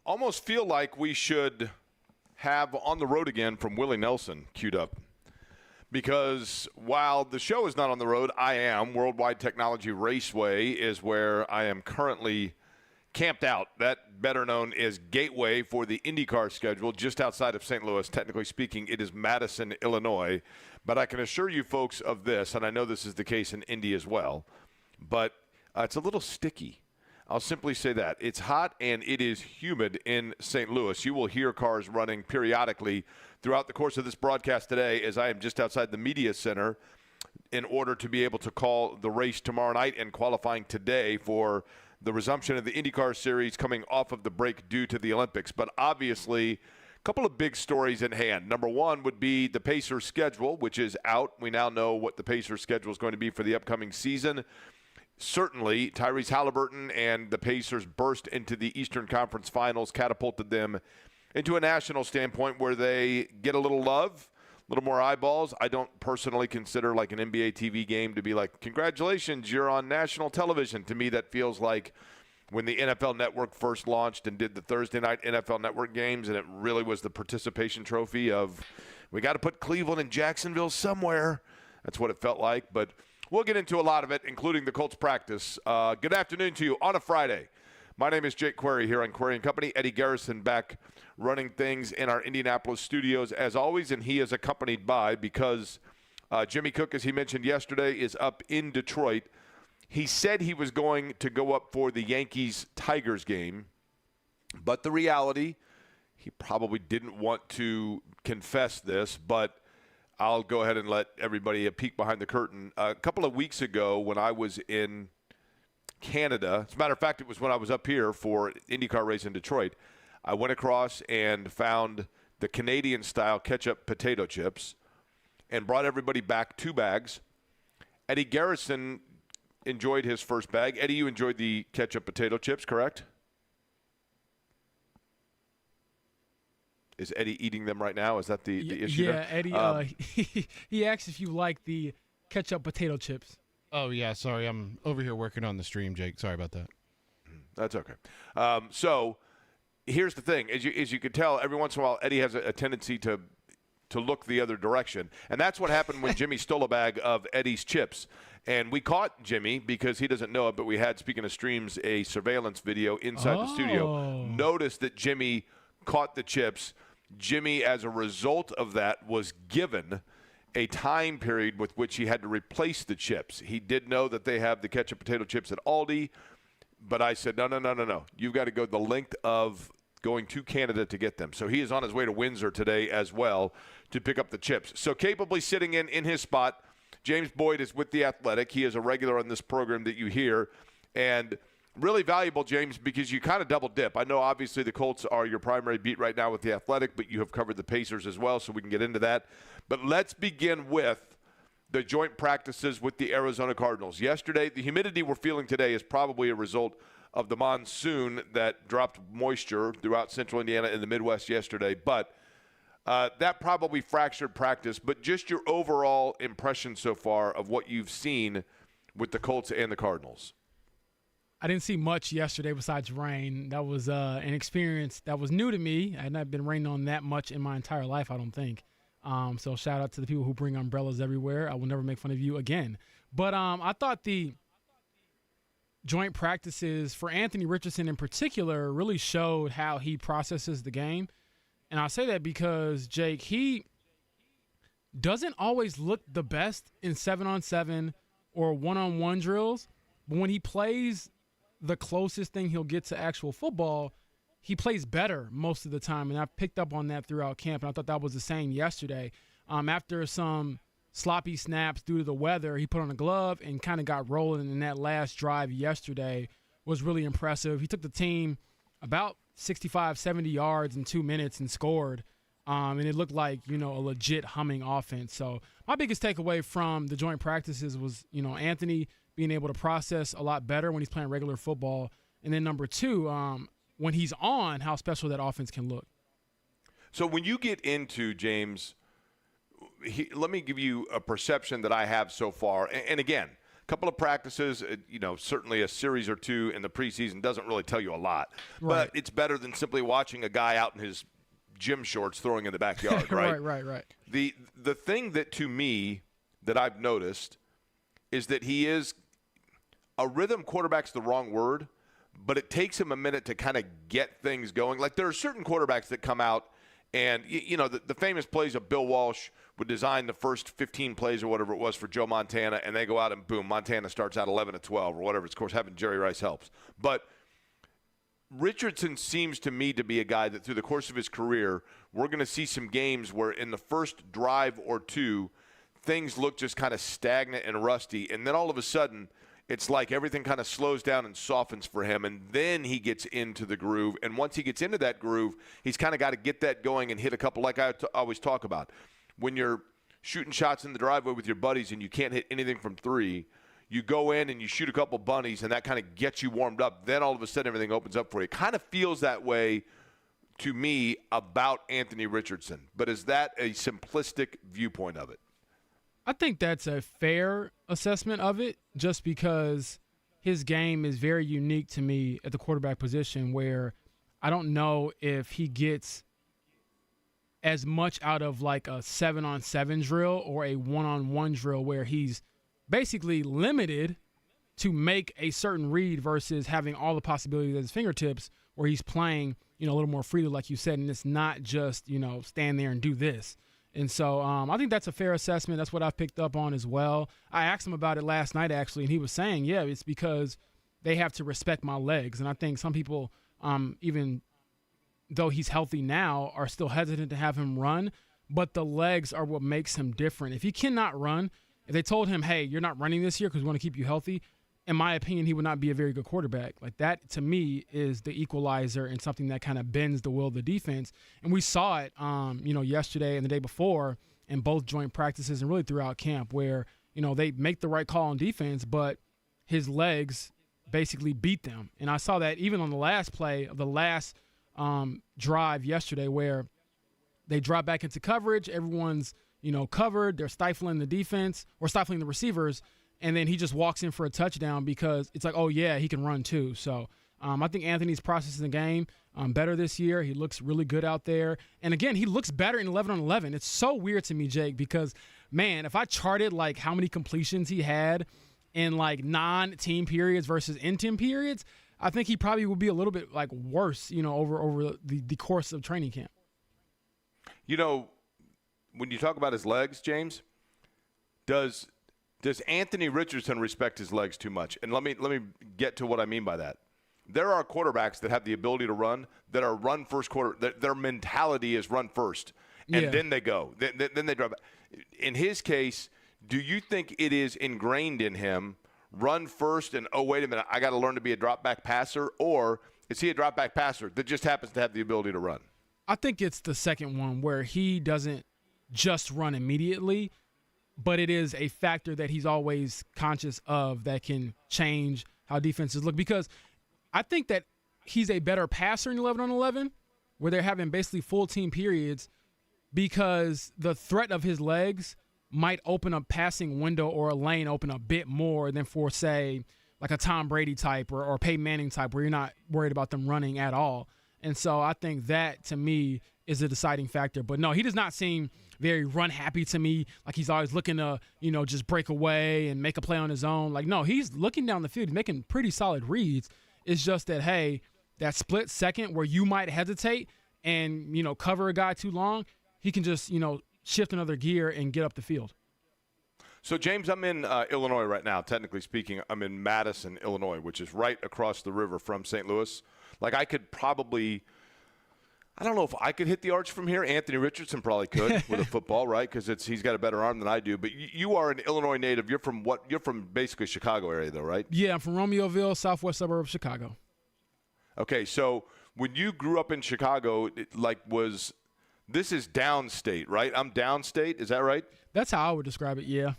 almost feel like we should have On the Road Again from Willie Nelson queued up. Because while the show is not on the road, I am. Worldwide Technology Raceway is where I am currently camped out. That better known as Gateway for the IndyCar schedule, just outside of St. Louis. Technically speaking, it is Madison, Illinois. But I can assure you folks of this, and I know this is the case in Indy as well, but it's a little sticky. I'll simply say that. It's hot and it is humid in St. Louis. You will hear cars running periodically throughout the course of this broadcast today as I am just outside the media center in order to be able to call the race tomorrow night and qualifying today for the resumption of the IndyCar Series coming off of the break due to the Olympics. But obviously, a couple of big stories in hand. Number one would be the Pacers schedule, which is out. We now know what the Pacers schedule is going to be for the upcoming season. Certainly, Tyrese Halliburton and the Pacers burst into the Eastern Conference Finals, catapulted them into a national standpoint where they get a little love, a little more eyeballs. I don't personally consider like an NBA TV game to be like, congratulations, you're on national television. To me, that feels like when the NFL Network first launched and did the Thursday night NFL Network games, and it really was the participation trophy of we got to put Cleveland and Jacksonville somewhere. That's what it felt like, but we'll get into a lot of it, including the Colts practice. Good afternoon to you on a Friday. My name is Jake Query here on Query & Company. Eddie Garrison back running things in our Indianapolis studios as always, and he is accompanied by, because Jimmy Cook, as he mentioned yesterday, is up in Detroit. He said he was going to go up for the Yankees-Tigers game, but the reality, he probably didn't want to confess this, but I'll go ahead and let everybody a peek behind the curtain. A couple of weeks ago when I was in Canada, as a matter of fact, it was when I was up here for IndyCar race in Detroit, I went across and found the Canadian-style ketchup potato chips and brought everybody back 2 bags. Eddie Garrison enjoyed his first bag. Eddie, you enjoyed the ketchup potato chips, correct? Is Eddie eating them right now? Is that the issue? Yeah, there? Eddie, he asked if you like the ketchup potato chips. Oh, yeah, sorry. I'm over here working on the stream, Jake. Sorry about that. That's okay. So here's the thing. As you can tell, every once in a while, Eddie has a tendency to look the other direction. And that's what happened when Jimmy stole a bag of Eddie's chips. And we caught Jimmy because he doesn't know it, but we had, speaking of streams, a surveillance video inside the studio. Noticed that Jimmy caught the chips. Jimmy, as a result of that, was given a time period with which he had to replace the chips. He did know that they have the ketchup potato chips at Aldi, but I said, no. You've got to go the length of going to Canada to get them. So he is on his way to Windsor today as well to pick up the chips. So capably sitting in his spot, James Boyd is with The Athletic. He is a regular on this program that you hear, and really valuable, James, because you kind of double dip. I know obviously the Colts are your primary beat right now with The Athletic, but you have covered the Pacers as well, so we can get into that. But let's begin with the joint practices with the Arizona Cardinals. Yesterday, the humidity we're feeling today is probably a result of the monsoon that dropped moisture throughout central Indiana and the Midwest yesterday. But that probably fractured practice. But just your overall impression so far of what you've seen with the Colts and the Cardinals. I didn't see much yesterday besides rain. That was an experience that was new to me. I had not been rained on that much in my entire life, I don't think. So shout out to the people who bring umbrellas everywhere. I will never make fun of you again. But I thought the joint practices for Anthony Richardson in particular really showed how he processes the game. And I say that because, Jake, he doesn't always look the best in 7-on-7 or one-on-one drills. But when he plays the closest thing he'll get to actual football, he plays better most of the time. And I picked up on that throughout camp, and I thought that was the same yesterday. After some sloppy snaps due to the weather, he put on a glove and kind of got rolling, and that last drive yesterday was really impressive. He took the team about 65, 70 yards in 2 minutes and scored. And it looked like, a legit humming offense. So my biggest takeaway from the joint practices was, Anthony being able to process a lot better when he's playing regular football. And then number two, when he's on, how special that offense can look. So when you get into, James, let me give you a perception that I have so far. And again, couple of practices, certainly a series or two in the preseason doesn't really tell you a lot. Right. But it's better than simply watching a guy out in his gym shorts throwing in the backyard, right? Right. The thing that, to me, that I've noticed is that he is a rhythm quarterback's the wrong word, but it takes him a minute to kind of get things going. Like, there are certain quarterbacks that come out and, the famous plays of Bill Walsh would design the first 15 plays or whatever it was for Joe Montana, and they go out and boom, Montana starts out 11-12 or whatever. Of course, having Jerry Rice helps. But Richardson seems to me to be a guy that through the course of his career, we're going to see some games where in the first drive or two, things look just kind of stagnant and rusty. And then all of a sudden, it's like everything kind of slows down and softens for him, and then he gets into the groove. And once he gets into that groove, he's kind of got to get that going and hit a couple, like I always talk about. When you're shooting shots in the driveway with your buddies and you can't hit anything from three, you go in and you shoot a couple bunnies, and that kind of gets you warmed up. Then all of a sudden everything opens up for you. It kind of feels that way to me about Anthony Richardson. But is that a simplistic viewpoint of it? I think that's a fair assessment of it, just because his game is very unique to me at the quarterback position, where I don't know if he gets as much out of like a 7-on-7 drill or a 1-on-1 drill where he's basically limited to make a certain read versus having all the possibilities at his fingertips, where he's playing, a little more freely, like you said, and it's not just, stand there and do this. And so I think that's a fair assessment. That's what I've picked up on as well. I asked him about it last night, actually, and he was saying, yeah, it's because they have to respect my legs. And I think some people, even though he's healthy now, are still hesitant to have him run. But the legs are what makes him different. If he cannot run, if they told him, hey, you're not running this year because we want to keep you healthy, in my opinion, he would not be a very good quarterback. Like, that, to me, is the equalizer and something that kind of bends the will of the defense. And we saw it, yesterday and the day before in both joint practices and really throughout camp, where, they make the right call on defense, but his legs basically beat them. And I saw that even on the last play of the last drive yesterday, where they drop back into coverage. Everyone's, covered. They're stifling the defense or stifling the receivers. And then he just walks in for a touchdown because it's like, oh, yeah, he can run too. So I think Anthony's processing the game better this year. He looks really good out there. And, again, he looks better in 11-on-11. It's so weird to me, Jake, because, man, if I charted, like, how many completions he had in, like, non-team periods versus in-team periods, I think he probably would be a little bit, like, worse, over the course of training camp. When you talk about his legs, James, does Anthony Richardson respect his legs too much? And let me get to what I mean by that. There are quarterbacks that have the ability to run that are run first quarter. Their mentality is run first, and then they go. Then they drop. In his case, do you think it is ingrained in him, run first and, oh, wait a minute, I got to learn to be a drop back passer? Or is he a drop back passer that just happens to have the ability to run? I think it's the second one, where he doesn't just run immediately, but it is a factor that he's always conscious of that can change how defenses look. Because I think that he's a better passer in 11-on-11, where they're having basically full team periods, because the threat of his legs might open a passing window or a lane open a bit more than for, say, like a Tom Brady type or Peyton Manning type, where you're not worried about them running at all. And so I think that, to me, is a deciding factor. But, no, he does not seem very run-happy to me, like he's always looking to, just break away and make a play on his own. Like, no, he's looking down the field, making pretty solid reads. It's just that, hey, that split second where you might hesitate and, cover a guy too long, he can just, shift another gear and get up the field. So, James, I'm in Illinois right now. Technically speaking, I'm in Madison, Illinois, which is right across the river from St. Louis. Like, I could probably – I don't know if I could hit the arch from here. Anthony Richardson probably could with a football, right? Because he's got a better arm than I do. But you are an Illinois native. You're from what? You're from basically Chicago area, though, right? Yeah, I'm from Romeoville, southwest suburb of Chicago. Okay, so when you grew up in Chicago, this is downstate, right? I'm downstate. Is that right? That's how I would describe it, yeah.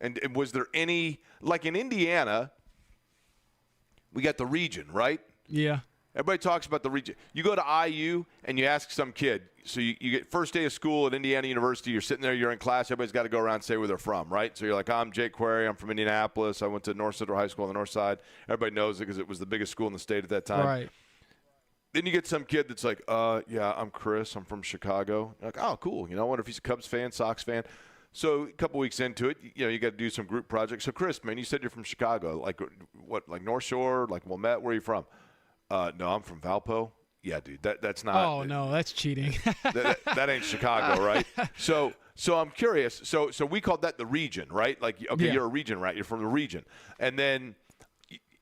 And was there any – like in Indiana, we got the region, right? Yeah. Everybody talks about the region. You go to IU and you ask some kid, so you get first day of school at Indiana University. You're sitting there, you're in class. Everybody's got to go around and say where they're from, right? So you're like, I'm Jake Query. I'm from Indianapolis. I went to North Central High School on the north side. Everybody knows it because it was the biggest school in the state at that time. Right. Then you get some kid that's like, yeah, I'm Chris. I'm from Chicago. You're like, oh, cool. I wonder if he's a Cubs fan, Sox fan. So a couple weeks into it, you got to do some group projects. So, Chris, man, you said you're from Chicago. Like what, like North Shore, like Wilmette? Where are you from? No, I'm from Valpo. Yeah, dude, that's not. Oh, no, that's cheating. that ain't Chicago, right? So I'm curious. So we called that the region, right? Like, okay, Yeah. You're a region, right? You're from the region. And then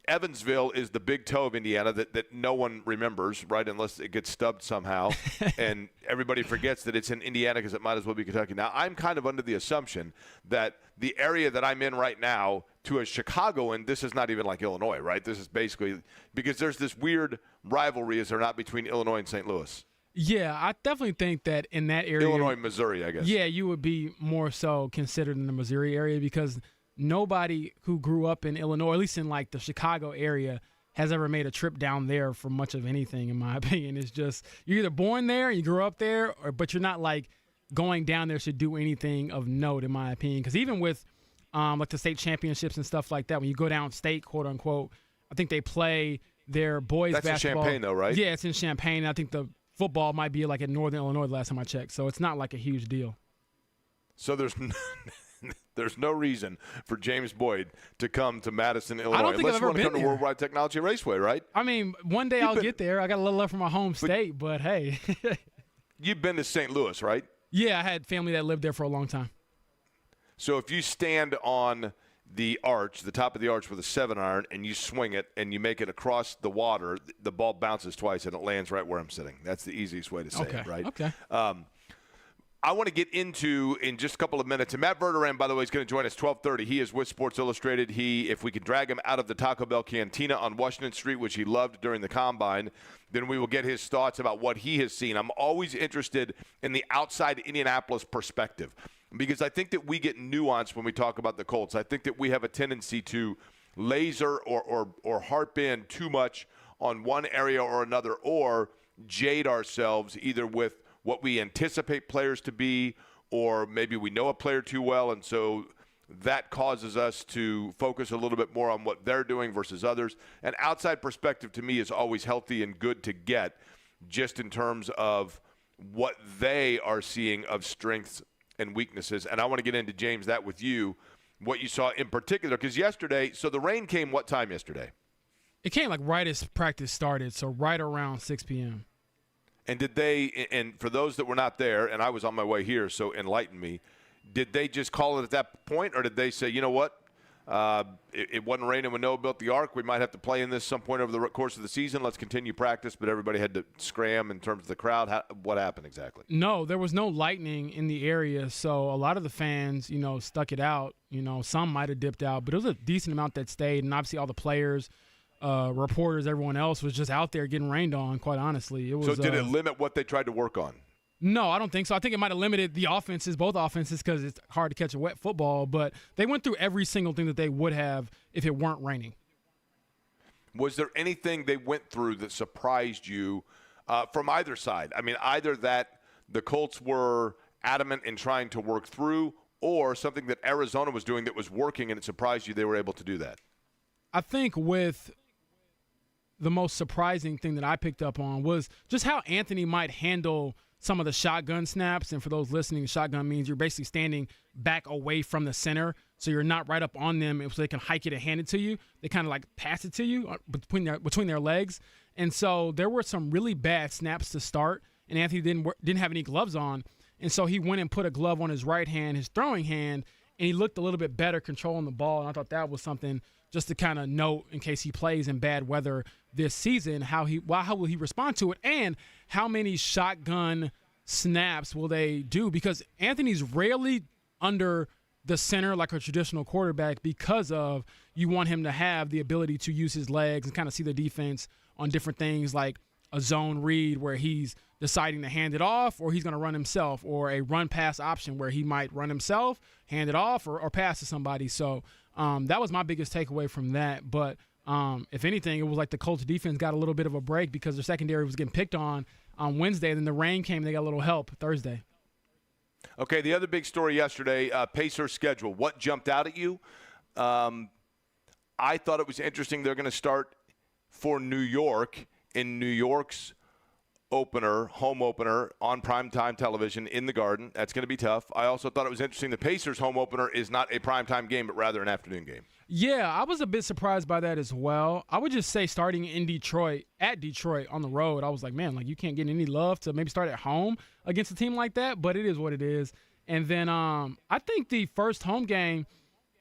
Evansville is the big toe of Indiana that no one remembers, right, unless it gets stubbed somehow. And everybody forgets that it's in Indiana because it might as well be Kentucky. Now, I'm kind of under the assumption that the area that I'm in right now, to a Chicagoan, this is not even like Illinois, right? This is basically because there's this weird rivalry, is there not, between Illinois and St. Louis? Yeah, I definitely think that in that area. Illinois, Missouri, I guess. Yeah, you would be more so considered in the Missouri area because nobody who grew up in Illinois, at least in like the Chicago area, has ever made a trip down there for much of anything, in my opinion. It's just you're either born there, you grew up there, but you're not like going down there to do anything of note, in my opinion. Because even with like the state championships and stuff like that, when you go downstate, quote unquote, I think they play their boys That's basketball. in Champaign, though, right? Yeah, it's in Champaign. I think the football might be like in Northern Illinois the last time I checked. So it's not like a huge deal. So there's no reason for James Boyd to come to Madison, Illinois, I don't think unless I've you ever want to come been to there. Worldwide Technology Raceway, right? I mean, one day I'll get there. I got a little love for my home state, but hey. You've been to St. Louis, right? Yeah, I had family that lived there for a long time. So if you stand on the arch, the top of the arch with a 7-iron, and you swing it and you make it across the water, the ball bounces twice and it lands right where I'm sitting. That's the easiest way to say it, right? Okay. I want to get into, in just a couple of minutes, and Matt Verderame, by the way, is going to join us 12:30. He is with Sports Illustrated. If we can drag him out of the Taco Bell Cantina on Washington Street, which he loved during the Combine, then we will get his thoughts about what he has seen. I'm always interested in the outside Indianapolis perspective because I think that we get nuance when we talk about the Colts. I think that we have a tendency to laser or harp in too much on one area or another, or jade ourselves either with what we anticipate players to be, or maybe we know a player too well, and so that causes us to focus a little bit more on what they're doing versus others. An outside perspective to me is always healthy and good to get, just in terms of what they are seeing of strengths and weaknesses. And I want to get into, James, that with you, what you saw in particular, because yesterday, so the rain came what time yesterday? It came like right as practice started, so right around 6 p.m. And did they, and for those that were not there, and I was on my way here, so enlighten me, did they just call it at that point, or did they say, you know what, it wasn't raining when Noah built the ark, we might have to play in this some point over the course of the season, let's continue practice, but everybody had to scram in terms of the crowd? What happened exactly? No, there was no lightning in the area, so a lot of the fans, stuck it out. Some might have dipped out, but it was a decent amount that stayed, and obviously all the players, reporters, everyone else was just out there getting rained on, quite honestly. It was, so did it limit what they tried to work on? No, I don't think so. I think it might have limited the offenses, both offenses, because it's hard to catch a wet football, but they went through every single thing that they would have if it weren't raining. Was there anything they went through that surprised you from either side? I mean, either that the Colts were adamant in trying to work through, or something that Arizona was doing that was working and it surprised you they were able to do that? I think with the most surprising thing that I picked up on was just how Anthony might handle some of the shotgun snaps. And for those listening, shotgun means you're basically standing back away from the center, so you're not right up on them so they can hike it and hand it to you. They kind of like pass it to you between their legs. And so there were some really bad snaps to start, and Anthony didn't have any gloves on. And so he went and put a glove on his right hand, his throwing hand, and he looked a little bit better controlling the ball. And I thought that was something just to kind of note in case he plays in bad weather this season, how will he respond to it, and how many shotgun snaps will they do? Because Anthony's rarely under the center like a traditional quarterback, because of you want him to have the ability to use his legs and kind of see the defense on different things like a zone read where he's deciding to hand it off or he's going to run himself, or a run pass option where he might run himself, hand it off, or pass to somebody. So that was my biggest takeaway from that. But if anything, it was like the Colts defense got a little bit of a break because their secondary was getting picked on on Wednesday. Then the rain came. They got a little help Thursday. Okay, the other big story yesterday, Pacers schedule. What jumped out at you? I thought it was interesting they're going to start for New York in New York's home opener on primetime television in the Garden. That's going to be tough. I also thought it was interesting the Pacers home opener is not a primetime game, but rather an afternoon game. Yeah, I was a bit surprised by that as well. I would just say starting in Detroit, at Detroit on the road, I was like, man, like you can't get any love to maybe start at home against a team like that, but it is what it is. And then I think the first home game,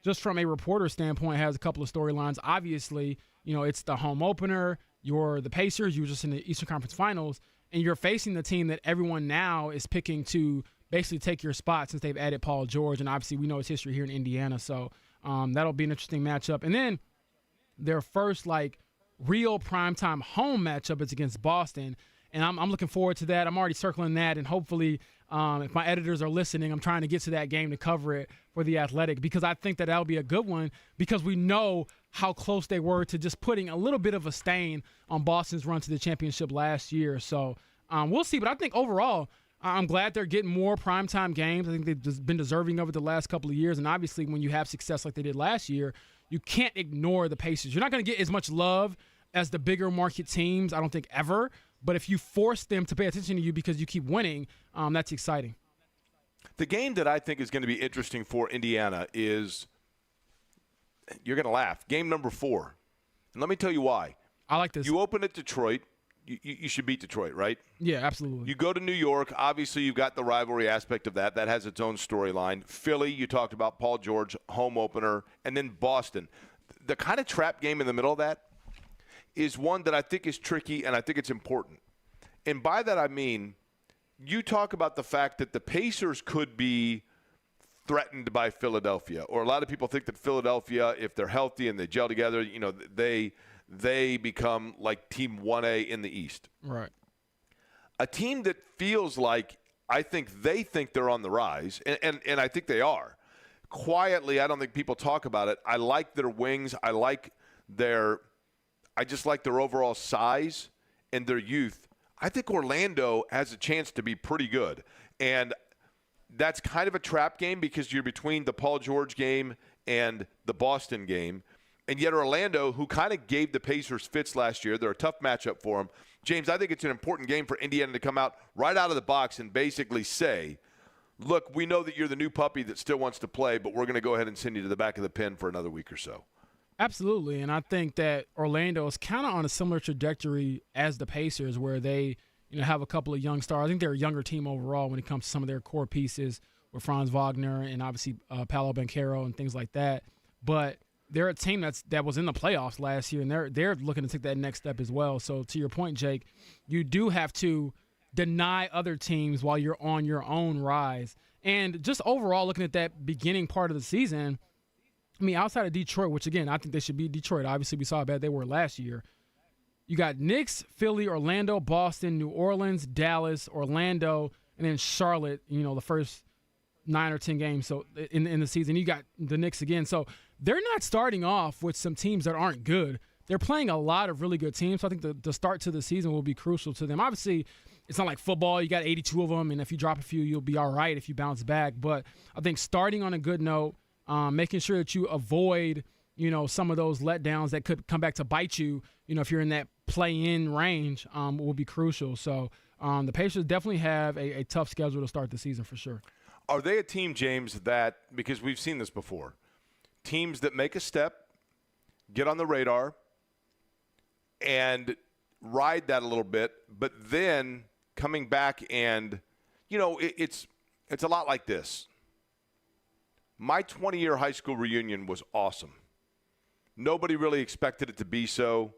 just from a reporter standpoint, has a couple of storylines. Obviously, it's the home opener. You're the Pacers. You were just in the Eastern Conference Finals, and you're facing the team that everyone now is picking to basically take your spot since they've added Paul George. And obviously, we know his history here in Indiana, so that'll be an interesting matchup. And then their first, real primetime home matchup is against Boston, and I'm looking forward to that. I'm already circling that, and hopefully if my editors are listening, I'm trying to get to that game to cover it for The Athletic because I think that'll be a good one because we know how close they were to just putting a little bit of a stain on Boston's run to the championship last year. So we'll see. But I think overall, I'm glad they're getting more primetime games. I think they've just been deserving of it the last couple of years. And obviously, when you have success like they did last year, you can't ignore the Pacers. You're not going to get as much love as the bigger market teams, I don't think, ever. But if you force them to pay attention to you because you keep winning, that's exciting. The game that I think is going to be interesting for Indiana is, you're going to laugh, game number 4. And let me tell you why. I like this. You open at Detroit. You should beat Detroit, right? Yeah, absolutely. You go to New York. Obviously, you've got the rivalry aspect of that. That has its own storyline. Philly, you talked about Paul George, home opener. And then Boston. The kind of trap game in the middle of that is one that I think is tricky, and I think it's important. And by that I mean, you talk about the fact that the Pacers could be threatened by Philadelphia, or a lot of people think that Philadelphia, if they're healthy and they gel together, they become like Team 1A in the East. Right. A team that feels like I think they're on the rise, and I think they are. Quietly, I don't think people talk about it. I like their wings. I just like their overall size and their youth. I think Orlando has a chance to be pretty good. And that's kind of a trap game because you're between the Paul George game and the Boston game. And yet Orlando, who kind of gave the Pacers fits last year, they're a tough matchup for them. James, I think it's an important game for Indiana to come out right out of the box and basically say, look, we know that you're the new puppy that still wants to play, but we're going to go ahead and send you to the back of the pen for another week or so. Absolutely, and I think that Orlando is kind of on a similar trajectory as the Pacers where they have a couple of young stars. I think they're a younger team overall when it comes to some of their core pieces with Franz Wagner and obviously Paolo Banchero and things like that. But they're a team that was in the playoffs last year, and they're looking to take that next step as well. So to your point, Jake, you do have to deny other teams while you're on your own rise. And just overall looking at that beginning part of the season, I mean, outside of Detroit, which, again, I think they should beat Detroit. Obviously, we saw how bad they were last year. You got Knicks, Philly, Orlando, Boston, New Orleans, Dallas, Orlando, and then Charlotte, the first 9 or 10 games so in the season. You got the Knicks again. So they're not starting off with some teams that aren't good. They're playing a lot of really good teams. So I think the start to the season will be crucial to them. Obviously, it's not like football. You got 82 of them, and if you drop a few, you'll be all right if you bounce back. But I think starting on a good note, making sure that you avoid, some of those letdowns that could come back to bite you, if you're in that play-in range, will be crucial. So the Pacers definitely have a tough schedule to start the season for sure. Are they a team, James, that, because we've seen this before, teams that make a step, get on the radar, and ride that a little bit, but then coming back and, it's a lot like this. My 20-year high school reunion was awesome. Nobody really expected it to be so.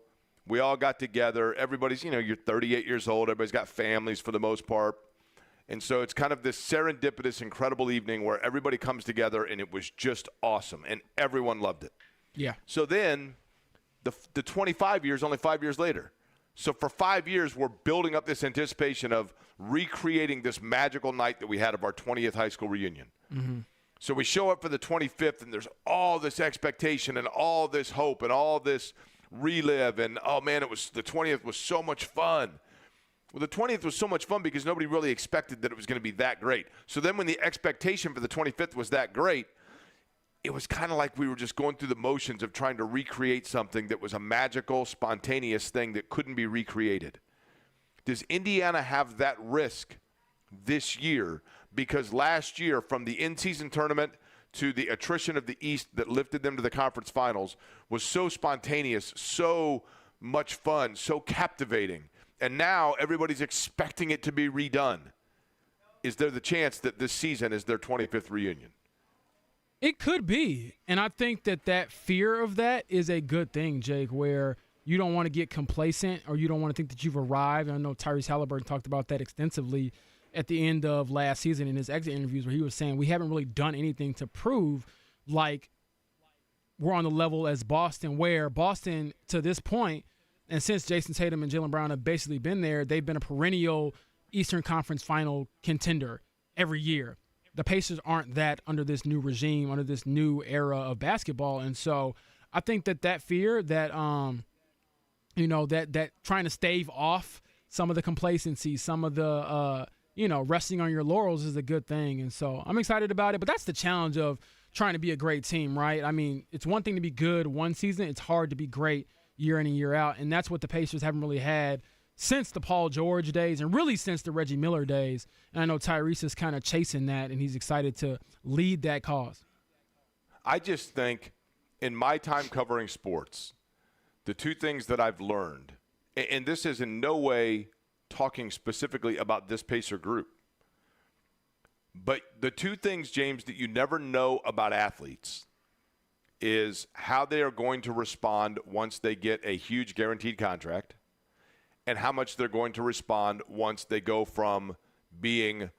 We all got together. Everybody's, you're 38 years old. Everybody's got families for the most part. And so it's kind of this serendipitous, incredible evening where everybody comes together, and it was just awesome, and everyone loved it. Yeah. So then the 25 years, only 5 years later. So for 5 years, we're building up this anticipation of recreating this magical night that we had of our 20th high school reunion. Mm-hmm. So we show up for the 25th, and there's all this expectation and all this hope and all this relive. And, oh, man, the 20th was so much fun. Well, the 20th was so much fun because nobody really expected that it was going to be that great. So then when the expectation for the 25th was that great, it was kind of like we were just going through the motions of trying to recreate something that was a magical, spontaneous thing that couldn't be recreated. Does Indiana have that risk this year? Because last year, from the in-season tournament to the attrition of the East that lifted them to the conference finals, was so spontaneous, so much fun, so captivating. And now everybody's expecting it to be redone. Is there the chance that this season is their 25th reunion? It could be. And I think that fear of that is a good thing, Jake, where you don't want to get complacent or you don't want to think that you've arrived. And I know Tyrese Halliburton talked about that extensively at the end of last season in his exit interviews, where he was saying we haven't really done anything to prove like we're on the level as Boston, where Boston to this point, and since Jason Tatum and Jaylen Brown have basically been there, they've been a perennial Eastern Conference final contender every year. The Pacers aren't that under this new regime, under this new era of basketball. And so I think that fear, that that trying to stave off some of the complacency, some of the resting on your laurels is a good thing. And so I'm excited about it. But that's the challenge of trying to be a great team, right? I mean, it's one thing to be good one season. It's hard to be great year in and year out. And that's what the Pacers haven't really had since the Paul George days and really since the Reggie Miller days. And I know Tyrese is kind of chasing that, and he's excited to lead that cause. I just think in my time covering sports, the two things that I've learned, and this is in no way talking specifically about this Pacer group, but the two things, James, that you never know about athletes is how they are going to respond once they get a huge guaranteed contract, and how much they're going to respond once they go from being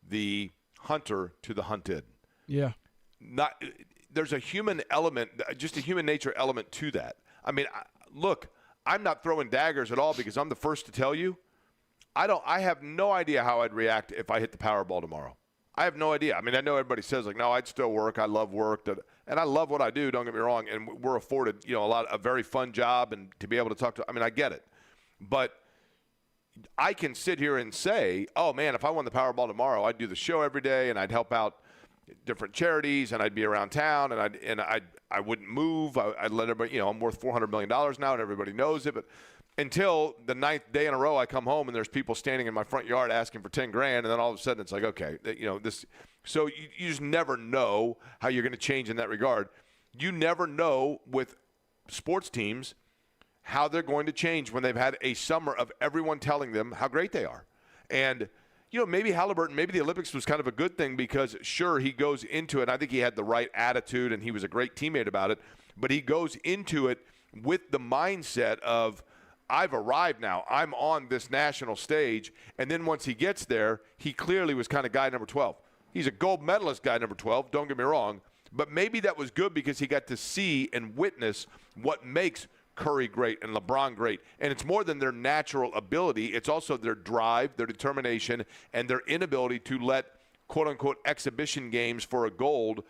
the hunter to the hunted. Yeah. There's a human element, just a human nature element to that. I mean, look, I'm not throwing daggers at all because I'm the first to tell you, I have no idea how I'd react if I hit the Powerball tomorrow. I have no idea. I mean, I know everybody says, like, no, I'd still work. I love work. And I love what I do, don't get me wrong. And we're afforded, a very fun job and to be able to talk to, I get it. But I can sit here and say, oh, man, if I won the Powerball tomorrow, I'd do the show every day and I'd help out different charities and I'd be around town and I wouldn't move. I'd let everybody, I'm worth $400 million now and everybody knows it. But until the 9th day in a row I come home and there's people standing in my front yard asking for $10,000, and then all of a sudden it's like, okay, this. So you just never know how you're going to change in that regard. You never know with sports teams how they're going to change when they've had a summer of everyone telling them how great they are. And, maybe Halliburton, maybe the Olympics was kind of a good thing because, sure, he goes into it. I think he had the right attitude and he was a great teammate about it. But he goes into it with the mindset of, I've arrived now. I'm on this national stage. And then once he gets there, he clearly was kind of guy number 12. He's a gold medalist guy number 12, don't get me wrong. But maybe that was good because he got to see and witness what makes Curry great and LeBron great. And it's more than their natural ability. It's also their drive, their determination, and their inability to let, quote-unquote, exhibition games for a gold,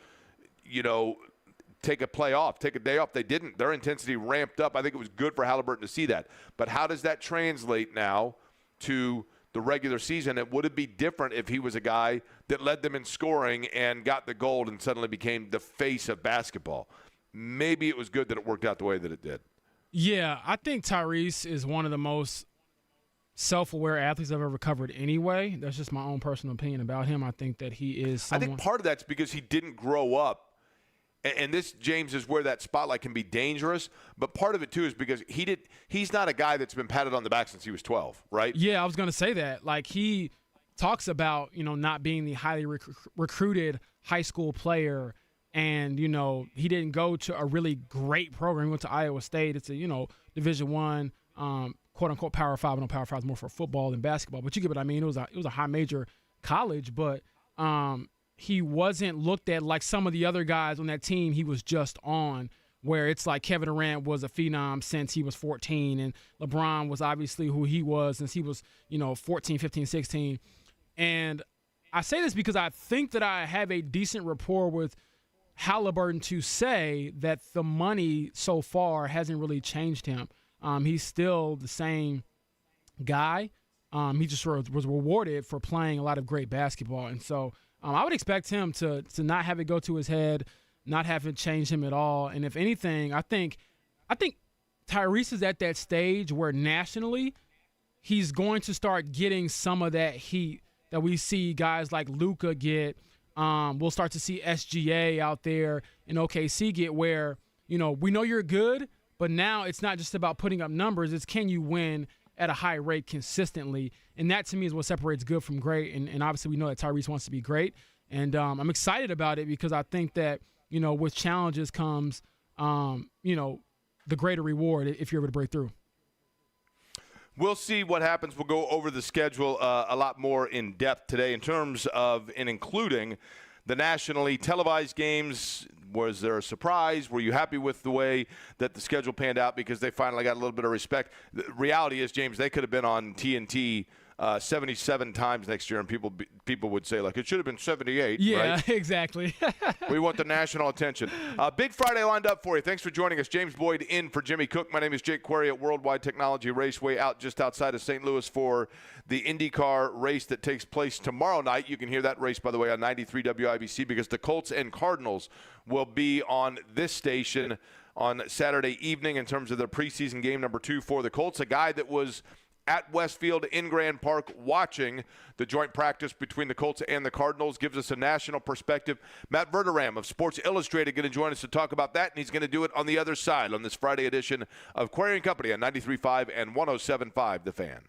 take a play off, take a day off. They didn't. Their intensity ramped up. I think it was good for Halliburton to see that. But how does that translate now to the regular season? And would it be different if he was a guy that led them in scoring and got the gold and suddenly became the face of basketball? Maybe it was good that it worked out the way that it did. Yeah, I think Tyrese is one of the most self-aware athletes I've ever covered anyway. That's just my own personal opinion about him. I think that he is someone. I think part of that's because he didn't grow up. And this, James, is where that spotlight can be dangerous. But part of it, too, is because he's not a guy that's been patted on the back since he was 12, right? Yeah, I was going to say that. Like, he talks about, not being the highly recruited high school player. And, he didn't go to a really great program. He went to Iowa State. It's a, Division I, quote-unquote Power 5. I know Power 5 is more for football than basketball. But you get what I mean. It was a high major college. But he wasn't looked at like some of the other guys on that team he was just on, where it's like Kevin Durant was a phenom since he was 14. And LeBron was obviously who he was since he was, 14, 15, 16. And I say this because I think that I have a decent rapport with Halliburton to say that the money so far hasn't really changed him. He's still the same guy, He just sort of was rewarded for playing a lot of great basketball. And so I would expect him to not have it go to his head, not have it change him at all. And if anything, I think Tyrese is at that stage where nationally he's going to start getting some of that heat that we see guys like Luka get. We'll start to see SGA out there in OKC get, where, we know you're good, but now it's not just about putting up numbers. It's can you win at a high rate consistently. And that to me is what separates good from great. And obviously we know that Tyrese wants to be great. And I'm excited about it because I think that, with challenges comes, the greater reward if you're able to break through. We'll see what happens. We'll go over the schedule a lot more in depth today in terms of and including the nationally televised games. Was there a surprise? Were you happy with the way that the schedule panned out because they finally got a little bit of respect? The reality is, James, they could have been on TNT 77 times next year, and people would say, like, it should have been 78, yeah, right? Exactly. We want the national attention. Big Friday lined up for you. Thanks for joining us. James Boyd in for Jimmy Cook. My name is Jake Query at Worldwide Technology Raceway out just outside of St. Louis for the IndyCar race that takes place tomorrow night. You can hear that race, by the way, on 93 WIBC because the Colts and Cardinals will be on this station on Saturday evening in terms of their preseason game number 2 for the Colts. A guy that was at Westfield in Grand Park watching the joint practice between the Colts and the Cardinals gives us a national perspective. Matt Verderame of Sports Illustrated going to join us to talk about that, and he's going to do it on the other side on this Friday edition of Query & Company on 93.5 and 107.5 The Fan.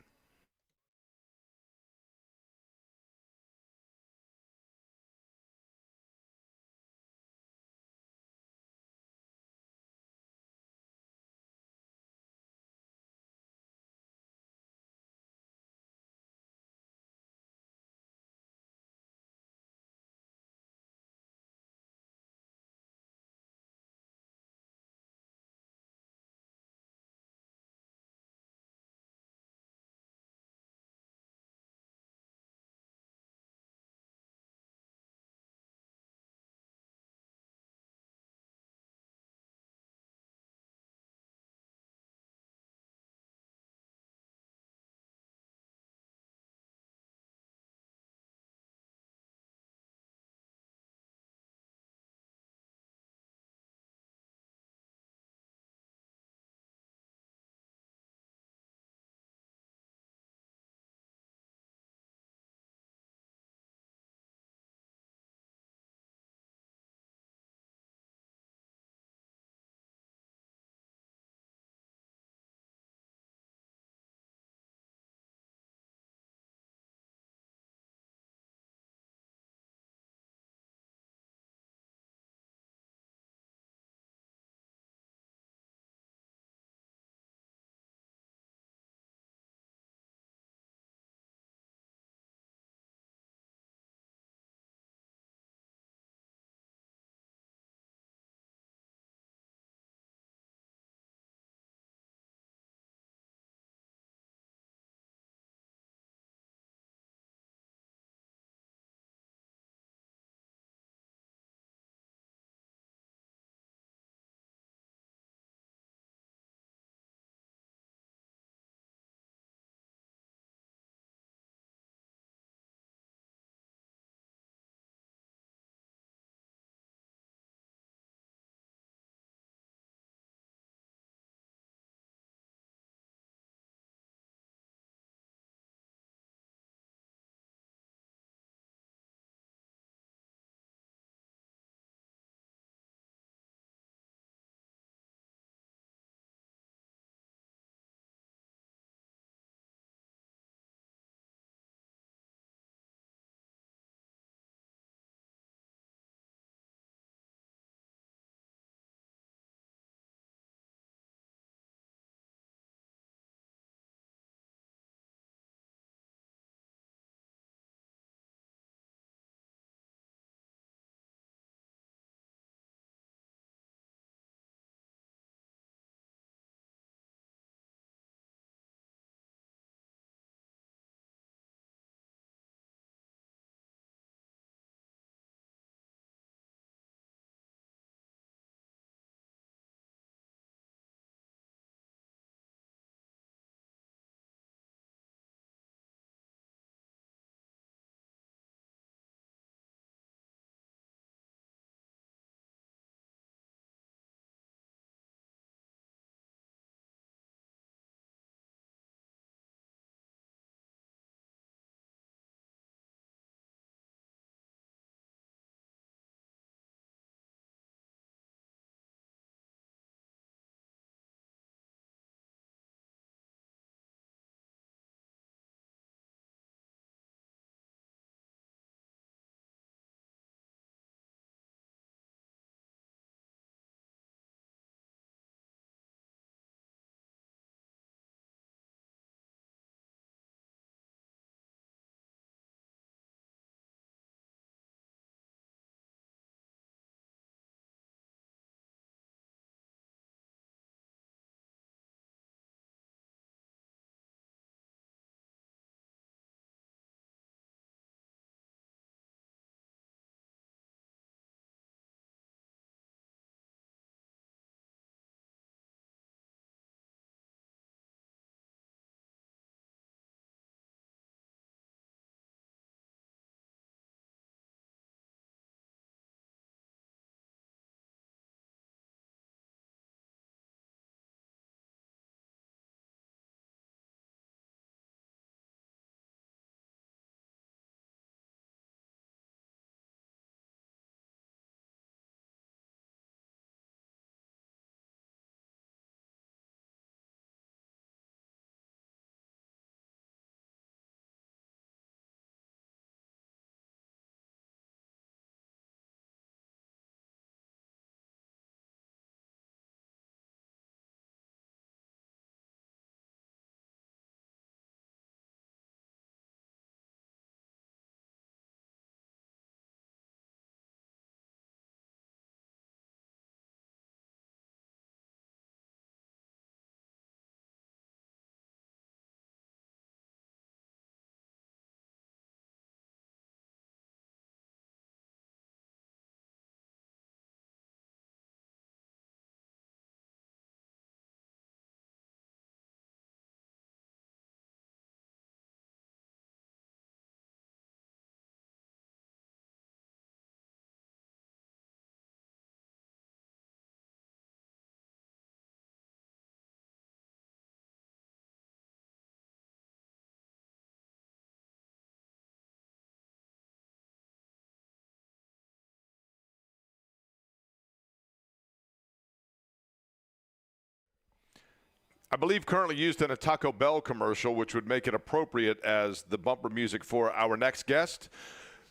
I believe currently used in a Taco Bell commercial, which would make it appropriate as the bumper music for our next guest,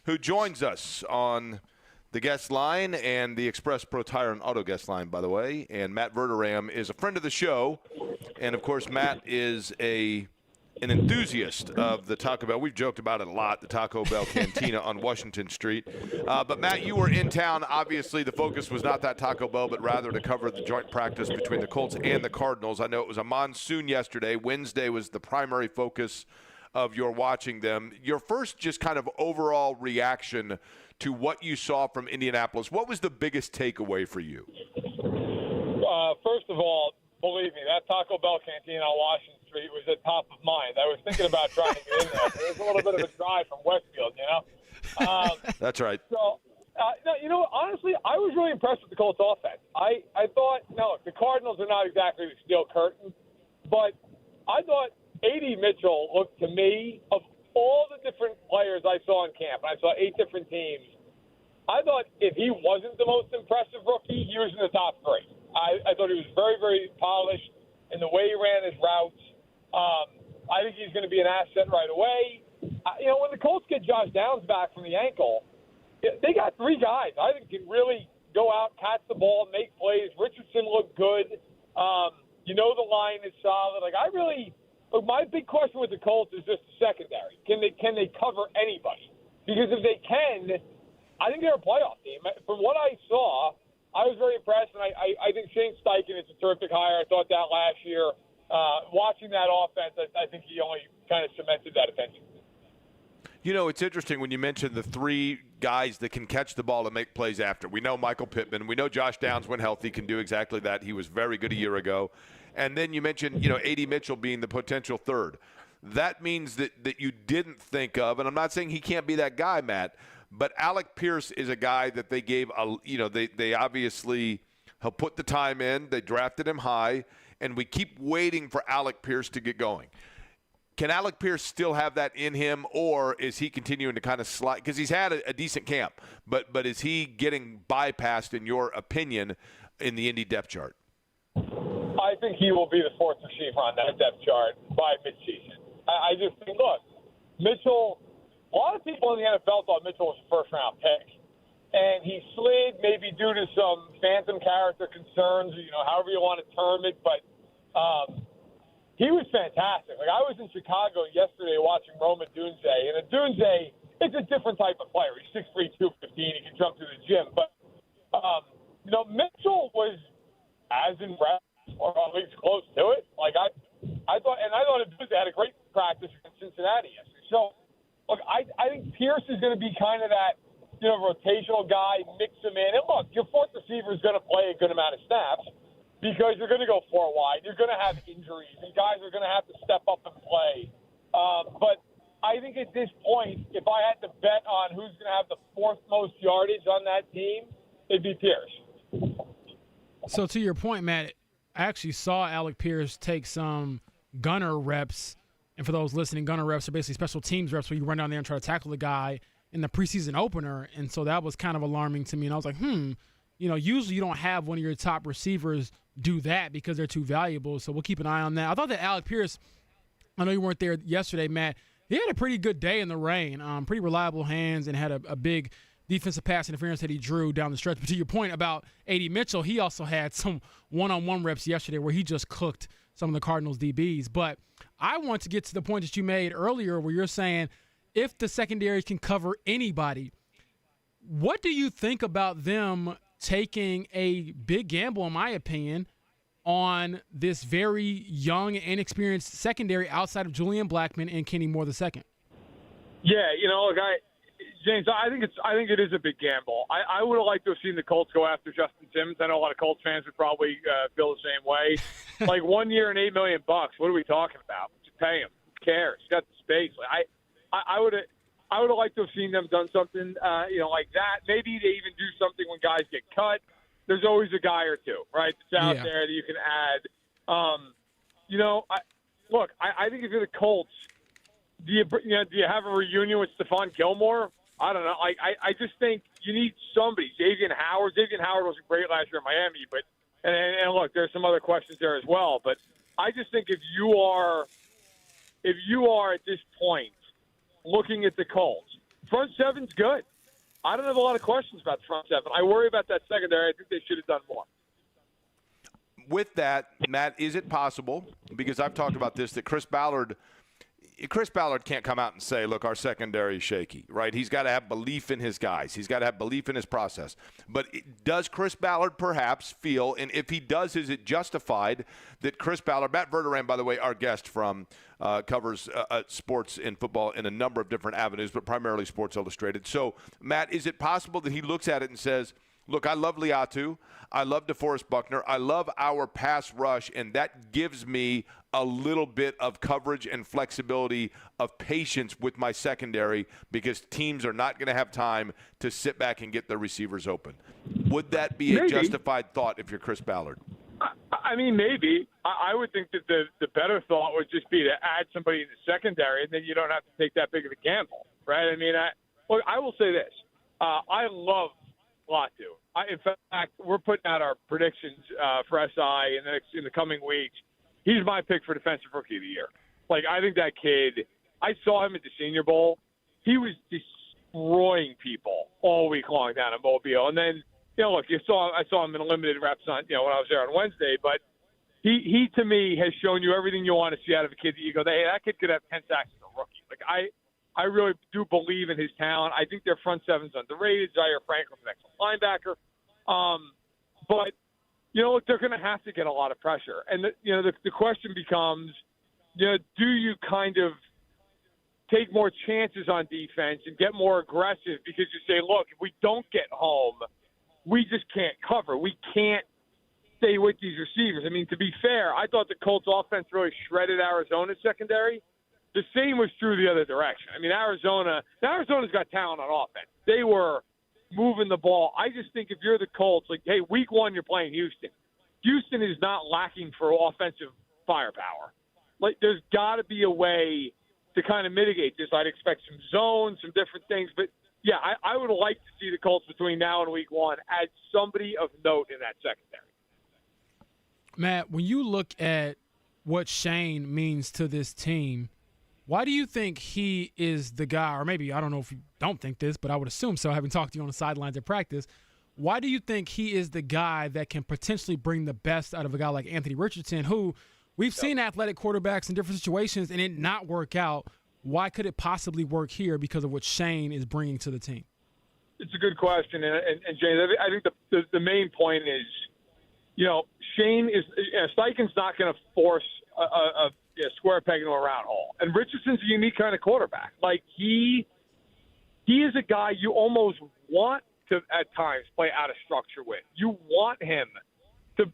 who joins us on the guest line and the Express Pro Tire and Auto guest line, by the way. And Matt Verderame is a friend of the show. And, of course, Matt is an enthusiast of the Taco Bell. We've joked about it a lot, the Taco Bell Cantina on Washington Street. But, Matt, you were in town. Obviously, the focus was not that Taco Bell, but rather to cover the joint practice between the Colts and the Cardinals. I know it was a monsoon yesterday. Wednesday was the primary focus of your watching them. Your first just kind of overall reaction to what you saw from Indianapolis. What was the biggest takeaway for you? First of all, believe me, that Taco Bell Cantina on Washington Street was at top of mind. I was thinking about trying to get in there. It was a little bit of a drive from Westfield, you know? That's right. So, no, you know, honestly, I was really impressed with the Colts offense. I thought, no, the Cardinals are not exactly the steel curtain, but I thought A.D. Mitchell looked to me, of all the different players I saw in camp, and I saw 8 different teams, I thought if he wasn't the most impressive rookie, he was in the top 3. I thought he was very, very polished in the way he ran his routes. I think he's going to be an asset right away. You know, when the Colts get Josh Downs back from the ankle, they got 3 guys I think can really go out, catch the ball, make plays. Richardson looked good. You know, the line is solid. Like, look, my big question with the Colts is just the secondary. Can they cover anybody? Because if they can, I think they're a playoff team. From what I saw, I was very impressed, and I think Shane Steichen is a terrific hire. I thought that last year. Watching that offense, I think he only kind of cemented that attention. You know, it's interesting when you mention the 3 guys that can catch the ball and make plays after. We know Michael Pittman. We know Josh Downs, when healthy, can do exactly that. He was very good a year ago. And then you mentioned, you know, A.D. Mitchell being the potential 3rd. That means that you didn't think of, and I'm not saying he can't be that guy, Matt, but Alec Pierce is a guy that they gave, they obviously have put the time in. They drafted him high, and we keep waiting for Alec Pierce to get going. Can Alec Pierce still have that in him, or is he continuing to kind of slide? Because he's had a decent camp, but is he getting bypassed, in your opinion, in the Indy depth chart? I think he will be the 4th receiver on that depth chart by midseason. I just think, look, Mitchell, a lot of people in the NFL thought Mitchell was a first-round pick. And he slid maybe due to some phantom character concerns, you know, however you want to term it. But he was fantastic. Like, I was in Chicago yesterday watching Rome Odunze. And Odunze, it's a different type of player. He's 6'3", 215. He can jump through the gym. But, you know, Mitchell was as impressed, or at least close to it. Like, I thought Odunze had a great practice in Cincinnati yesterday. So, look, I think Pierce is going to be kind of that, you know, rotational guy, mix him in. And look, your 4th receiver is going to play a good amount of snaps because you're going to go 4 wide. You're going to have injuries, and guys are going to have to step up and play. But I think at this point, if I had to bet on who's going to have the 4th most yardage on that team, it'd be Pierce. So to your point, Matt, I actually saw Alec Pierce take some gunner reps. And for those listening, gunner reps are basically special teams reps where you run down there and try to tackle the guy in the preseason opener. And so that was kind of alarming to me. And I was like, you know, usually you don't have one of your top receivers do that because they're too valuable. So we'll keep an eye on that. I thought that Alec Pierce, I know you weren't there yesterday, Matt, he had a pretty good day in the rain, pretty reliable hands, and had a big defensive pass interference that he drew down the stretch. But to your point about A.D. Mitchell, he also had some one-on-one reps yesterday where he just cooked some of the Cardinals DBs. But I want to get to the point that you made earlier where you're saying if the secondary can cover anybody, what do you think about them taking a big gamble, in my opinion, on this very young and inexperienced secondary outside of Julian Blackmon and Kenny Moore II? Yeah, you know, look, James, I think it is a big gamble. I would have liked to have seen the Colts go after Justin Simmons. I know a lot of Colts fans would probably feel the same way. Like 1 year and $8 million. What are we talking about? Just pay him. Who cares? He's got the space. Like, I would have liked to have seen them done something, you know, like that. Maybe they even do something when guys get cut. There's always a guy or two, right, that's out there that you can add. You know, I think if you're the Colts, do you have a reunion with Stephon Gilmore? I don't know. I just think you need somebody. Xavier Howard wasn't great last year in Miami, but and look, there's some other questions there as well. But I just think if you are at this point looking at the Colts, front seven's good. I don't have a lot of questions about the front seven. I worry about that secondary. I think they should have done more. With that, Matt, is it possible, because I've talked about this, that Chris Ballard can't come out and say, look, our secondary is shaky, right? He's got to have belief in his guys. He's got to have belief in his process. But does Chris Ballard perhaps feel, and if he does, is it justified that Chris Ballard, Matt Verderame, by the way, our guest from covers sports and football in a number of different avenues, but primarily Sports Illustrated. So, Matt, is it possible that he looks at it and says, look, I love Liatu, I love DeForest Buckner, I love our pass rush, and that gives me a little bit of coverage and flexibility of patience with my secondary because teams are not going to have time to sit back and get their receivers open. Would that be a justified thought if you're Chris Ballard? I mean, maybe. I would think that the better thought would just be to add somebody in the secondary, and then you don't have to take that big of a gamble, right? I mean, I will say this. I love Latu. In fact, we're putting out our predictions for SI in the coming weeks. He's my pick for Defensive Rookie of the Year. Like, I think that kid, I saw him at the Senior Bowl. He was destroying people all week long down in Mobile. And then, look, I saw him in limited reps on, when I was there on Wednesday. But he to me, has shown you everything you want to see out of a kid that you go, hey, that kid could have 10 sacks as a rookie. Like, I really do believe in his talent. I think their front seven's underrated. Zaire Franklin's an excellent linebacker. But, look, they're going to have to get a lot of pressure. And, the question becomes, do you kind of take more chances on defense and get more aggressive because you say, look, if we don't get home, we just can't cover. We can't stay with these receivers. I mean, to be fair, I thought the Colts offense really shredded Arizona's secondary. The same was true the other direction. I mean, Arizona's got talent on offense. They were moving the ball. I just think if you're the Colts, like, hey, week one, you're playing Houston. Houston is not lacking for offensive firepower. Like, there's got to be a way to kind of mitigate this. I'd expect some zones, some different things. But, yeah, I would like to see the Colts between now and week one add somebody of note in that secondary. Matt, when you look at what Shane means to this team, why do you think he is the guy, or maybe I don't know if you don't think this, but I would assume so, having talked to you on the sidelines at practice, why do you think he is the guy that can potentially bring the best out of a guy like Anthony Richardson, who we've seen athletic quarterbacks in different situations and it not work out? Why could it possibly work here because of what Shane is bringing to the team? It's a good question. And James, I think the main point is, Shane is Steichen's not going to force a square peg into a round hole. And Richardson's a unique kind of quarterback. Like, he is a guy you almost want to, at times, play out of structure with. You want him to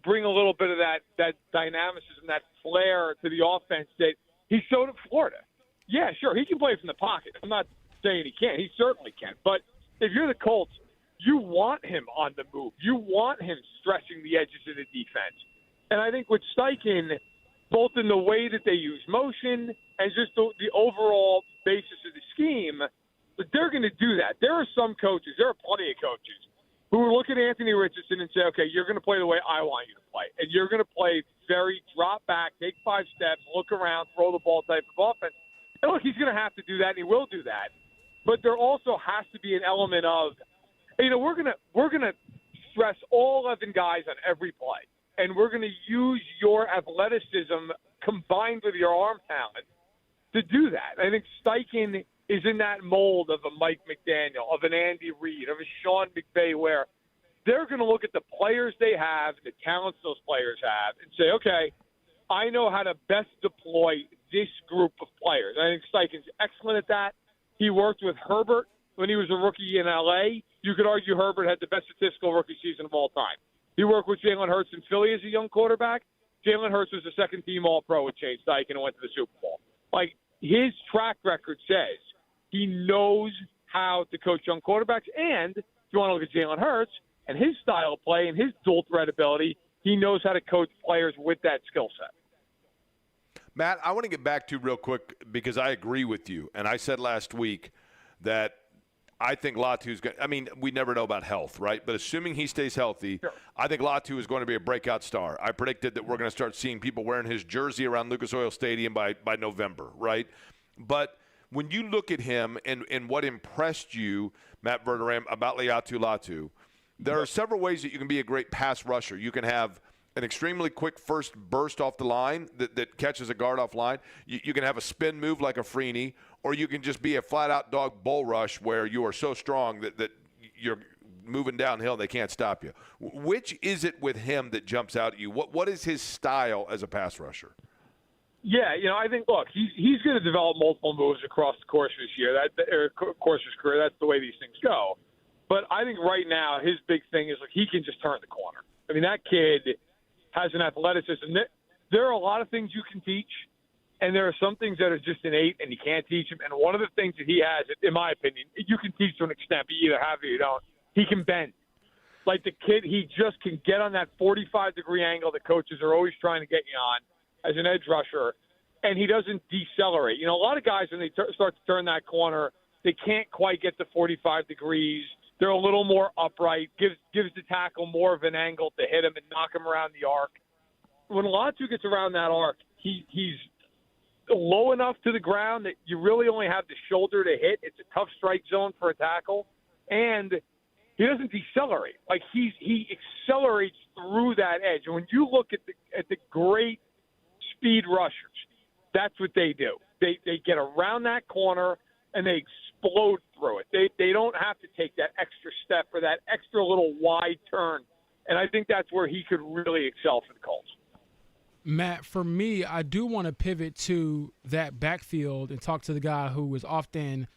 bring a little bit of that dynamicism, that flair to the offense that he showed at Florida. Yeah, sure, he can play from the pocket. I'm not saying he can't. He certainly can. But if you're the Colts, you want him on the move. You want him stretching the edges of the defense. And I think with Steichen, both in the way that they use motion and just the overall basis of the scheme, but they're going to do that. There are some coaches, there are plenty of coaches, who will look at Anthony Richardson and say, okay, you're going to play the way I want you to play. And you're going to play very drop back, take 5 steps, look around, throw the ball type of offense. And look, he's going to have to do that, and he will do that. But there also has to be an element of, we're going to stress all 11 guys on every play. And we're going to use your athleticism combined with your arm talent to do that. I think Steichen is in that mold of a Mike McDaniel, of an Andy Reid, of a Sean McVay, where they're going to look at the players they have, the talents those players have, and say, okay, I know how to best deploy this group of players. I think Steichen's excellent at that. He worked with Herbert when he was a rookie in L.A. You could argue Herbert had the best statistical rookie season of all time. He worked with Jalen Hurts in Philly as a young quarterback. Jalen Hurts was a second-team All-Pro with Shane Steichen and went to the Super Bowl. Like, his track record says he knows how to coach young quarterbacks. And if you want to look at Jalen Hurts and his style of play and his dual-threat ability, he knows how to coach players with that skill set. Matt, I want to get back to real quick because I agree with you. And I said last week that I think Latu's going. I mean, we never know about health, right? But assuming he stays healthy, Sure. I think Latu is going to be a breakout star. I predicted that we're going to start seeing people wearing his jersey around Lucas Oil Stadium by November, right? But when you look at him and what impressed you, Matt Verderame, about Laiatu Latu, there are several ways that you can be a great pass rusher. You can have an extremely quick first burst off the line that catches a guard off line. You can have a spin move like a Freeney, or you can just be a flat-out dog bull rush where you are so strong that you're moving downhill and they can't stop you. Which is it with him that jumps out at you? What is his style as a pass rusher? Yeah, I think, look, he's going to develop multiple moves across the course of his year, course of his career. That's the way these things go. But I think right now his big thing is, like, he can just turn the corner. I mean, that kid has an athleticism. There are a lot of things you can teach, and there are some things that are just innate and you can't teach them. And one of the things that he has, in my opinion, you can teach to an extent, but you either have it or you don't. He can bend. Like the kid, he just can get on that 45-degree angle that coaches are always trying to get you on as an edge rusher, and he doesn't decelerate. A lot of guys, when they start to turn that corner, they can't quite get to 45 degrees. They're a little more upright, gives the tackle more of an angle to hit him and knock him around the arc. When Latu gets around that arc, he's low enough to the ground that you really only have the shoulder to hit. It's a tough strike zone for a tackle, and he doesn't decelerate. Like he accelerates through that edge. And when you look at the great speed rushers, that's what they do. They get around that corner and they explode through it. They don't have to take that extra step or that extra little wide turn. And I think that's where he could really excel for the Colts. Matt, for me, I do want to pivot to that backfield and talk to the guy who was often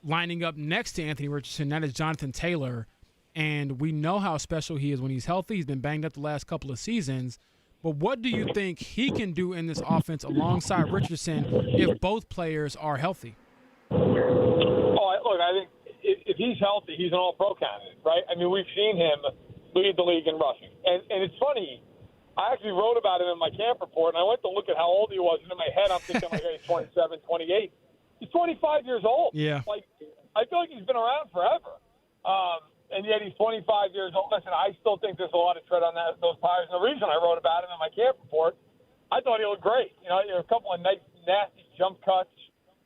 lining up next to Anthony Richardson. That is Jonathan Taylor. And we know how special he is when he's healthy. He's been banged up the last couple of seasons. But what do you think he can do in this offense alongside Richardson if both players are healthy? Look, I think if he's healthy, he's an all-pro candidate, right? I mean, we've seen him lead the league in rushing. And it's funny, I actually wrote about him in my camp report, and I went to look at how old he was, and in my head I'm thinking, like, he's 27, 28. He's 25 years old. Yeah. Like, I feel like he's been around forever. And yet he's 25 years old. Listen, I still think there's a lot of tread on those tires. And the reason I wrote about him in my camp report, I thought he looked great. A couple of nice, nasty jump cuts.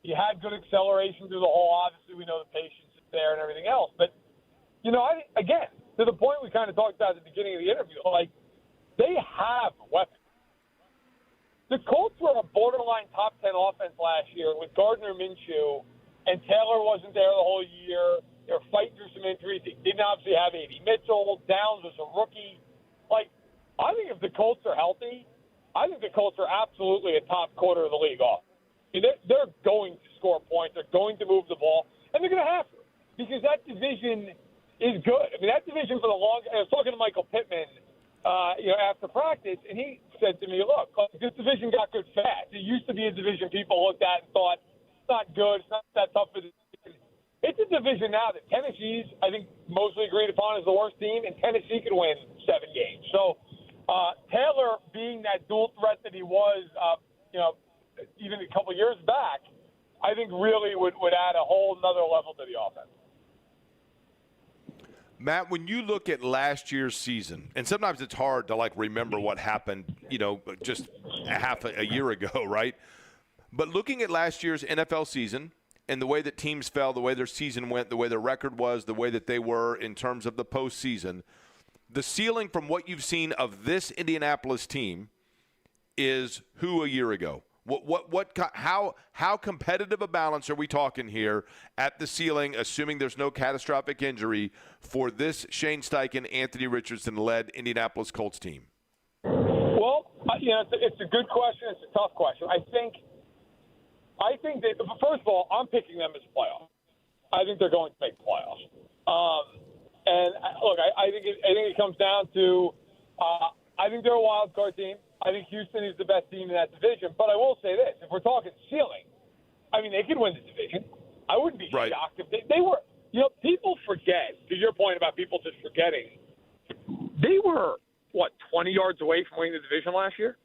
He had good acceleration through the hole. Obviously, we know the patience is there and everything else. But, again, to the point we kind of talked about at the beginning of the interview, like, they have weapons. The Colts were a borderline top 10 offense last year with Gardner Minshew, and Taylor wasn't there the whole year. They were fighting through some injuries. They didn't obviously have A.D. Mitchell. Downs was a rookie. Like, I think if the Colts are healthy, I think the Colts are absolutely a top quarter of the league off. I mean, they're going to score points. They're going to move the ball, and they're going to have to because that division is good. I mean, that division for the long – I was talking to Michael Pittman, after practice, and he said to me, look, this division got good fast. It used to be a division people looked at and thought, it's not good, it's not that tough for the division. It's a division now that Tennessee's, I think, mostly agreed upon as the worst team, and Tennessee could win 7 games. So Taylor, being that dual threat that he was, even a couple of years back, I think really would add a whole nother level to the offense. Matt, when you look at last year's season, and sometimes it's hard to remember what happened, just a year ago, right? But looking at last year's NFL season and the way that teams fell, the way their season went, the way their record was, the way that they were in terms of the postseason, the ceiling from what you've seen of this Indianapolis team is who a year ago? How competitive a balance are we talking here at the ceiling, assuming there's no catastrophic injury, for this Shane Steichen, Anthony Richardson-led Indianapolis Colts team? Well, it's a good question. It's a tough question. I think that, first of all, I'm picking them as a playoff. I think they're going to make playoffs. And look, I think it comes down to I think they're a wild card team. I think Houston is the best team in that division. But I will say this: if we're talking ceiling, I mean, they could win the division. I wouldn't be shocked if they were. People forget. To your point about people just forgetting, they were 20 yards away from winning the division last year.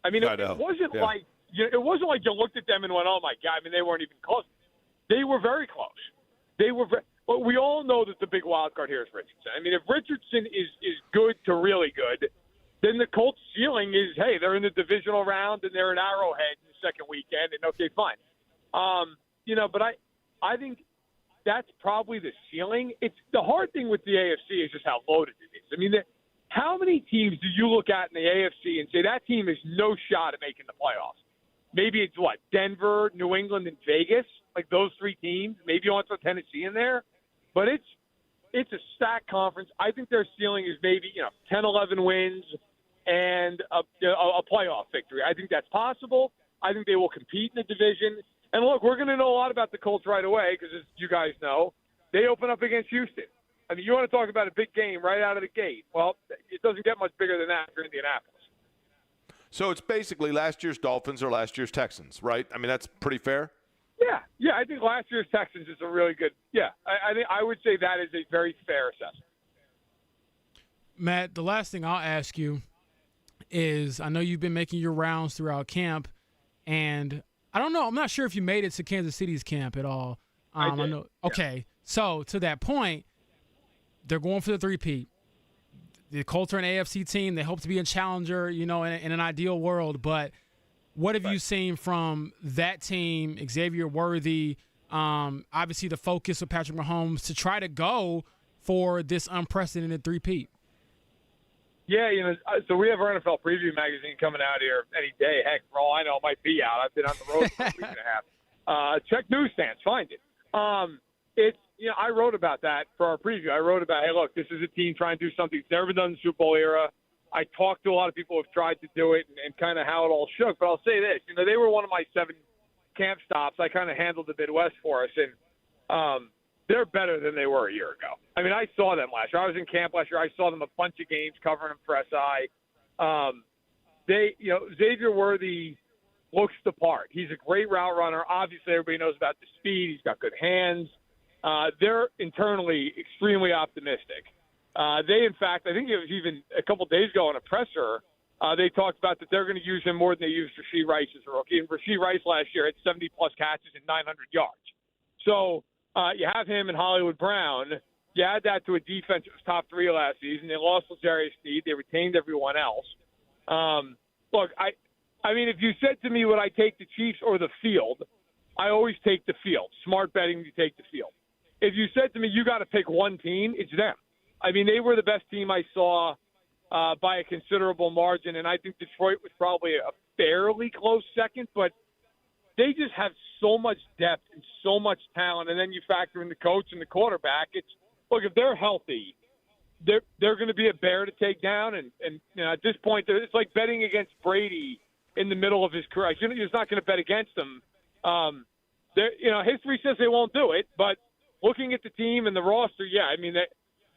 I mean, it wasn't like it wasn't like you looked at them and went, "Oh my God!" I mean, they weren't even close. They were very close. they were. But we all know that the big wild card here is Richardson. I mean, if Richardson is good to really good, then the Colts' ceiling is, hey, they're in the divisional round and they're in Arrowhead in the second weekend, and okay, fine. But I think that's probably the ceiling. It's the hard thing with the AFC is just how loaded it is. I mean, how many teams do you look at in the AFC and say that team has no shot at making the playoffs? Maybe it's Denver, New England, and Vegas, like those three teams. Maybe you want to throw Tennessee in there, but it's a stacked conference. I think their ceiling is maybe 10, 11 wins and a playoff victory. I think that's possible. I think they will compete in the division. And look, we're going to know a lot about the Colts right away because, as you guys know, they open up against Houston. I mean, you want to talk about a big game right out of the gate. Well, it doesn't get much bigger than that for Indianapolis. So it's basically last year's Dolphins or last year's Texans, right? I mean, that's pretty fair? Yeah. I think last year's Texans is a really good – I think I would say that is a very fair assessment. Matt, the last thing I'll ask you is I know you've been making your rounds throughout camp, and I don't know. I'm not sure if you made it to Kansas City's camp at all. I did. know. Okay, so to that point, they're going for the three-peat. The Colts are an AFC team. They hope to be a challenger, in an ideal world. But what have you seen from that team, Xavier Worthy, obviously the focus of Patrick Mahomes to try to go for this unprecedented three-peat? Yeah, so we have our NFL preview magazine coming out here any day. Heck, for all I know, it might be out. I've been on the road for a week and a half. Check newsstands, find it. I wrote about that for our preview. I wrote about, hey, look, this is a team trying to do something it's never done in the Super Bowl era. I talked to a lot of people who have tried to do it and kind of how it all shook. But I'll say this, they were one of my 7 camp stops. I kind of handled the Midwest for us, and they're better than they were a year ago. I mean, I saw them last year. I was in camp last year. I saw them a bunch of games covering them for SI. Xavier Worthy looks the part. He's a great route runner. Obviously, everybody knows about the speed. He's got good hands. They're internally extremely optimistic. In fact, I think it was even a couple days ago on a presser, they talked about that they're going to use him more than they used Rashee Rice as a rookie. And Rashee Rice last year had 70-plus catches and 900 yards. So you have him and Hollywood Brown. You add that to a defense that was top 3 last season. They lost L'Jarius Sneed. They retained everyone else. Look, I mean, if you said to me, would I take the Chiefs or the field, I always take the field. Smart betting, you take the field. If you said to me, you got to pick one team, it's them. I mean, they were the best team I saw by a considerable margin, and I think Detroit was probably a fairly close second, but they just have so much depth and so much talent, and then you factor in the coach and the quarterback. Look, if they're healthy, they're going to be a bear to take down, and at this point, it's like betting against Brady in the middle of his career. You're just not going to bet against them. History says they won't do it, but looking at the team and the roster, yeah, I mean,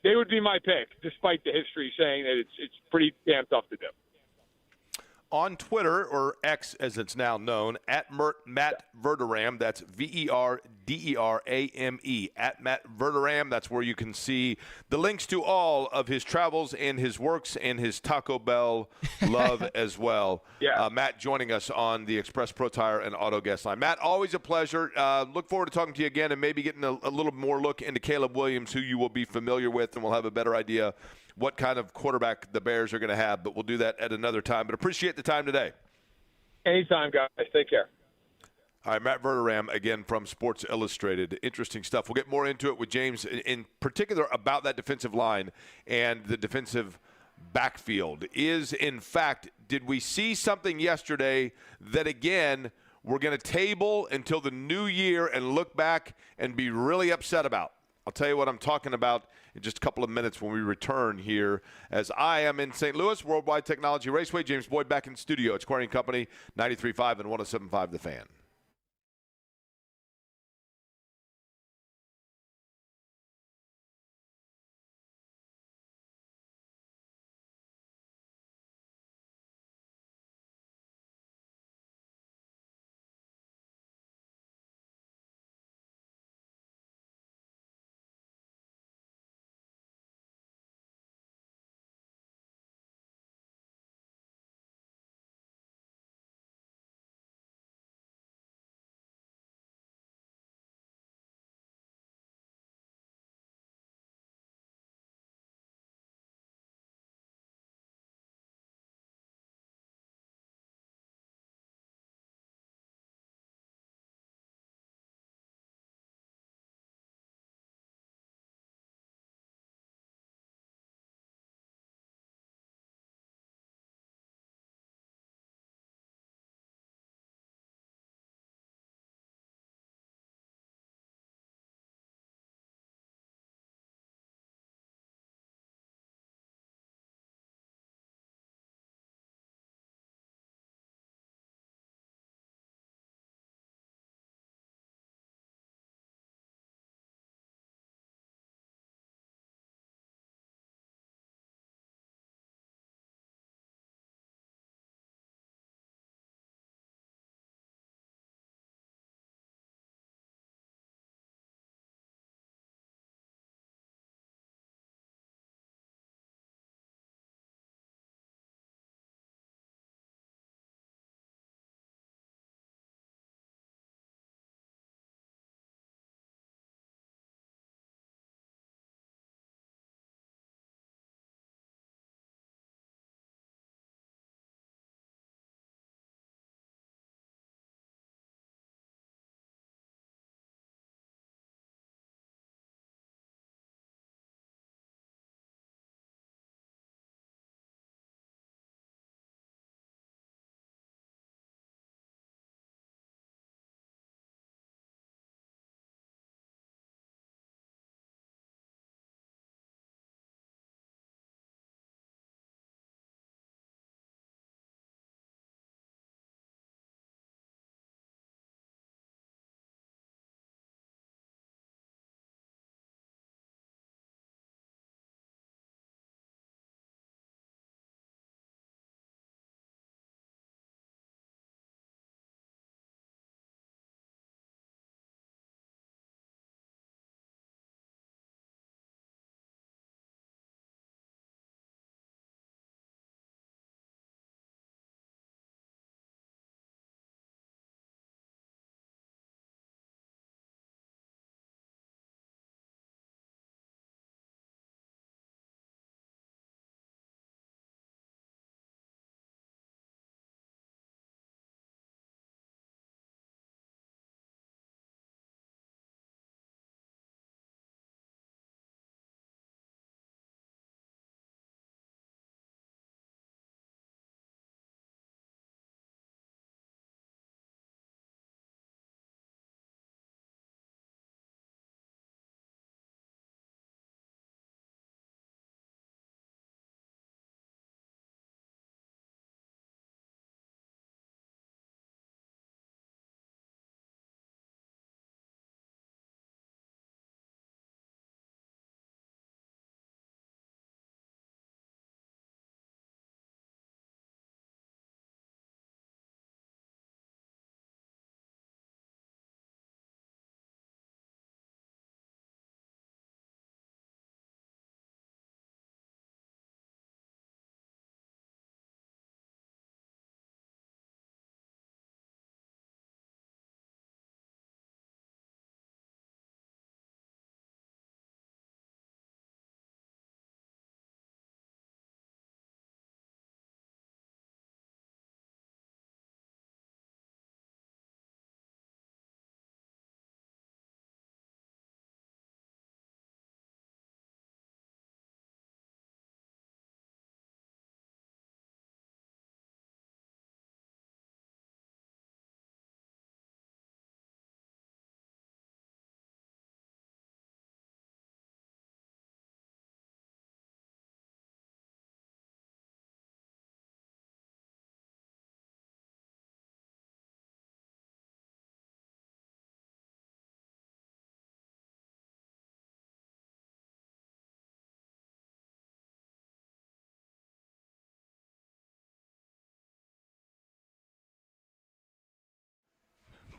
they would be my pick, despite the history saying that it's pretty damn tough to do. On Twitter, or X as it's now known, at Matt Verderame, that's Verderame, at Matt Verderame. That's where you can see the links to all of his travels and his works and his Taco Bell love as well. Yeah. Matt joining us on the Express Pro Tire and Auto Guest Line. Matt, always a pleasure. Look forward to talking to you again and maybe getting a little more look into Caleb Williams, who you will be familiar with, and we'll have a better idea what kind of quarterback the Bears are going to have, but we'll do that at another time. But appreciate the time today. Anytime, guys. Take care. All right, Matt Verderame, again, from Sports Illustrated. Interesting stuff. We'll get more into it with James, in particular about that defensive line and the defensive backfield. In fact, did we see something yesterday that, again, we're going to table until the new year and look back and be really upset about? I'll tell you what I'm talking about in just a couple of minutes when we return here, as I am in St. Louis, Worldwide Technology Raceway. James Boyd back in studio. It's Query & Company, 93.5 and 107.5 The Fan.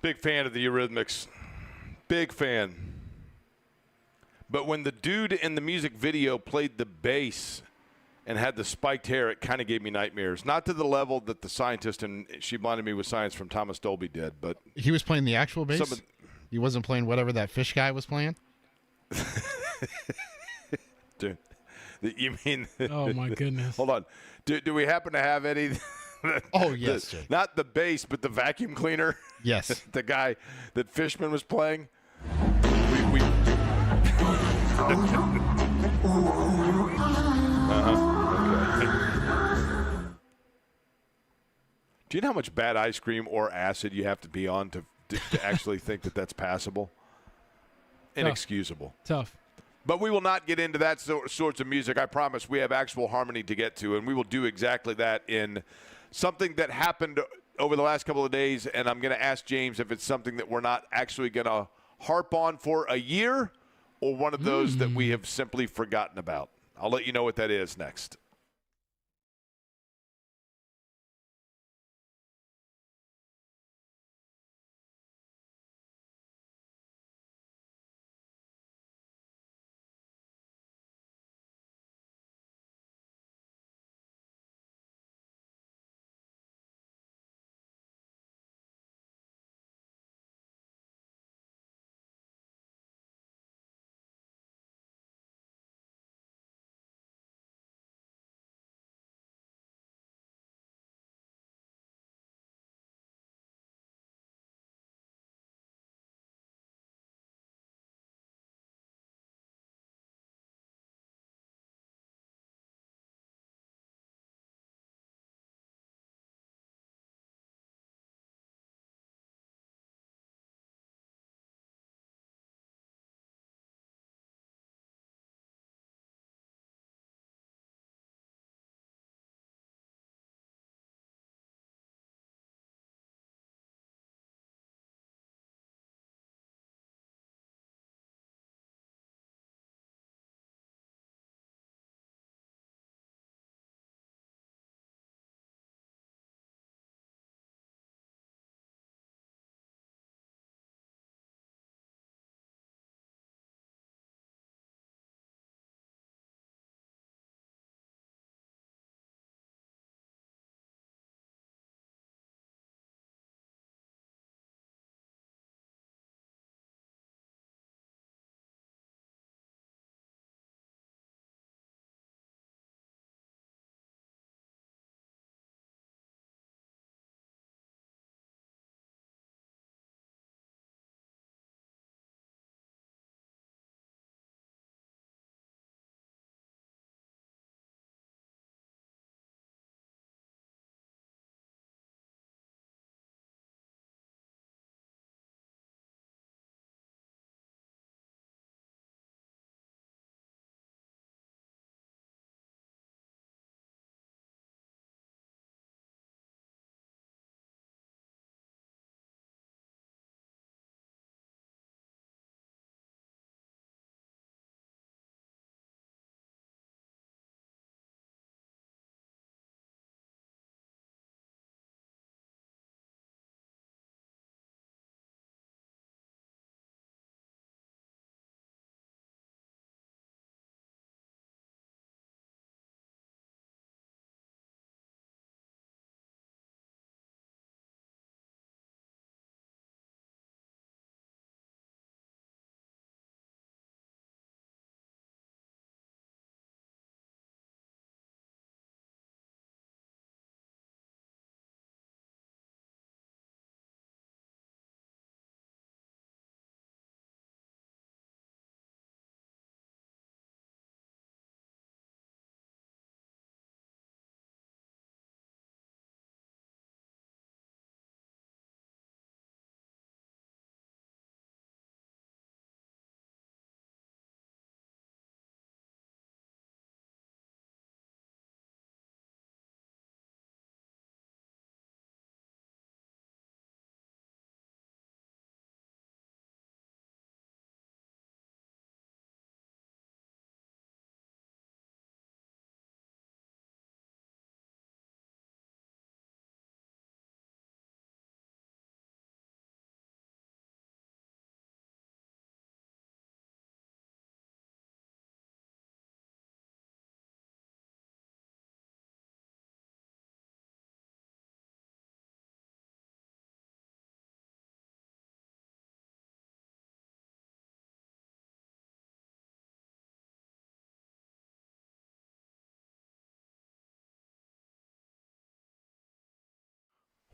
Big fan of the Eurythmics. Big fan. But when the dude in the music video played the bass and had the spiked hair, it kind of gave me nightmares. Not to the level that the scientist and She Blinded Me with Science from Thomas Dolby did, but He was playing the actual bass? He wasn't playing whatever that fish guy was playing? dude, you mean? Oh my goodness! Hold on. Do we happen to have any? Oh yes, Jake. Not the bass, but the vacuum cleaner. Yes. The guy that Fishman was playing. Okay. Do you know how much bad ice cream or acid you have to be on to actually think that that's passable? Inexcusable. Tough. But we will not get into that sorts of music. I promise we have actual harmony to get to, and we will do exactly that in something that happened over the last couple of days, and I'm going to ask James if it's something that we're not actually going to harp on for a year or one of those that we have simply forgotten about. I'll let you know what that is next.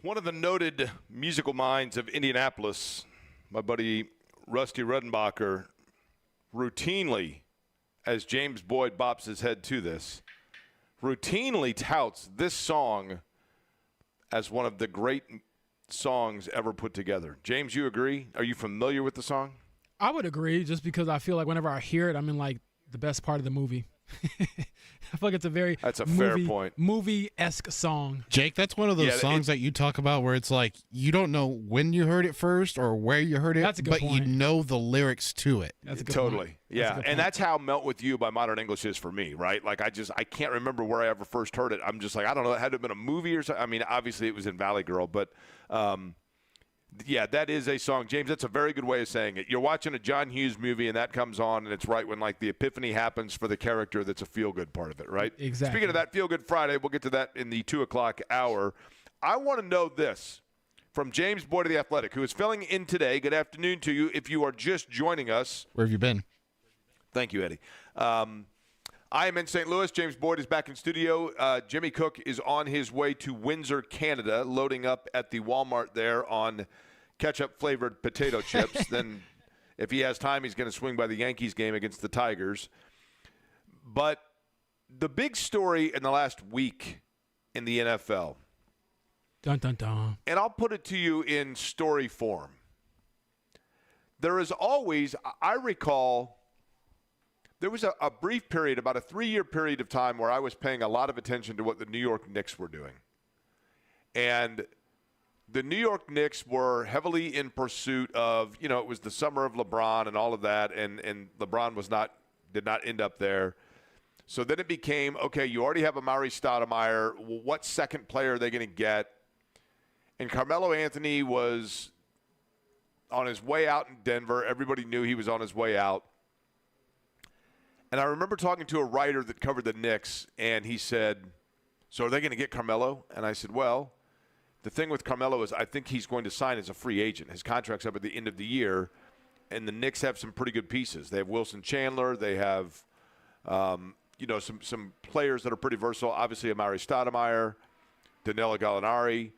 One of the noted musical minds of Indianapolis, my buddy Rusty Redenbacher, routinely, as James Boyd bops his head to this, routinely touts this song as one of the great songs ever put together. James, you agree? Are you familiar with the song? I would agree, just because I feel like whenever I hear it, I'm in like the best part of the movie. I feel like it's a very fair point. Movie-esque song. Jake, that's one of those songs that you talk about where it's like you don't know when you heard it first or where you heard it, that's a good but point. you know the lyrics to it. That's a good Totally. point. Yeah, and that's how Melt With You by Modern English is for me, right? Like I can't remember where I ever first heard it. I'm just like, I don't know, it had to have been a movie or something. I mean, obviously it was in Valley Girl, but yeah, that is a song. James, that's a very good way of saying it. You're watching a John Hughes movie, and that comes on, and it's right when, like, the epiphany happens for the character that's a feel-good part of it, right? Exactly. Speaking of that Feel-Good Friday, we'll get to that in the 2 o'clock hour. I want to know this from James Boyd of The Athletic, who is filling in today. Good afternoon to you if you are just joining us. Where have you been? Thank you, Eddie. I am in St. Louis. James Boyd is back in studio. Jimmy Cook is on his way to Windsor, Canada, loading up at the Walmart there on ketchup-flavored potato chips. Then if he has time, he's going to swing by the Yankees game against the Tigers. But the big story in the last week in the NFL, Dun, dun, dun. and I'll put it to you in story form. There is always, I recall, there was a brief period, about a 3-year period of time where I was paying a lot of attention to what the New York Knicks were doing. And the New York Knicks were heavily in pursuit of, it was the summer of LeBron and all of that, and LeBron did not end up there. So then it became, okay, you already have Amari Stoudemire. What second player are they going to get? And Carmelo Anthony was on his way out in Denver. Everybody knew he was on his way out. And I remember talking to a writer that covered the Knicks, and he said, so are they going to get Carmelo? And I said, well, the thing with Carmelo is I think he's going to sign as a free agent. His contract's up at the end of the year, and the Knicks have some pretty good pieces. They have Wilson Chandler. They have, some players that are pretty versatile. Obviously, Amari Stoudemire, Danilo Gallinari,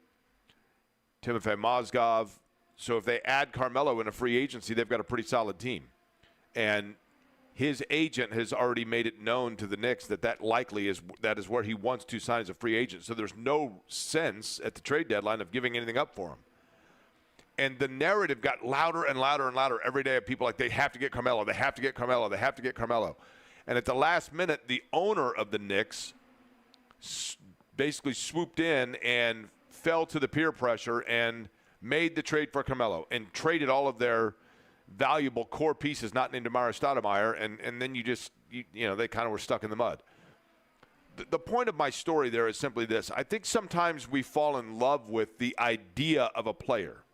Timofey Mozgov. So if they add Carmelo in a free agency, they've got a pretty solid team. And his agent has already made it known to the Knicks that likely is where he wants to sign as a free agent. So there's no sense at the trade deadline of giving anything up for him. And the narrative got louder and louder and louder every day of people like, they have to get Carmelo, they have to get Carmelo, they have to get Carmelo. And at the last minute, the owner of the Knicks basically swooped in and fell to the peer pressure and made the trade for Carmelo and traded all of their valuable core pieces, not named Amari Stoudemire, and then they kind of were stuck in the mud. The point of my story there is simply this. I think sometimes we fall in love with the idea of a player,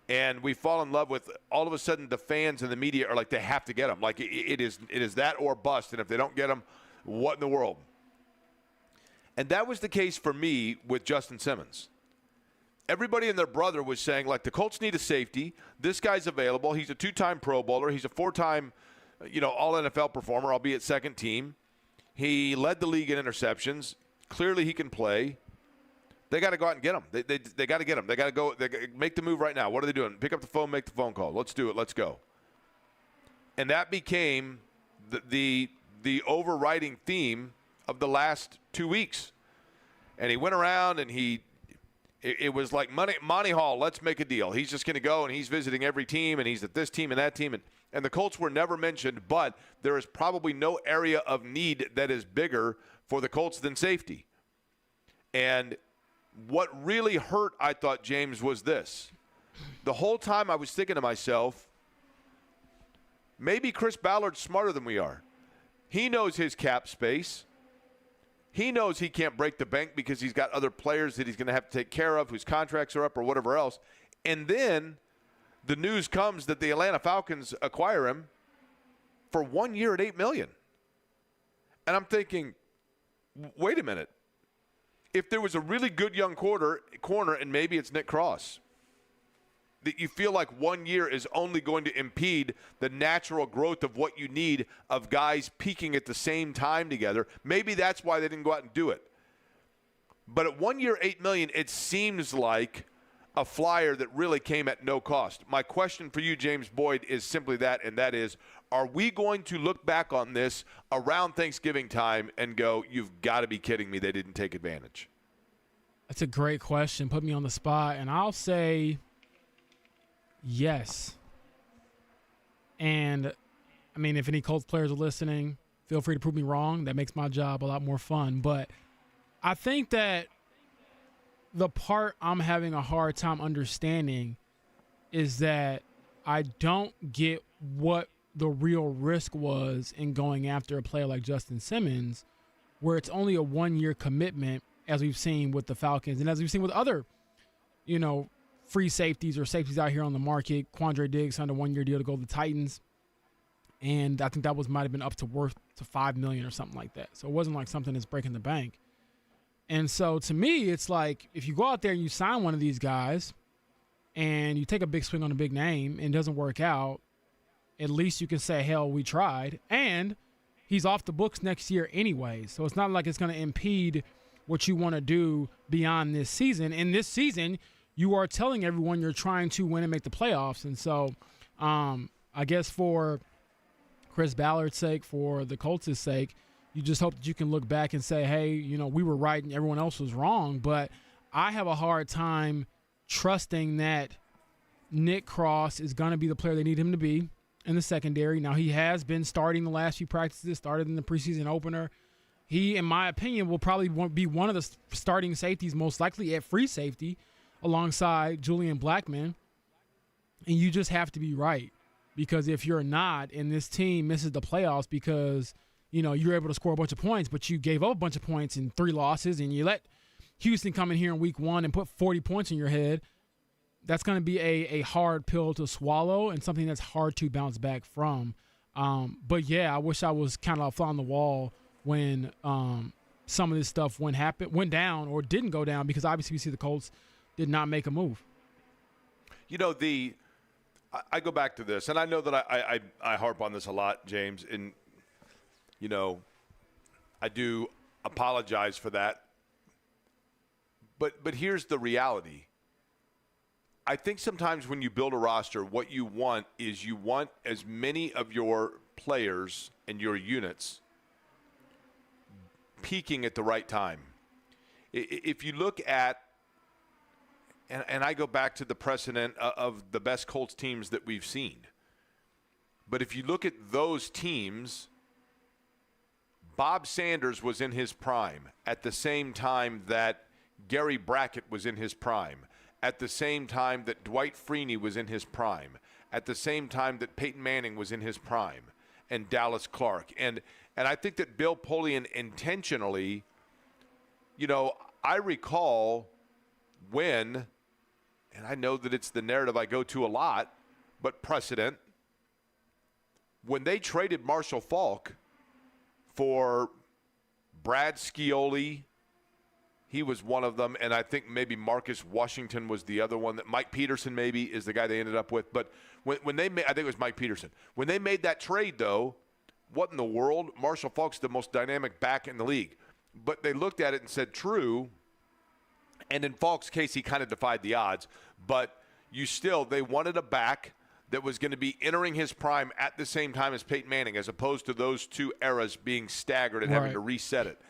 and we fall in love with, all of a sudden, the fans and the media are like, they have to get him. Like, it is that or bust, and if they don't get him, what in the world? And that was the case for me with Justin Simmons. Everybody and their brother was saying, like, the Colts need a safety. This guy's available. He's a 2-time Pro Bowler. He's a 4-time, All-NFL performer, albeit second team. He led the league in interceptions. Clearly he can play. They got to go out and get him. They got to get him. They got to go. Make the move right now. What are they doing? Pick up the phone, make the phone call. Let's do it. Let's go. And that became the overriding theme of the last 2 weeks. And he went around and it was like Monty Hall, let's make a deal. He's just going to go, and he's visiting every team, and he's at this team and that team. And the Colts were never mentioned, but there is probably no area of need that is bigger for the Colts than safety. And what really hurt, I thought, James, was this. The whole time I was thinking to myself, maybe Chris Ballard's smarter than we are. He knows his cap space. He knows he can't break the bank because he's got other players that he's going to have to take care of whose contracts are up or whatever else. And then the news comes that the Atlanta Falcons acquire him for 1 year at $8 million. And I'm thinking, wait a minute. If there was a really good young corner, and maybe it's Nick Cross, that you feel like 1 year is only going to impede the natural growth of what you need of guys peaking at the same time together. Maybe that's why they didn't go out and do it. But at 1 year, $8 million, it seems like a flyer that really came at no cost. My question for you, James Boyd, is simply that, and that is, are we going to look back on this around Thanksgiving time and go, you've got to be kidding me, they didn't take advantage? That's a great question. Put me on the spot, and I'll say yes. And, I mean, if any Colts players are listening, feel free to prove me wrong. That makes my job a lot more fun. But I think that the part I'm having a hard time understanding is that I don't get what the real risk was in going after a player like Justin Simmons, where it's only a 1 year commitment, as we've seen with the Falcons and as we've seen with other, free safeties or safeties out here on the market. Quandre Diggs signed a 1 year deal to go to the Titans. And I think that might have been up to worth to $5 million or something like that. So it wasn't like something that's breaking the bank. And so to me, it's like if you go out there and you sign one of these guys and you take a big swing on a big name and it doesn't work out, at least you can say, hell, we tried. And he's off the books next year anyway. So it's not like it's going to impede what you want to do beyond this season. In this season, you are telling everyone you're trying to win and make the playoffs. And so I guess for Chris Ballard's sake, for the Colts' sake, you just hope that you can look back and say, hey, we were right and everyone else was wrong. But I have a hard time trusting that Nick Cross is going to be the player they need him to be in the secondary. Now, he has been starting the last few practices, started in the preseason opener. He, in my opinion, will probably be one of the starting safeties, most likely at free safety, alongside Julian Blackmon. And you just have to be right. Because if you're not, and this team misses the playoffs because you're able to score a bunch of points, but you gave up a bunch of points in 3 losses, and you let Houston come in here in week 1 and put 40 points in your head, that's going to be a hard pill to swallow and something that's hard to bounce back from. But, yeah, I wish I was kind of a fly on the wall when some of this stuff went down or didn't go down, because obviously we see the Colts did not make a move. I go back to this, and I know that I harp on this a lot, James, and I do apologize for that. But here's the reality. I think sometimes when you build a roster, what you want is you want as many of your players and your units peaking at the right time. If you look at, and I go back to the precedent of the best Colts teams that we've seen, but if you look at those teams, Bob Sanders was in his prime at the same time that Gary Brackett was in his prime, at the same time that Dwight Freeney was in his prime, at the same time that Peyton Manning was in his prime, and Dallas Clark. And I think that Bill Polian intentionally, I recall when, and I know that it's the narrative I go to a lot, but precedent, when they traded Marshall Faulk for Brad Scioli, he was one of them, and I think maybe Marcus Washington was the other one. That Mike Peterson maybe is the guy they ended up with. But when they made, I think it was Mike Peterson. When they made that trade, though, what in the world? Marshall Faulk's the most dynamic back in the league. But they looked at it and said, true. And in Faulk's case, he kind of defied the odds. But they wanted a back that was going to be entering his prime at the same time as Peyton Manning, as opposed to those two eras being staggered and having to reset it.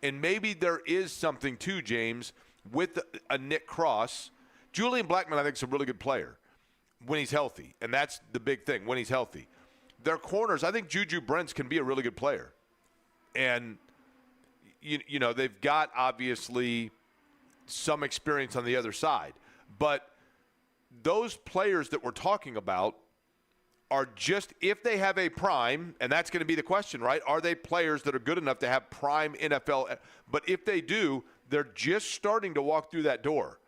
And maybe there is something too, James, with a Nick Cross. Julian Blackmon, I think, is a really good player when he's healthy. And that's the big thing, when he's healthy. Their corners, I think Juju Brents can be a really good player. And, they've got, obviously, some experience on the other side. But those players that we're talking about are just, if they have a prime, and that's going to be the question, right? Are they players that are good enough to have prime NFL? But if they do, they're just starting to walk through that door.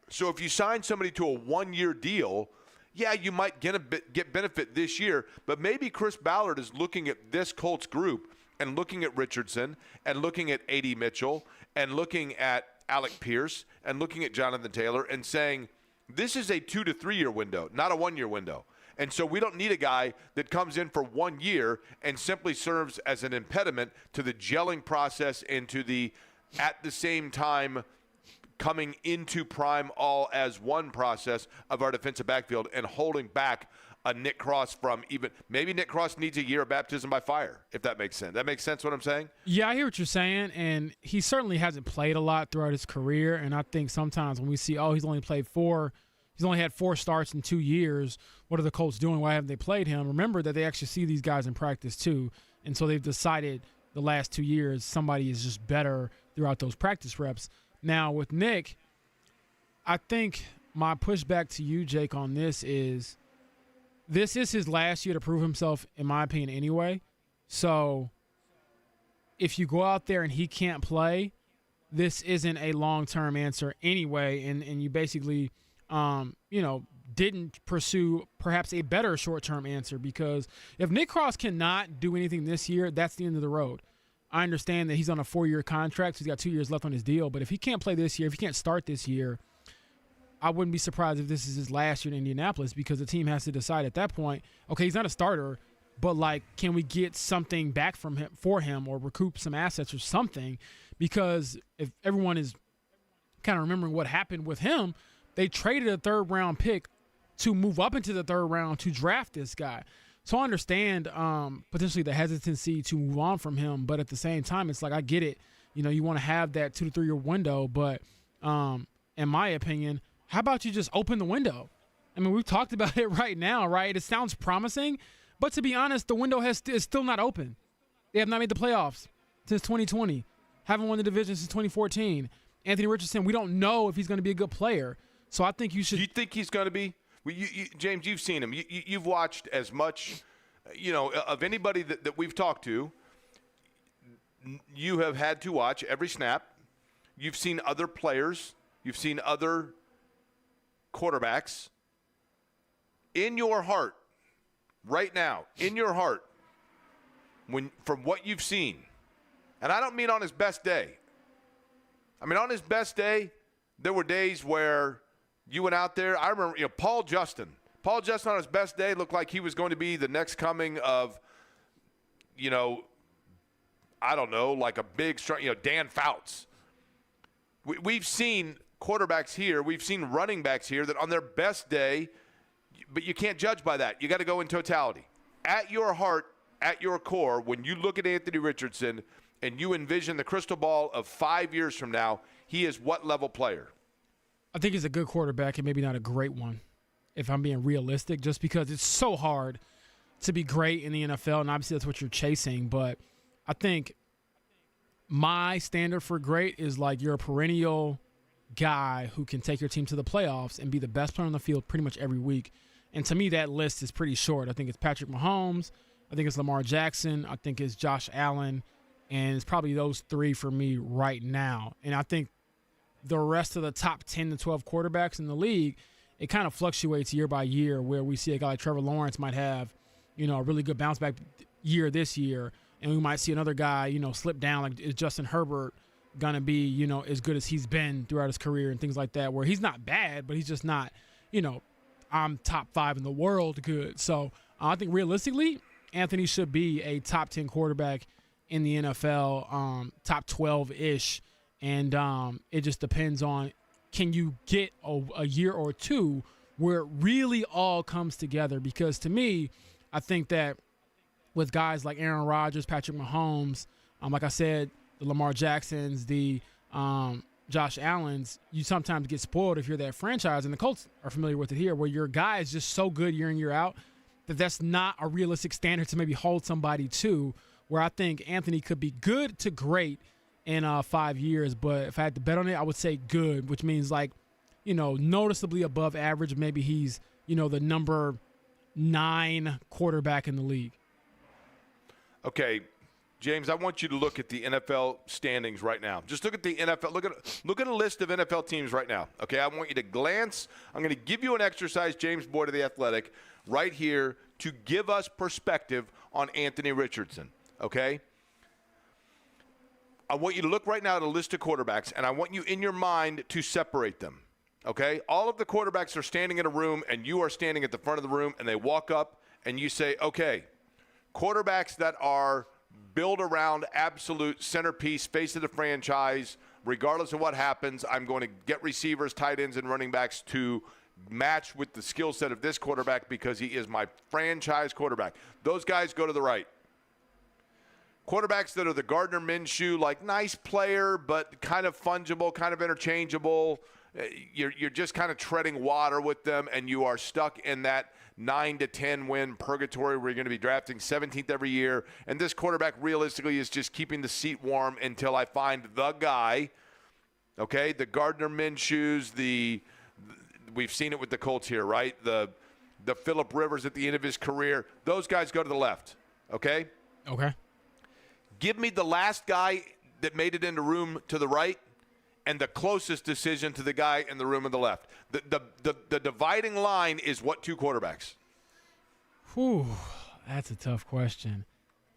So if you sign somebody to a 1-year deal, yeah, you might get benefit this year, but maybe Chris Ballard is looking at this Colts group and looking at Richardson and looking at A.D. Mitchell and looking at Alec Pierce and looking at Jonathan Taylor and saying, this is a 2 to 3 year window, not a 1-year window. And so we don't need a guy that comes in for 1 year and simply serves as an impediment to the gelling process and to the at the same time coming into prime all as one process of our defensive backfield and holding back a Nick Cross from even – maybe Nick Cross needs a year of baptism by fire, if that makes sense. That makes sense what I'm saying? Yeah, I hear what you're saying, and he certainly hasn't played a lot throughout his career, and I think sometimes when we see, he's only had 4 starts in 2 years, what are the Colts doing? Why haven't they played him? Remember that they actually see these guys in practice too, and so they've decided the last 2 years somebody is just better throughout those practice reps. Now, with Nick, I think my pushback to you, Jake, on this is his last year to prove himself, in my opinion, anyway. So if you go out there and he can't play, this isn't a long-term answer anyway, and you basically, didn't pursue perhaps a better short-term answer, because if Nick Cross cannot do anything this year, that's the end of the road. I understand that he's on a 4-year contract, so he's got 2 years left on his deal. But if he can't play this year, if he can't start this year, I wouldn't be surprised if this is his last year in Indianapolis, because the team has to decide at that point, okay, he's not a starter, but, can we get something back from him for him or recoup some assets or something? Because if everyone is kind of remembering what happened with him, they traded a 3rd-round pick to move up into the 3rd round to draft this guy. So I understand potentially the hesitancy to move on from him, but at the same time, it's like I get it. You want to have that 2 to 3 year window, but in my opinion, how about you just open the window? I mean, we've talked about it right now, right? It sounds promising, but to be honest, the window is still not open. They have not made the playoffs since 2020, haven't won the division since 2014. Anthony Richardson, we don't know if he's going to be a good player. So I think you should. Do you think he's going to be? Well, James, you've seen him. You've watched as much, of anybody that we've talked to. You have had to watch every snap. You've seen other players. You've seen other quarterbacks. In your heart, right now, in your heart, from what you've seen, and I don't mean on his best day. I mean, on his best day, there were days where you went out there. I remember, Paul Justin on his best day looked like he was going to be the next coming of, I don't know, like a big, Dan Fouts. We've seen quarterbacks here. We've seen running backs here that on their best day, but you can't judge by that. You got to go in totality. At your heart, at your core, when you look at Anthony Richardson and you envision the crystal ball of 5 years from now, he is what level player? I think he's a good quarterback and maybe not a great one, if I'm being realistic, just because it's so hard to be great in the NFL, and obviously that's what you're chasing. But I think my standard for great is you're a perennial guy who can take your team to the playoffs and be the best player on the field pretty much every week. And to me, that list is pretty short. I think it's Patrick Mahomes. I think it's Lamar Jackson. I think it's Josh Allen. And it's probably those 3 for me right now. And I think the rest of the top 10 to 12 quarterbacks in the league, it kind of fluctuates year by year, where we see a guy like Trevor Lawrence might have, a really good bounce back year this year. And we might see another guy, slip down. Like, is Justin Herbert going to be, as good as he's been throughout his career and things like that, where he's not bad, but he's just not, I'm top 5 in the world good. So I think realistically, Anthony should be a top 10 quarterback in the NFL, top 12-ish. And it just depends on, can you get a year or two where it really all comes together? Because to me, I think that with guys like Aaron Rodgers, Patrick Mahomes, like I said, the Lamar Jacksons, the Josh Allens, you sometimes get spoiled if you're that franchise, and the Colts are familiar with it here, where your guy is just so good year in, year out, that's not a realistic standard to maybe hold somebody to, where I think Anthony could be good to great in 5 years. But if I had to bet on it, I would say good, which means noticeably above average. Maybe he's, the number 9 quarterback in the league. Okay, James, I want you to look at the NFL standings right now. Just look at the NFL. Look at a list of NFL teams right now. Okay, I want you to glance. I'm going to give you an exercise, James Boyd of The Athletic, right here to give us perspective on Anthony Richardson. Okay? I want you to look right now at a list of quarterbacks, and I want you in your mind to separate them. Okay? All of the quarterbacks are standing in a room, and you are standing at the front of the room, and they walk up, and you say, okay, quarterbacks that are build around absolute centerpiece, face of the franchise. Regardless of what happens, I'm going to get receivers, tight ends, and running backs to match with the skill set of this quarterback because he is my franchise quarterback. Those guys go to the right. Quarterbacks that are the Gardner Minshew, like nice player, but kind of fungible, kind of interchangeable. You're just kind of treading water with them, and you are stuck in that 9 to 10 win purgatory where you're going to be drafting 17th every year. And this quarterback realistically is just keeping the seat warm until I find the guy. Okay, the Gardner Minshews, we've seen it with the Colts here, right? The Phillip Rivers at the end of his career. Those guys go to the left. Okay. Okay. Give me the last guy that made it into room to the right and the closest decision to the guy in the room on the left. The dividing line is what two quarterbacks? Whew, that's a tough question.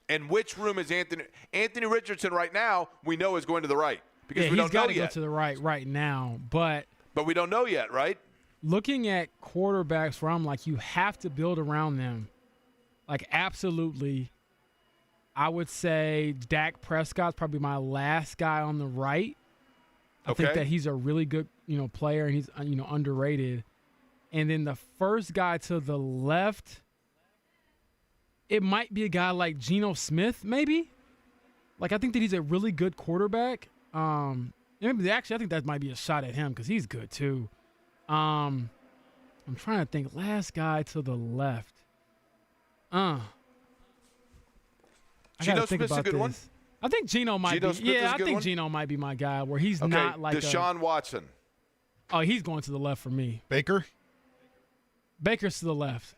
And which room is Anthony? Anthony Richardson right now we know is going to the right because we don't know he's got to go yet. to the right now. But we don't know yet, right? looking at quarterbacks where I'm like, you have to build around them. Like, absolutely. I would say Dak Prescott's probably my last guy on the right. I think that he's a really good, player, and he's, underrated. And then the first guy to the left, it might be a guy like Geno Smith, maybe. Like, I think that he's a really good quarterback. Actually, I think that might be a shot at him because he's good too. I'm trying to think. Last guy to the left. I Geno Smith's a good one. I think Geno might Geno be. Smith Yeah, I think one? Geno might be my guy where he's not like Deshaun Watson. Oh, he's going to the left for me. Baker? Baker's to the left.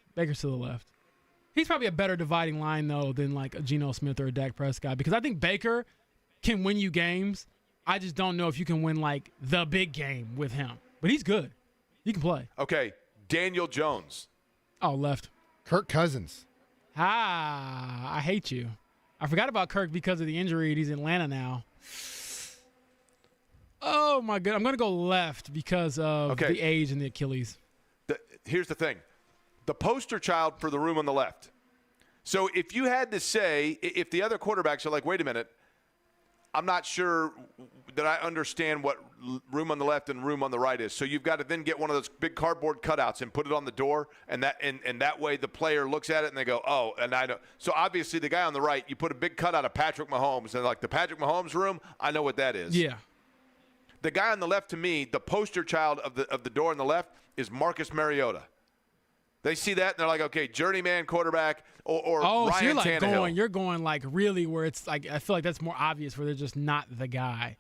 He's probably a better dividing line, though, than like a Geno Smith or a Dak Prescott because I think Baker can win you games. I just don't know if you can win, like, the big game with him. But he's good. He can play. Okay, Daniel Jones. Oh, left. Kirk Cousins. I hate you. I forgot about Kirk because of the injury. He's in Atlanta now. Oh, my God. I'm going to go left because of the age and the Achilles. Here's the thing. The poster child for the room on the left. So if you had to say, if the other quarterbacks are like, wait a minute, I'm not sure that I understand what room on the left and room on the right is. So you've got to then get one of those big cardboard cutouts and put it on the door, and that way the player looks at it and they go, oh, and I know. So obviously the guy on the right, you put a big cutout of Patrick Mahomes, and like the Patrick Mahomes room, I know what that is. Yeah. The guy on the left, to me, the poster child of the door on the left is Marcus Mariota. They see that and they're like, okay, journeyman quarterback or Ryan so you're like Tannehill. you're going like really where it's like I feel like that's more obvious where they're just not the guy.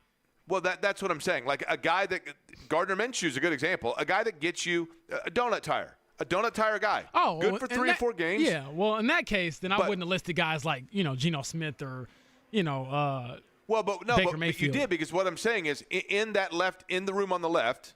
Well, that's what I'm saying. Like a guy that Gardner Minshew is a good example. A guy that gets you a donut tire guy. Oh, good for 3 or 4 games. Yeah. Well, in that case, then I wouldn't have listed guys like Geno Smith or Baker but Mayfield. you did because what I'm saying is in the room on the left.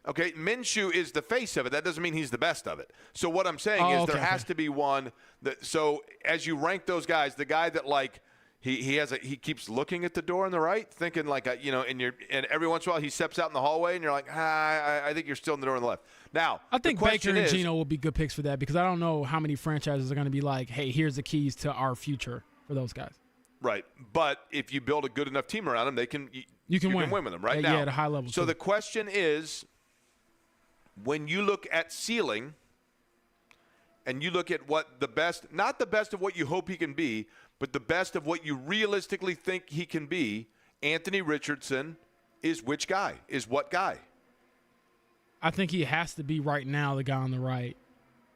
Okay, Minshew is the face of it. That doesn't mean he's the best of it. So what I'm saying is there has to be one that. So as you rank those guys, the guy that like he keeps looking at the door on the right, thinking like and every once in a while he steps out in the hallway and you're like I think you're still in the door on the left. Now I think Baker and Geno will be good picks for that because I don't know how many franchises are going to be like, hey, here's the keys to our future for those guys. Right, but if you build a good enough team around them, you can win with them right now. Yeah, at a high level. So too. the question is, when you look at ceiling and you look at what the best, not the best of what you hope he can be, but the best of what you realistically think he can be, Anthony Richardson is which guy? Is what guy? I think he has to be right now the guy on the right.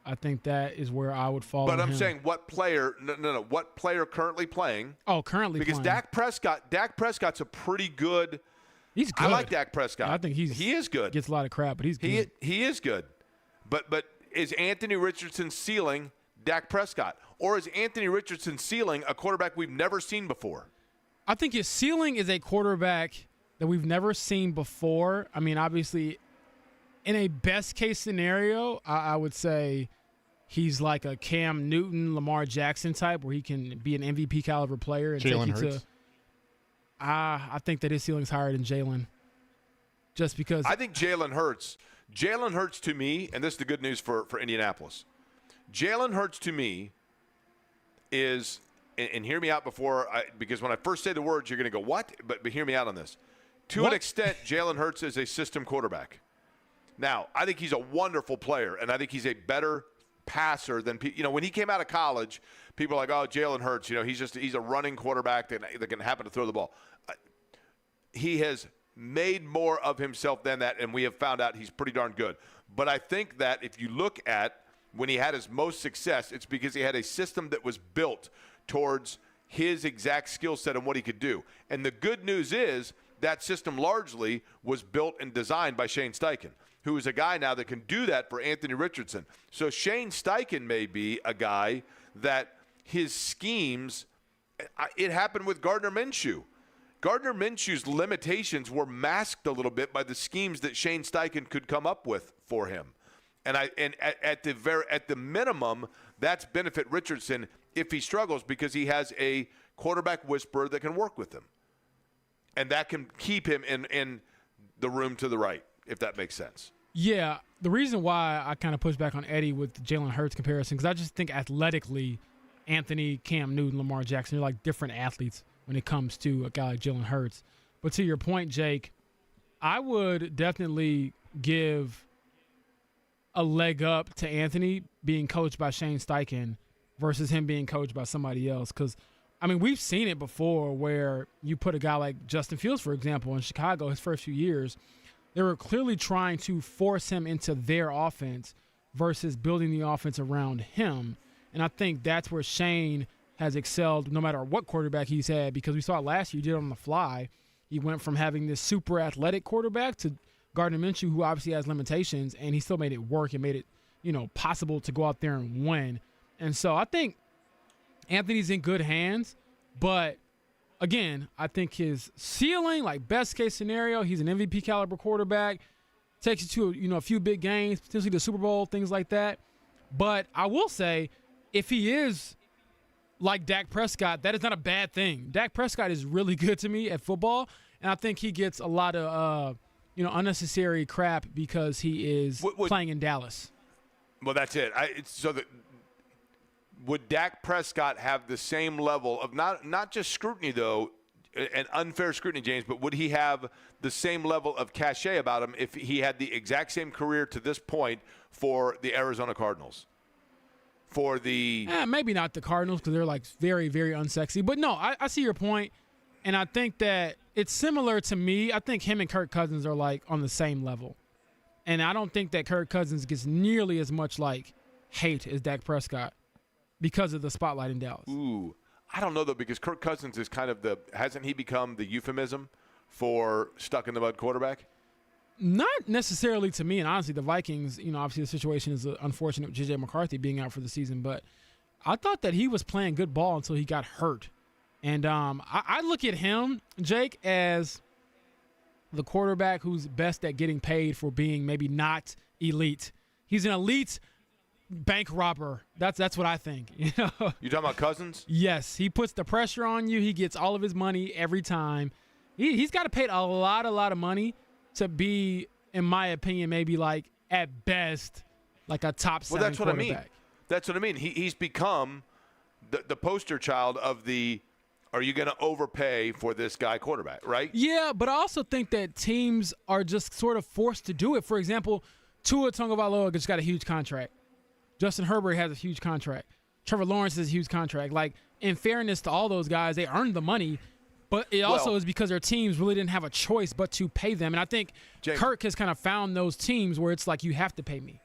I think that is where I would fall. But I'm saying what player? No. What player currently playing? Oh, currently because playing. Dak Prescott's a pretty good. He's good. I like Dak Prescott. I think he is good. Gets a lot of crap, but he's good. He is good. But is Anthony Richardson ceiling Dak Prescott? Or is Anthony Richardson ceiling a quarterback we've never seen before? I think his ceiling is a quarterback that we've never seen before. I mean, obviously, in a best-case scenario, I would say he's like a Cam Newton, Lamar Jackson type where he can be an MVP caliber player and Jalen take you Hurts. to I think that his ceiling's higher than Jalen. Just because I think Jalen Hurts to me, and this is the good news for Indianapolis. Jalen Hurts to me is and hear me out because when I first say the words, you're going to go, what? But hear me out on this. To an extent, Jalen Hurts is a system quarterback. Now, I think he's a wonderful player, and I think he's a better passer than when he came out of college, people are like, oh, Jalen Hurts, he's a running quarterback that can happen to throw the ball. He has made more of himself than that, and we have found out he's pretty darn good. But I think that if you look at when he had his most success, it's because he had a system that was built towards his exact skill set and what he could do. And the good news is that system largely was built and designed by Shane Steichen, who is a guy now that can do that for Anthony Richardson. So Shane Steichen may be a guy that his schemes, it happened with Gardner Minshew. Gardner Minshew's limitations were masked a little bit by the schemes that Shane Steichen could come up with for him. And at the minimum, that's benefit Richardson if he struggles because he has a quarterback whisperer that can work with him. And that can keep him in the room to the right, if that makes sense. Yeah, the reason why I kind of push back on Eddie with the Jalen Hurts comparison, because I just think athletically, Anthony, Cam Newton, Lamar Jackson, they're like different athletes when it comes to a guy like Jalen Hurts. But to your point, Jake, I would definitely give a leg up to Anthony being coached by Shane Steichen versus him being coached by somebody else. Because, I mean, we've seen it before where you put a guy like Justin Fields, for example, in Chicago his first few years. They were clearly trying to force him into their offense versus building the offense around him. And I think that's where Shane has excelled no matter what quarterback he's had, because we saw it last year, he did it on the fly. He went from having this super athletic quarterback to Gardner Minshew, who obviously has limitations, and he still made it work and made it, possible to go out there and win. And so I think Anthony's in good hands, but again, I think his ceiling, like best case scenario, he's an MVP caliber quarterback, takes you to a few big games, potentially the Super Bowl, things like that. But I will say, if he is like Dak Prescott, that is not a bad thing. Dak Prescott is really good to me at football, and I think he gets a lot of unnecessary crap because he is playing in Dallas. Well, that's it. Would Dak Prescott have the same level of not just scrutiny, though, and unfair scrutiny, James, but would he have the same level of cachet about him if he had the exact same career to this point for the Arizona Cardinals? Maybe not the Cardinals because they're like very, very unsexy. But no, I see your point, and I think that it's similar to me. I think him and Kirk Cousins are like on the same level, and I don't think that Kirk Cousins gets nearly as much like hate as Dak Prescott because of the spotlight in Dallas. Ooh, I don't know though, because Kirk Cousins is kind of hasn't he become the euphemism for stuck in the mud quarterback? Not necessarily to me, and honestly, the Vikings, obviously the situation is unfortunate with J.J. McCarthy being out for the season, but I thought that he was playing good ball until he got hurt. And I look at him, Jake, as the quarterback who's best at getting paid for being maybe not elite. He's an elite bank robber. That's what I think. You talking about Cousins? Yes, he puts the pressure on you. He gets all of his money every time. He's got to pay a lot of money to be, in my opinion, maybe like at best like a top 7 quarterback. Well, that's what I mean. That's what I mean. He's become the poster child of the, are you going to overpay for this guy quarterback, right? Yeah, but I also think that teams are just sort of forced to do it. For example, Tua Tagovailoa just got a huge contract. Justin Herbert has a huge contract. Trevor Lawrence has a huge contract. Like, in fairness to all those guys, they earned the money. But it also is because their teams really didn't have a choice but to pay them. And I think James, Kirk has kind of found those teams where it's like, you have to pay me.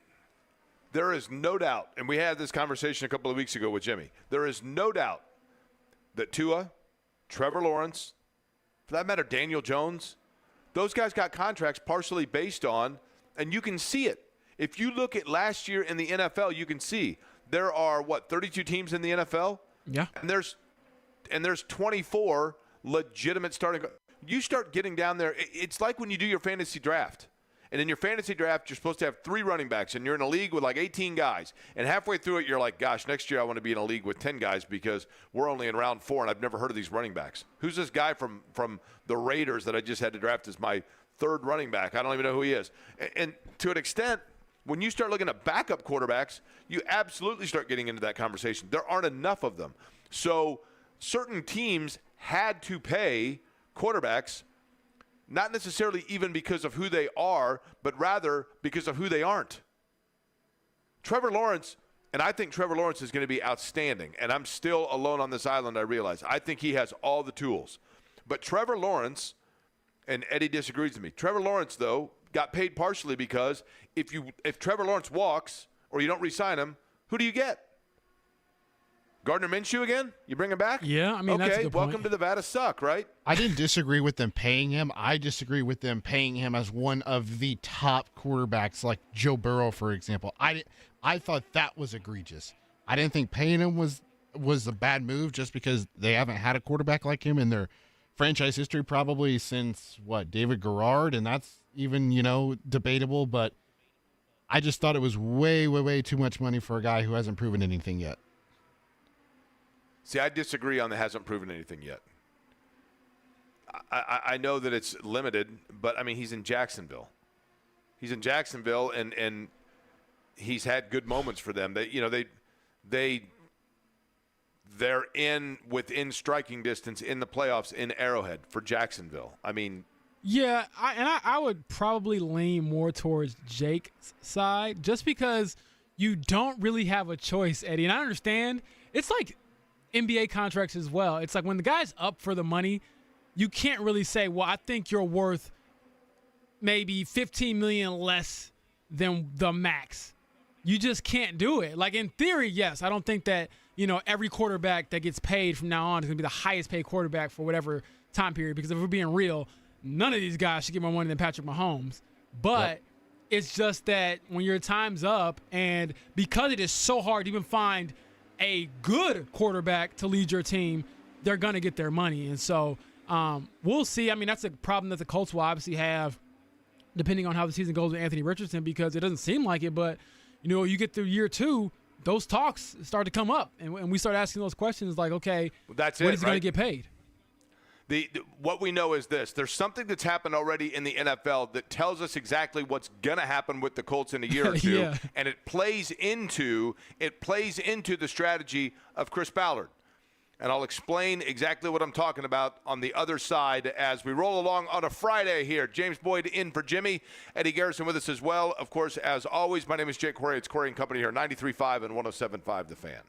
There is no doubt, and we had this conversation a couple of weeks ago with Jimmy, there is no doubt that Tua, Trevor Lawrence, for that matter, Daniel Jones, those guys got contracts partially based on, and you can see it. If you look at last year in the NFL, you can see there are, 32 teams in the NFL? Yeah. And there's 24 legitimate starting. You start getting down there. It's like when you do your fantasy draft. And in your fantasy draft, you're supposed to have 3 running backs, and you're in a league with like 18 guys. And halfway through it, you're like, gosh, next year I want to be in a league with 10 guys because we're only in round 4, and I've never heard of these running backs. Who's this guy from the Raiders that I just had to draft as my 3rd running back? I don't even know who he is. And to an extent, when you start looking at backup quarterbacks, you absolutely start getting into that conversation. There aren't enough of them. So certain teams had to pay quarterbacks, not necessarily even because of who they are, but rather because of who they aren't. Trevor Lawrence, and I think Trevor Lawrence is going to be outstanding, and I'm still alone on this island, I realize. I think he has all the tools. But Trevor Lawrence, and Eddie disagrees with me, Trevor Lawrence, though, got paid partially because if Trevor Lawrence walks or you don't re-sign him, who do you get? Gardner Minshew again? You bring him back? Yeah, I mean, okay, that's a good point. welcome to Nevada suck, right? I didn't disagree with them paying him. I disagree with them paying him as one of the top quarterbacks, like Joe Burrow, for example. I thought that was egregious. I didn't think paying him was a bad move just because they haven't had a quarterback like him in their franchise history probably since, David Garrard, and that's even, debatable. But I just thought it was way, way, way too much money for a guy who hasn't proven anything yet. See, I disagree on the hasn't proven anything yet. I know that it's limited, but, I mean, he's in Jacksonville. He's in Jacksonville, and he's had good moments for them. They're within striking distance in the playoffs in Arrowhead for Jacksonville. I mean, Yeah, I would probably lean more towards Jake's side just because you don't really have a choice, Eddie. And I understand it's like NBA contracts as well. It's like when the guy's up for the money, you can't really say, well, I think you're worth maybe $15 million less than the max. You just can't do it. Like in theory, yes, I don't think that, every quarterback that gets paid from now on is going to be the highest paid quarterback for whatever time period. Because if we're being real, none of these guys should get more money than Patrick Mahomes. But it's just that when your time's up, and because it is so hard to even find a good quarterback to lead your team, they're going to get their money. And so we'll see. I mean, that's a problem that the Colts will obviously have depending on how the season goes with Anthony Richardson, because it doesn't seem like it. But, you get through year 2, those talks start to come up. And we start asking those questions like, okay, that's what it, is he going to get paid? What we know is this. There's something that's happened already in the NFL that tells us exactly what's going to happen with the Colts in a year or two, Yeah. and it plays into the strategy of Chris Ballard. And I'll explain exactly what I'm talking about on the other side as we roll along on a Friday here. James Boyd in for Jimmy. Eddie Garrison with us as well. Of course, as always, my name is Jake Corey. It's Corey & Company here, 93.5 and 107.5 The Fan.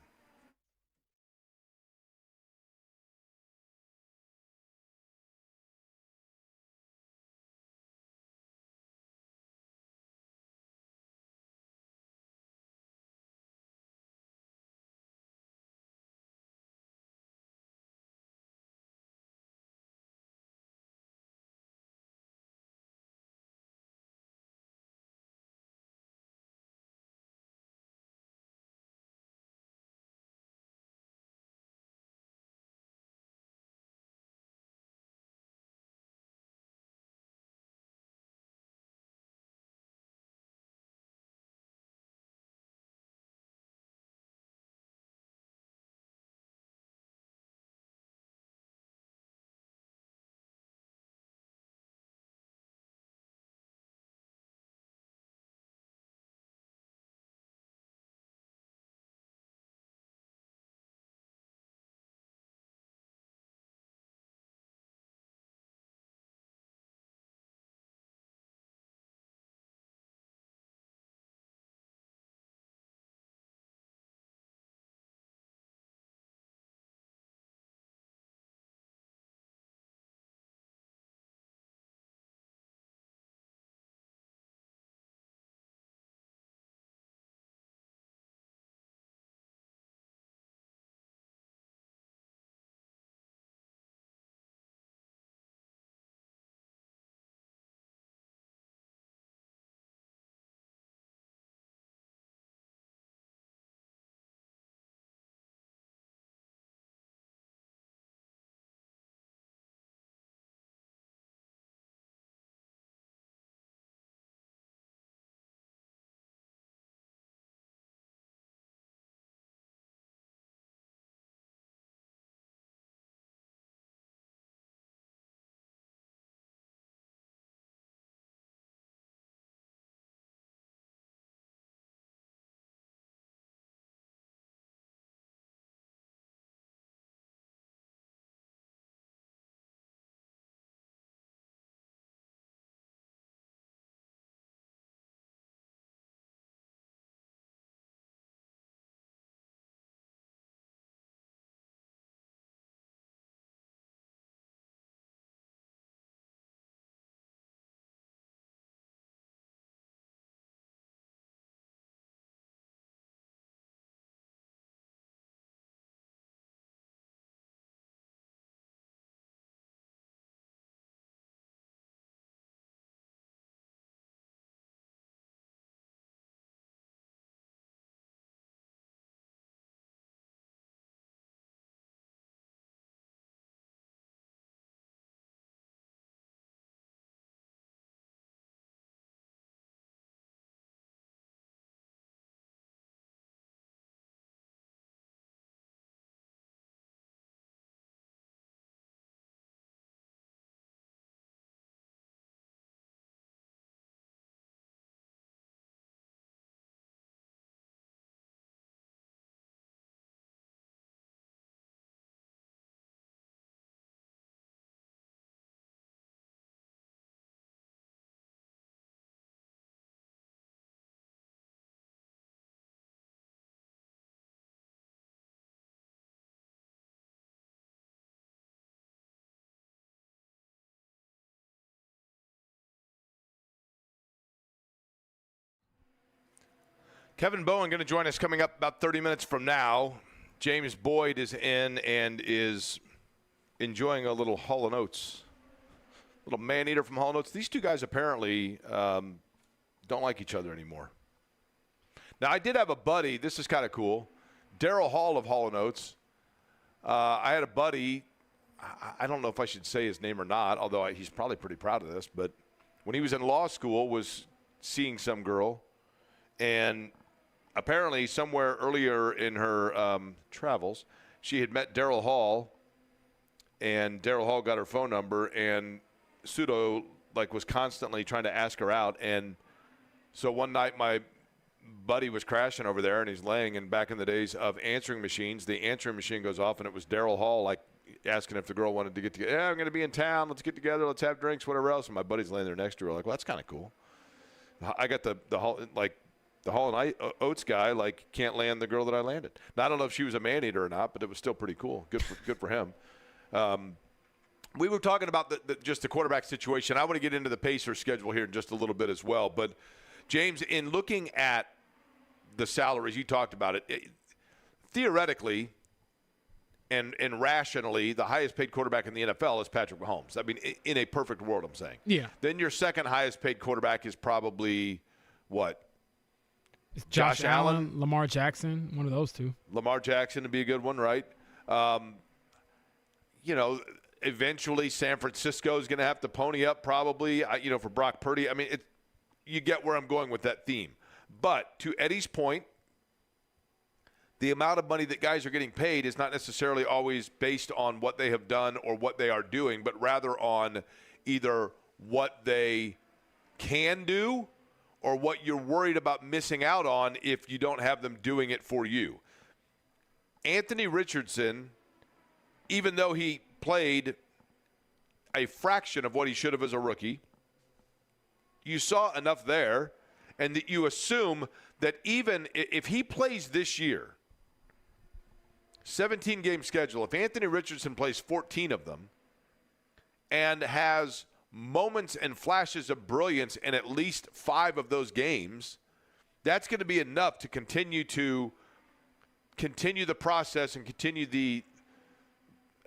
Kevin Bowen going to join us coming up about 30 minutes from now. James Boyd is in and is enjoying a little Hall & Oates. Little man-eater from Hall & Oates. These two guys apparently don't like each other anymore. Now, I did have a buddy. This is kind of cool. Daryl Hall of Hall & Oates. I had a buddy. I don't know if I should say his name or not, although he's probably pretty proud of this. But when he was in law school, was seeing some girl. And apparently somewhere earlier in her travels, she had met Daryl Hall. And Daryl Hall got her phone number. And Pseudo was constantly trying to ask her out. And so one night my buddy was crashing over there, and he's laying, and back in the days of answering machines, the answering machine goes off, and it was Daryl Hall asking if the girl wanted to get together. Yeah, I'm going to be in town. Let's get together. Let's have drinks, whatever else. And my buddy's laying there next to her well, that's kind of cool. I got the Hall Oates guy can't land the girl that I landed. Now, I don't know if she was a man-eater or not, but it was still pretty cool. Good for him. We were talking about just the quarterback situation. I want to get into the Pacers schedule here in just a little bit as well. But, James, in looking at the salaries, you talked about it, theoretically and rationally, the highest paid quarterback in the NFL is Patrick Mahomes. I mean, in a perfect world, I'm saying. Yeah. Then your second highest paid quarterback is probably what? It's Josh Allen, Lamar Jackson, one of those two. Lamar Jackson would be a good one, right? Eventually San Francisco is going to have to pony up probably, for Brock Purdy. I mean, you get where I'm going with that theme. But to Eddie's point, the amount of money that guys are getting paid is not necessarily always based on what they have done or what they are doing, but rather on either what they can do or what you're worried about missing out on if you don't have them doing it for you. Anthony Richardson, even though he played a fraction of what he should have as a rookie, you saw enough there, and that you assume that even if he plays this year, 17-game schedule, if Anthony Richardson plays 14 of them and has moments and flashes of brilliance in at least 5 of those games, that's going to be enough to continue the process and continue the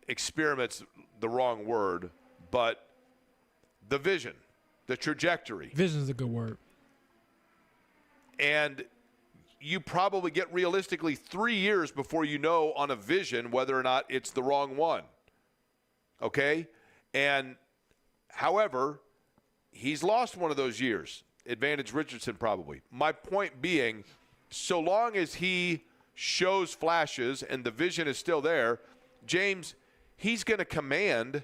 experiments, the wrong word, but the vision, the trajectory. Vision is a good word. And you probably get realistically 3 years before you know on a vision whether or not it's the wrong one. Okay? And however, he's lost one of those years. Advantage Richardson probably. My point being, so long as he shows flashes and the vision is still there, James, he's going to command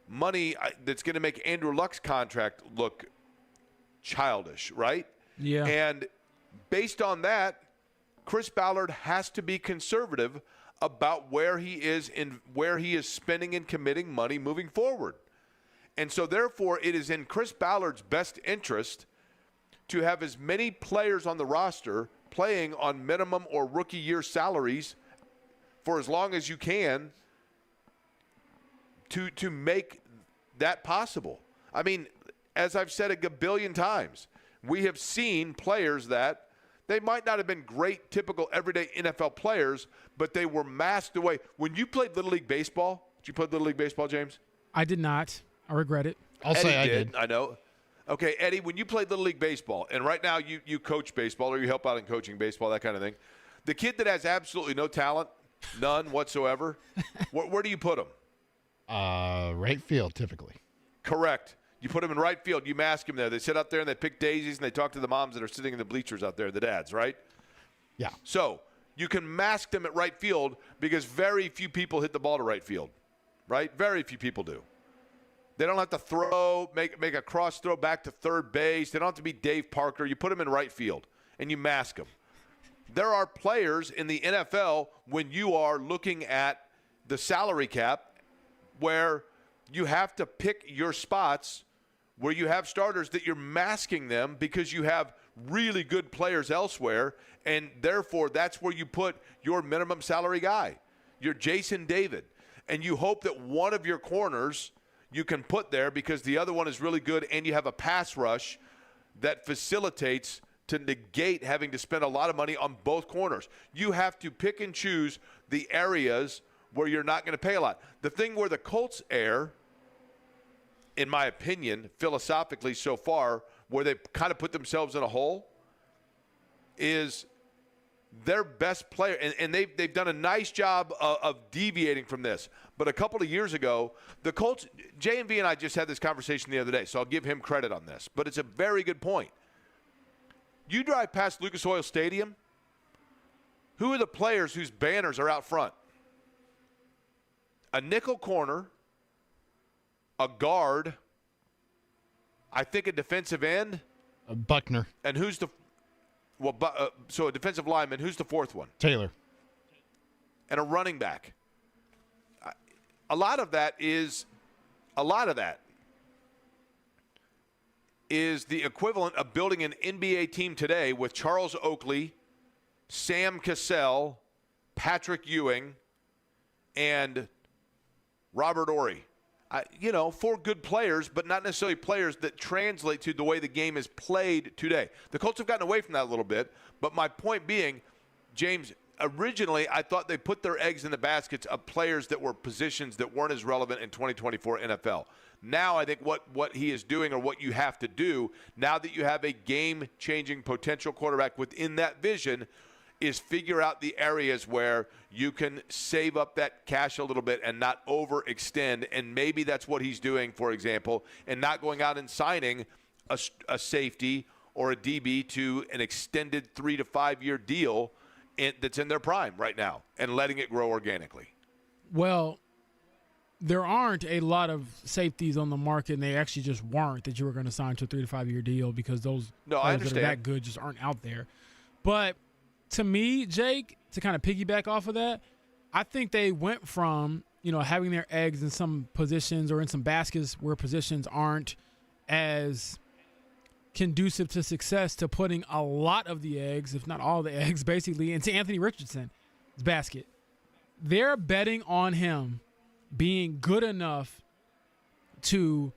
money that's going to make Andrew Luck's contract look childish, right? Yeah. And based on that, Chris Ballard has to be conservative about where he is spending and committing money moving forward. And so therefore, it is in Chris Ballard's best interest to have as many players on the roster playing on minimum or rookie year salaries for as long as you can to make that possible. I mean, as I've said a gabillion times, we have seen players that they might not have been great, typical, everyday NFL players, but they were masked away. When you played Little League Baseball, did you play Little League Baseball, James? I did not. I regret it. I'll say I did. I know. Okay, Eddie, when you played Little League Baseball, and right now you coach baseball or you help out in coaching baseball, that kind of thing, the kid that has absolutely no talent, none whatsoever, where do you put him? Right field, typically. Correct. You put him in right field. You mask him there. They sit up there and they pick daisies and they talk to the moms that are sitting in the bleachers out there, the dads, right? Yeah. So you can mask them at right field because very few people hit the ball to right field, right? Very few people do. They don't have to throw, make a cross throw back to third base. They don't have to be Dave Parker. You put them in right field and you mask them. There are players in the NFL when you are looking at the salary cap where you have to pick your spots where you have starters that you're masking them because you have really good players elsewhere, and therefore that's where you put your minimum salary guy, your Jason David, and you hope that one of your corners you can put there because the other one is really good and you have a pass rush that facilitates to negate having to spend a lot of money on both corners. You have to pick and choose the areas where you're not going to pay a lot. The thing where the Colts err, in my opinion, philosophically so far, where they kind of put themselves in a hole, is their best player, and they've done a nice job of deviating from this. But a couple of years ago, the Colts, J&V and I just had this conversation the other day, so I'll give him credit on this. But it's a very good point. You drive past Lucas Oil Stadium, who are the players whose banners are out front? A nickel corner, a guard, I think a defensive end. Buckner. And who's the so a defensive lineman, who's the fourth one? Taylor. And a running back. A lot of that is the equivalent of building an NBA team today with Charles Oakley, Sam Cassell, Patrick Ewing, and Robert Ory. 4 good players, but not necessarily players that translate to the way the game is played today. The Colts have gotten away from that a little bit, but my point being, James, originally I thought they put their eggs in the baskets of players that were positions that weren't as relevant in 2024 NFL. Now I think what he is doing, or what you have to do, now that you have a game-changing potential quarterback within that vision, is figure out the areas where you can save up that cash a little bit and not overextend. And maybe that's what he's doing, for example, and not going out and signing a safety or a DB to an extended 3 to 5 year deal that's in their prime right now and letting it grow organically. Well, there aren't a lot of safeties on the market, and they actually just weren't, that you were going to sign to a 3 to 5 year deal, because those players that are that good just aren't out there. But to me, Jake, to kind of piggyback off of that, I think they went from, having their eggs in some positions or in some baskets where positions aren't as conducive to success, to putting a lot of the eggs, if not all the eggs, basically into Anthony Richardson's basket. They're betting on him being good enough to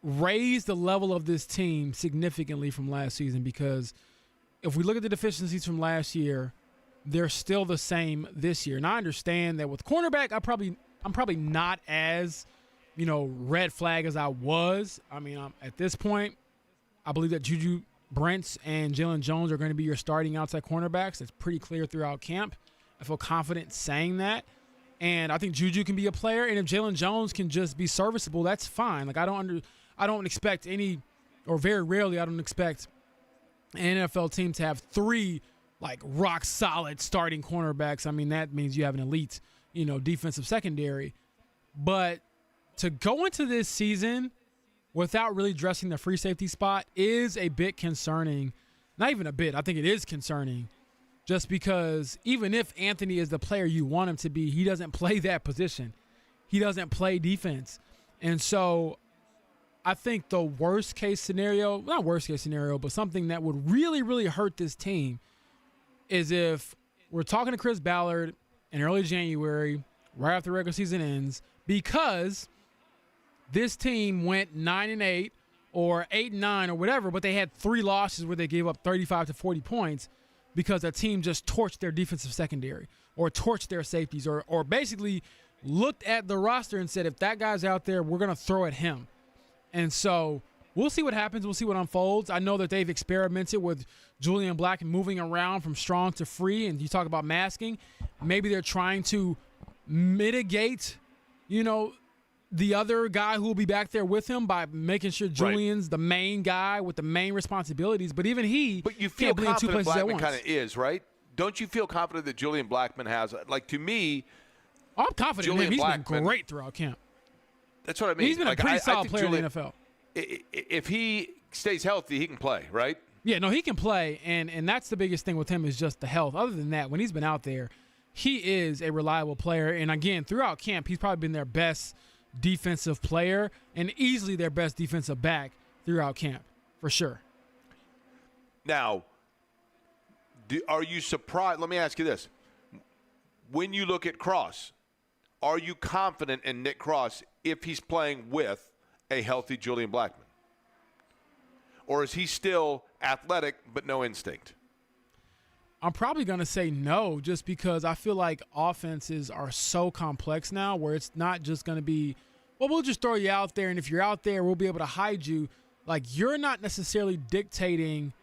raise the level of this team significantly from last season, because if we look at the deficiencies from last year, they're still the same this year. And I understand that with cornerback, I'm probably not as, red flag as I was. I mean, at this point, I believe that Juju Brents and Jalen Jones are going to be your starting outside cornerbacks. That's pretty clear throughout camp. I feel confident saying that. And I think Juju can be a player. And if Jalen Jones can just be serviceable, that's fine. Like, I don't expect any, or very rarely, I don't expect an NFL team to have 3 rock solid starting cornerbacks. I mean, that means you have an elite, defensive secondary. But to go into this season without really addressing the free safety spot is a bit concerning. Not even a bit. I think it is concerning, just because even if Anthony is the player you want him to be, he doesn't play that position. He doesn't play defense. And so I think the worst case scenario, not worst case scenario, but something that would really, really hurt this team is if we're talking to Chris Ballard in early January, right after the regular season ends, because this team went 9-8 or 8-9 or whatever, but they had 3 losses where they gave up 35 to 40 points because a team just torched their defensive secondary or torched their safeties or basically looked at the roster and said, if that guy's out there, we're going to throw at him. And so we'll see what happens. We'll see what unfolds. I know that they've experimented with Julian Black moving around from strong to free, and you talk about masking. Maybe they're trying to mitigate, the other guy who will be back there with him by making sure Julian's the main guy with the main responsibilities. But even But you feel confident Blackman kind of is, right? Don't you feel confident that Julian Blackman has, to me, I'm confident in him. He's been great throughout camp. That's what I mean. He's been a pretty solid player in the NFL. If he stays healthy, he can play, right? Yeah, no, he can play, and that's the biggest thing with him is just the health. Other than that, when he's been out there, he is a reliable player. And, again, throughout camp, he's probably been their best defensive player and easily their best defensive back throughout camp, for sure. Now, are you surprised? Let me ask you this. When you look at Cross, are you confident in Nick Cross if he's playing with a healthy Julian Blackman? or is he still athletic but no instinct? I'm probably going to say no, just because I feel like offenses are so complex now where it's not just going to be, well, we'll just throw you out there, and if you're out there, we'll be able to hide you. Like, you're not necessarily dictating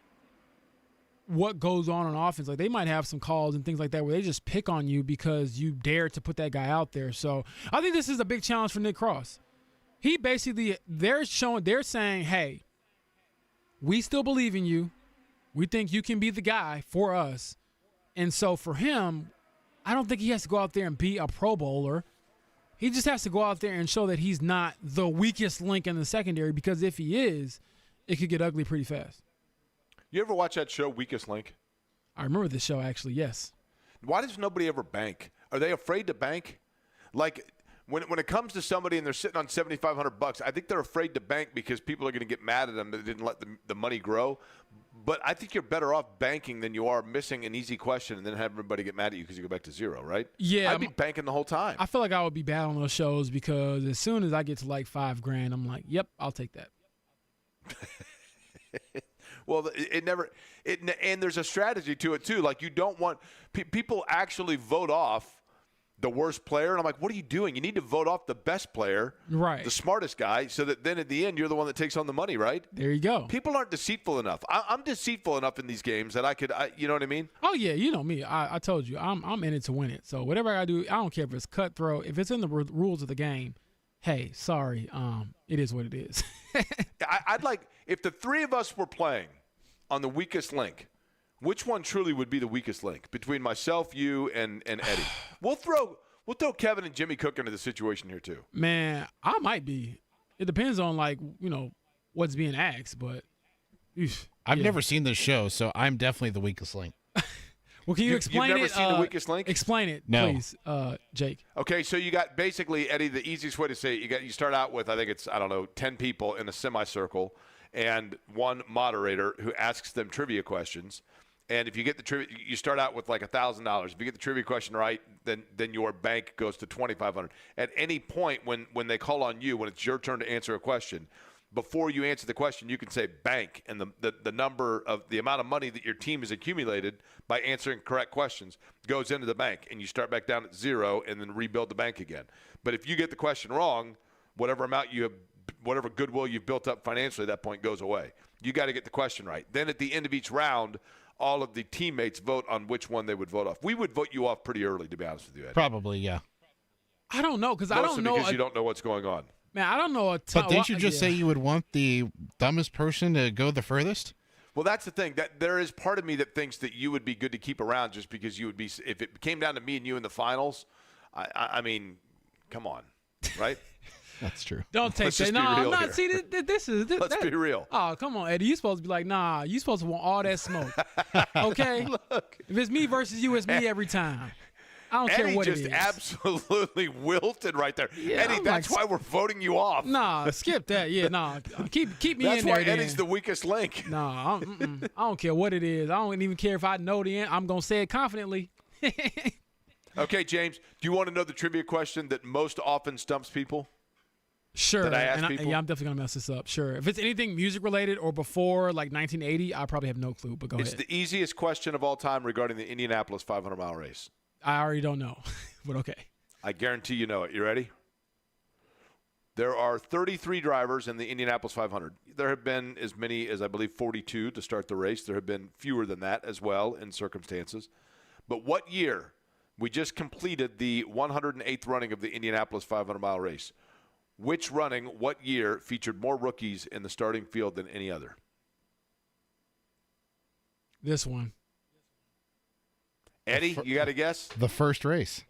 what goes on offense. Like, they might have some calls and things like that where they just pick on you because you dare to put that guy out there. So I think this is a big challenge for Nick Cross. He basically, they're saying, hey, we still believe in you. We think you can be the guy for us. And so for him, I don't think he has to go out there and be a Pro Bowler. He just has to go out there and show that he's not the weakest link in the secondary, because if he is, it could get ugly pretty fast. You ever watch that show, Weakest Link? I remember this show, actually, yes. Why does nobody ever bank? Are they afraid to bank? Like, when it comes to somebody and they're sitting on $7,500, I think they're afraid to bank because people are going to get mad at them that they didn't let the money grow. But I think you're better off banking than you are missing an easy question and then have everybody get mad at you because you go back to zero, right? Yeah. I'd be banking the whole time. I feel like I would be bad on those shows because as soon as I get to like $5,000, I'm like, yep, I'll take that. Well, and there's a strategy to it too. Like, you don't want people actually vote off the worst player, and I'm like, what are you doing? You need to vote off the best player, right? The smartest guy, so that then at the end you're the one that takes on the money, right? There you go. People aren't deceitful enough. I'm deceitful enough in these games that you know what I mean? Oh yeah, you know me. I told you, I'm in it to win it. So whatever I do, I don't care if it's cutthroat. If it's in the rules of the game, hey, sorry, it is what it is. I'd like, if the three of us were playing on the weakest link, which one truly would be the weakest link between myself, you, and Eddie? We'll throw Kevin and Jimmy Cook into the situation here too. Man, I might be. It depends on, like, what's being asked, but I've never seen this show, so I'm definitely the weakest link. Well, can you explain it? You've never seen the weakest link? Explain it, No. please, Jake. Okay, so you got basically, Eddie, the easiest way to say it, you start out with, I think it's, 10 people in a semicircle and one moderator who asks them trivia questions. And if you get the trivia, you start out with like $1,000. If you get the trivia question right, then your bank goes to $2,500. At any point when they call on you, when it's your turn to answer a question, before you answer the question, you can say bank, and the number of the amount of money that your team has accumulated by answering correct questions goes into the bank, and you start back down at zero and then rebuild the bank again. But if you get the question wrong, whatever amount you have, whatever goodwill you've built up financially at that point goes away. You got to get the question right. Then at the end of each round, all of the teammates vote on which one they would vote off. We would vote you off pretty early, to be honest with you, Eddie. Probably, yeah. I don't know, because I don't know. Because you don't know what's going on. Man, I don't know a ton. But didn't you just say you would want the dumbest person to go the furthest? Well, that's the thing. That there is part of me that thinks that you would be good to keep around just because you would be. If it came down to me and you in the finals, I mean, come on, right? That's true. Don't take that. No, I'm not. See, this is. Let's be real. Oh, come on, Eddie. You supposed to be like, nah. You supposed to want all that smoke. Okay. Look, if it's me versus you, it's me every time. I don't care what it is. Eddie just absolutely wilted right there. Yeah, Eddie, I'm that's why we're voting you off. Nah, skip that. Yeah, nah. Keep me that's in there. That's why Eddie's then. the weakest link. Nah, I don't care what it is. I don't even care if I know the end. I'm gonna say it confidently. Okay, James. Do you want to know the trivia question that most often stumps people? Sure. That I ask people? Yeah, I'm definitely gonna mess this up. Sure. If it's anything music related or before like 1980, I probably have no clue. But go ahead. It's the easiest question of all time regarding the Indianapolis 500-mile race. I already don't know, but okay. I guarantee you know it. You ready? There are 33 drivers in the Indianapolis 500. There have been as many as, I believe, 42 to start the race. There have been fewer than that as well in circumstances. But what year? We just completed the 108th running of the Indianapolis 500-mile race. Which running, what year, featured more rookies in the starting field than any other? This one. Eddie, you got a guess? The first race.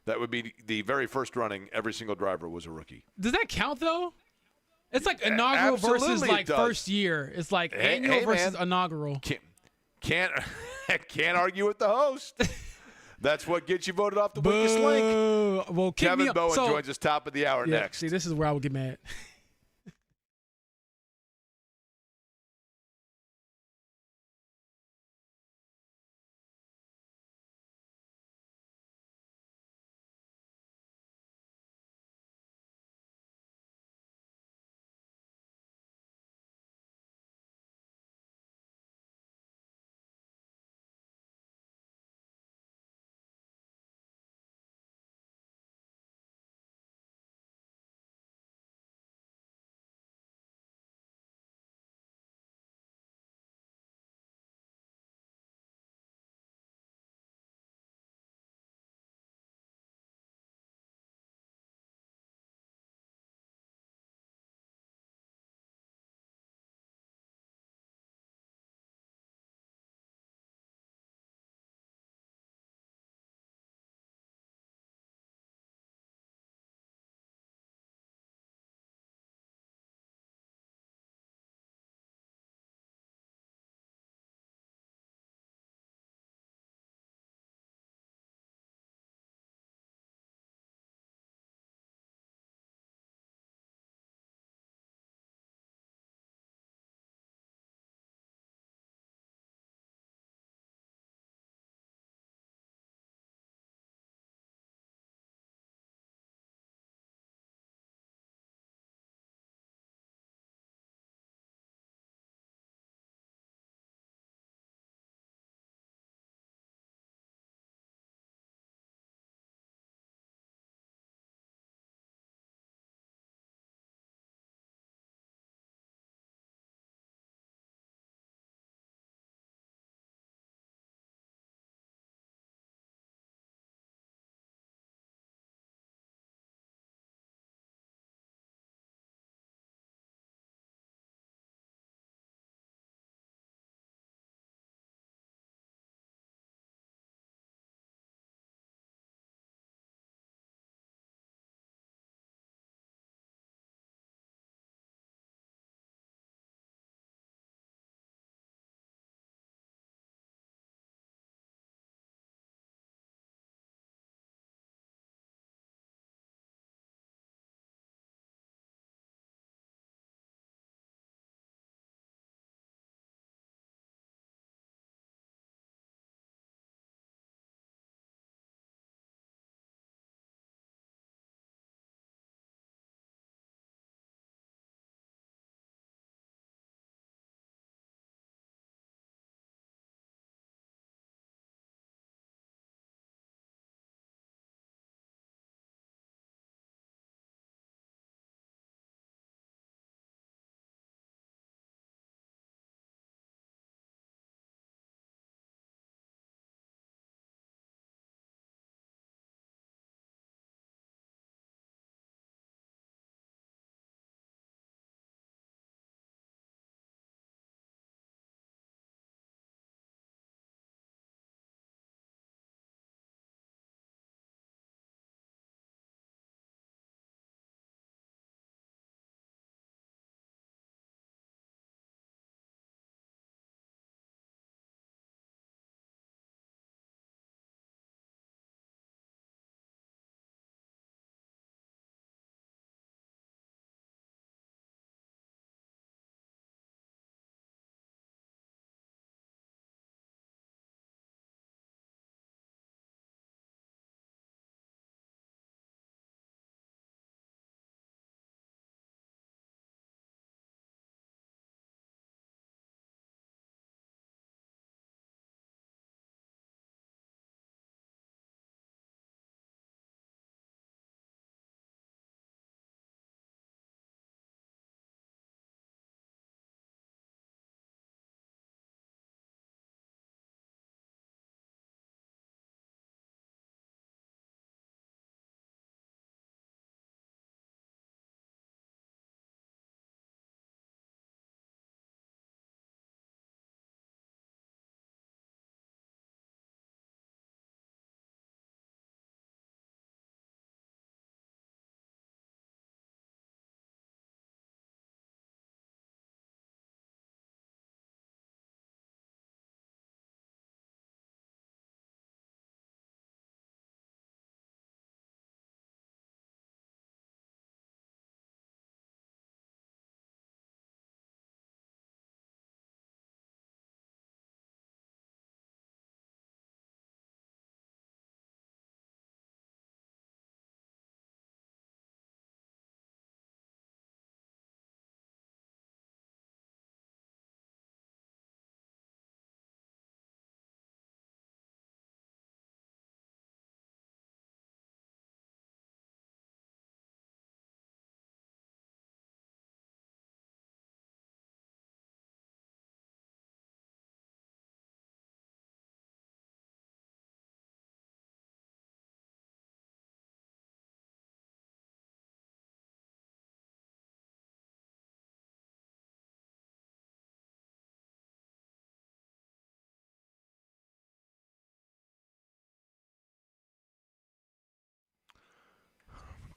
That would be the very first running. Every single driver was a rookie. Does that count, though? It's like inaugural versus like first year. It's like annual versus inaugural. Can't argue with the host. That's what gets you voted off the weakest link. Well, Kevin Bowen joins us top of the hour next. See, this is where I would get mad.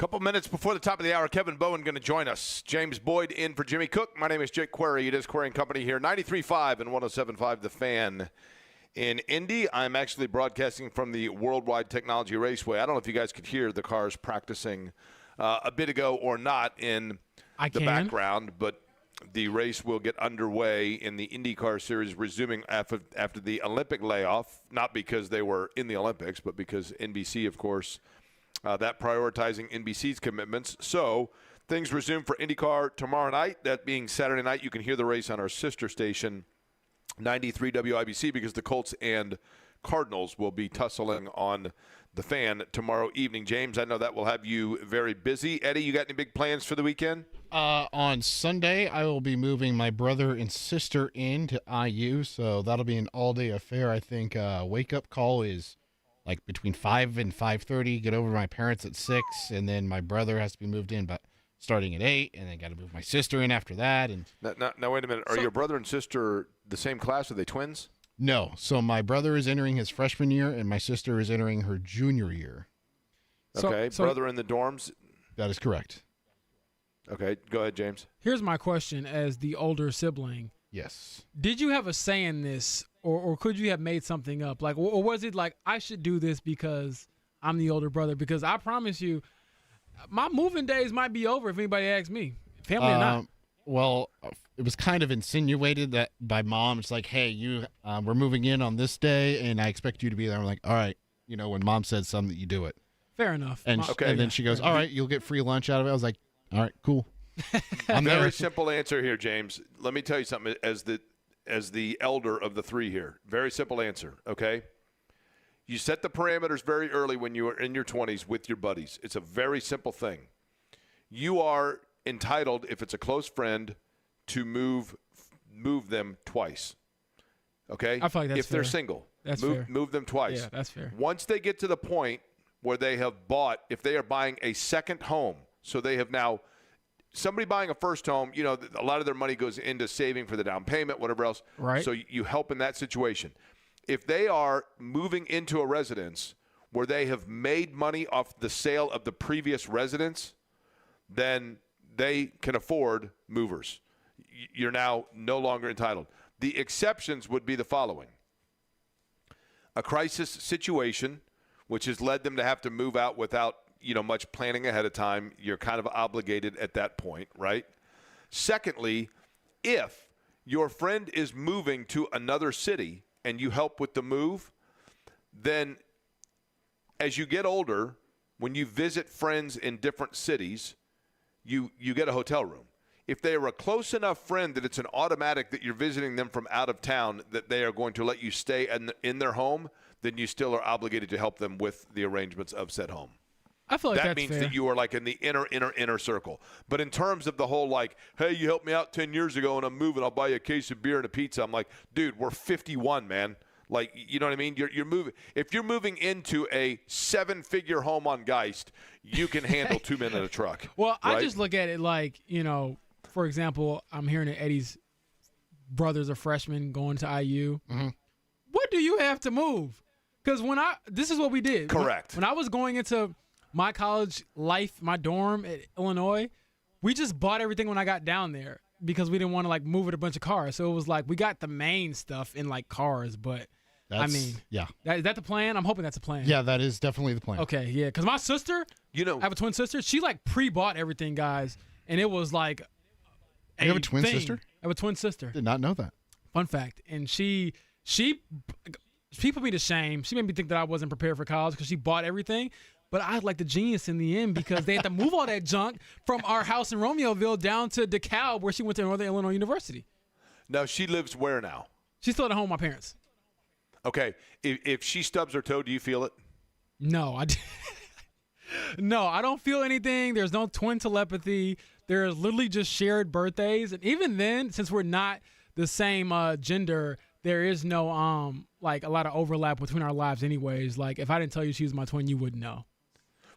Couple minutes before the top of the hour, Kevin Bowen going to join us. James Boyd in for Jimmy Cook. My name is Jake Query. It is Query & Company here, 93.5 and 107.5 The Fan in Indy. I'm actually broadcasting from the Worldwide Technology Raceway. I don't know if you guys could hear the cars practicing a bit ago or not in the background, but the race will get underway in the IndyCar Series, resuming after the Olympic layoff, not because they were in the Olympics, but because NBC, of course, that prioritizing NBC's commitments. So things resume for IndyCar tomorrow night. That being Saturday night, you can hear the race on our sister station, 93 WIBC, because the Colts and Cardinals will be tussling on the Fan tomorrow evening. James, I know that will have you very busy. Eddie, you got any big plans for the weekend? On Sunday, I will be moving my brother and sister into IU, so that'll be an all-day affair. I think wake-up call is like between 5 and 5:30. Get over to my parents at 6, and then my brother has to be moved in, but starting at 8, and then got to move my sister in after that. And now wait a minute. Are your brother and sister the same class? Are they twins? No. So my brother is entering his freshman year, and my sister is entering her junior year. Okay, so brother in the dorms? That is correct. Okay, go ahead, James. Here's my question as the older sibling. Yes. Did you have a say in this, or could you have made something up? Like, or was it like, I should do this because I'm the older brother? Because I promise you, my moving days might be over if anybody asks me, family or not. Well, it was kind of insinuated that by mom. It's like, hey, we're moving in on this day, and I expect you to be there. I'm like, all right, when mom says something, you do it. Fair enough. And, and then she goes, all right, you'll get free lunch out of it. I was like, all right, cool. I'm Very there. simple answer here, James. Let me tell you something as the elder of the three here. Very simple answer, okay? You set the parameters very early when you are in your 20s with your buddies. It's a very simple thing. You are entitled, if it's a close friend, to move them twice. Okay? I feel like that's if they're fair. single, That's fair. move them twice. Yeah, that's fair. Once they get to the point where they have bought, if they are buying a second home, so they have now, somebody buying a first home, a lot of their money goes into saving for the down payment, whatever else. Right. So you help in that situation. If they are moving into a residence where they have made money off the sale of the previous residence, then they can afford movers. You're now no longer entitled. The exceptions would be the following. A crisis situation, which has led them to have to move out without much planning ahead of time. You're kind of obligated at that point, right? Secondly, if your friend is moving to another city and you help with the move, then as you get older, when you visit friends in different cities, you get a hotel room. If they are a close enough friend that it's an automatic that you're visiting them from out of town, that they are going to let you stay in their home, then you still are obligated to help them with the arrangements of said home. I feel like that that's means fair. that you are like in the inner circle. But in terms of the whole like, hey, you helped me out 10 years ago and I'm moving, I'll buy you a case of beer and a pizza. I'm like, dude, we're 51, man. Like, you know what I mean? You're moving. If you're moving into a 7-figure home on Geist, you can handle 2 men in a truck. Well, right? I just look at it like, for example, I'm hearing that Eddie's brother's a freshman going to IU. Mm-hmm. What do you have to move? Because this is what we did. Correct. When I was going into my college life, my dorm at Illinois, we just bought everything when I got down there because we didn't want to like move with a bunch of cars. So it was like we got the main stuff in like cars, but yeah. Is that the plan? I'm hoping that's a plan. Yeah, that is definitely the plan. Okay, yeah, because my sister, I have a twin sister. She like pre-bought everything, guys, and it was like. You have a twin sister? I have a twin sister. Did not know that. Fun fact, and she put me to shame. She made me think that I wasn't prepared for college because she bought everything. But I was like the genius in the end because they had to move all that junk from our house in Romeoville down to DeKalb, where she went to Northern Illinois University. Now, she lives where now? She's still at home with my parents. Okay. If she stubs her toe, do you feel it? No, No, I don't feel anything. There's no twin telepathy. There's literally just shared birthdays. And even then, since we're not the same gender, there is no like a lot of overlap between our lives anyways. Like if I didn't tell you she was my twin, you wouldn't know.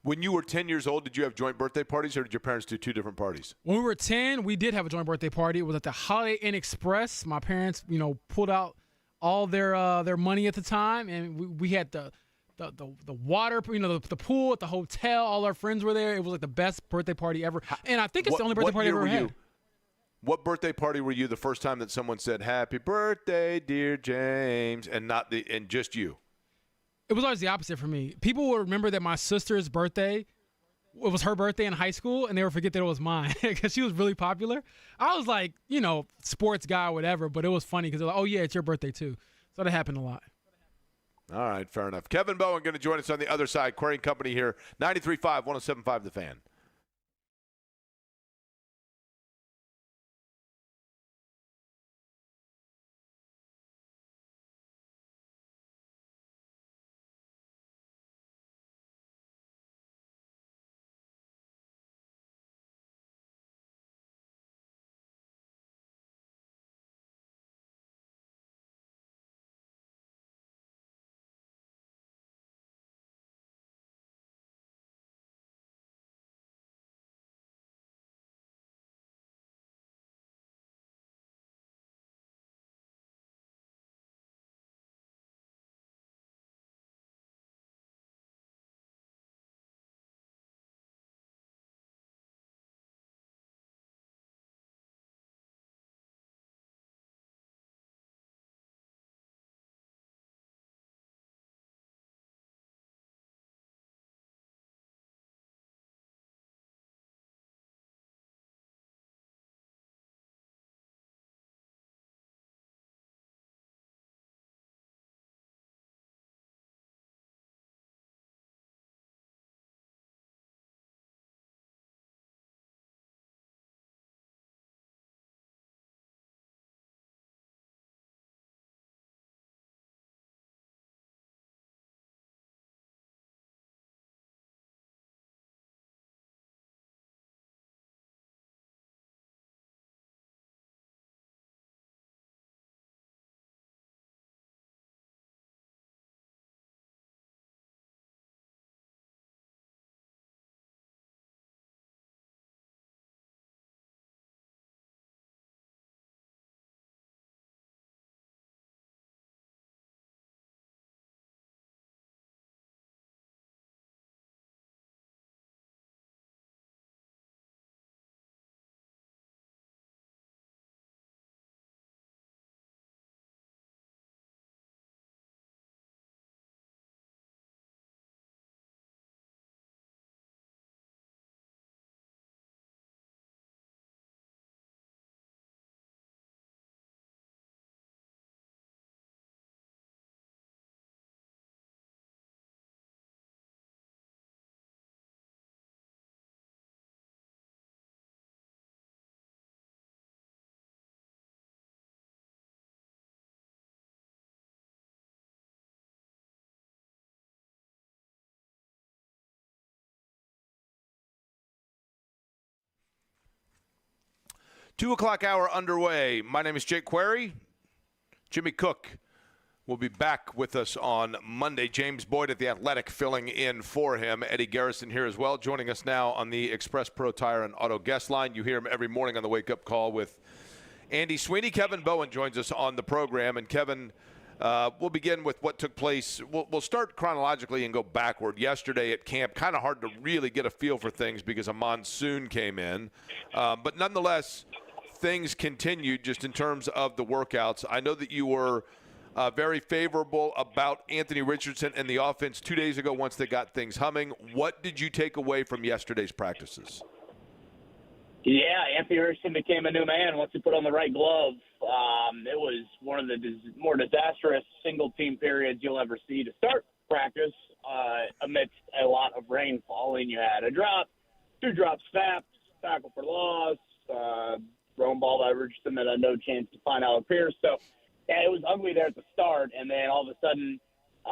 When you were 10 years old, did you have joint birthday parties or did your parents do 2 different parties? When we were 10, we did have a joint birthday party. It was at the Holiday Inn Express. My parents, pulled out all their money at the time, and we had the the water, the pool at the hotel. All our friends were there. It was like the best birthday party ever. And I think it's the only birthday party I ever had. What birthday party were you the first time that someone said "Happy Birthday, dear James" and just you? It was always the opposite for me. People will remember that my sister's birthday, it was her birthday in high school, and they would forget that it was mine because she was really popular. I was like, sports guy or whatever, but it was funny because they're like, oh, yeah, it's your birthday too. So that happened a lot. All right, fair enough. Kevin Bowen going to join us on the other side. Query Company here, 93.5, 107.5 The Fan. Two o'clock hour underway. My name is Jake Query. Jimmy Cook will be back with us on Monday. James Boyd at The Athletic filling in for him. Eddie Garrison here as well, joining us now on the Express Pro Tire and Auto Guest Line. You hear him every morning on the wake-up call with Andy Sweeney. Kevin Bowen joins us on the program. And Kevin, we'll begin with what took place. We'll start chronologically and go backward. Yesterday at camp, kind of hard to really get a feel for things because a monsoon came in. But nonetheless, things continued just in terms of the workouts. I know that you were very favorable about Anthony Richardson and the offense 2 days ago once they got things humming. What did you take away from yesterday's practices? Yeah, Anthony Richardson became a new man once he put on the right glove. It was one of the more disastrous single-team periods you'll ever see to start practice amidst a lot of rain falling. You had a drop, 2 drop snaps, tackle for loss, thrown ball by Richardson that had no chance to find Alec Pierce. So, yeah, it was ugly there at the start, and then all of a sudden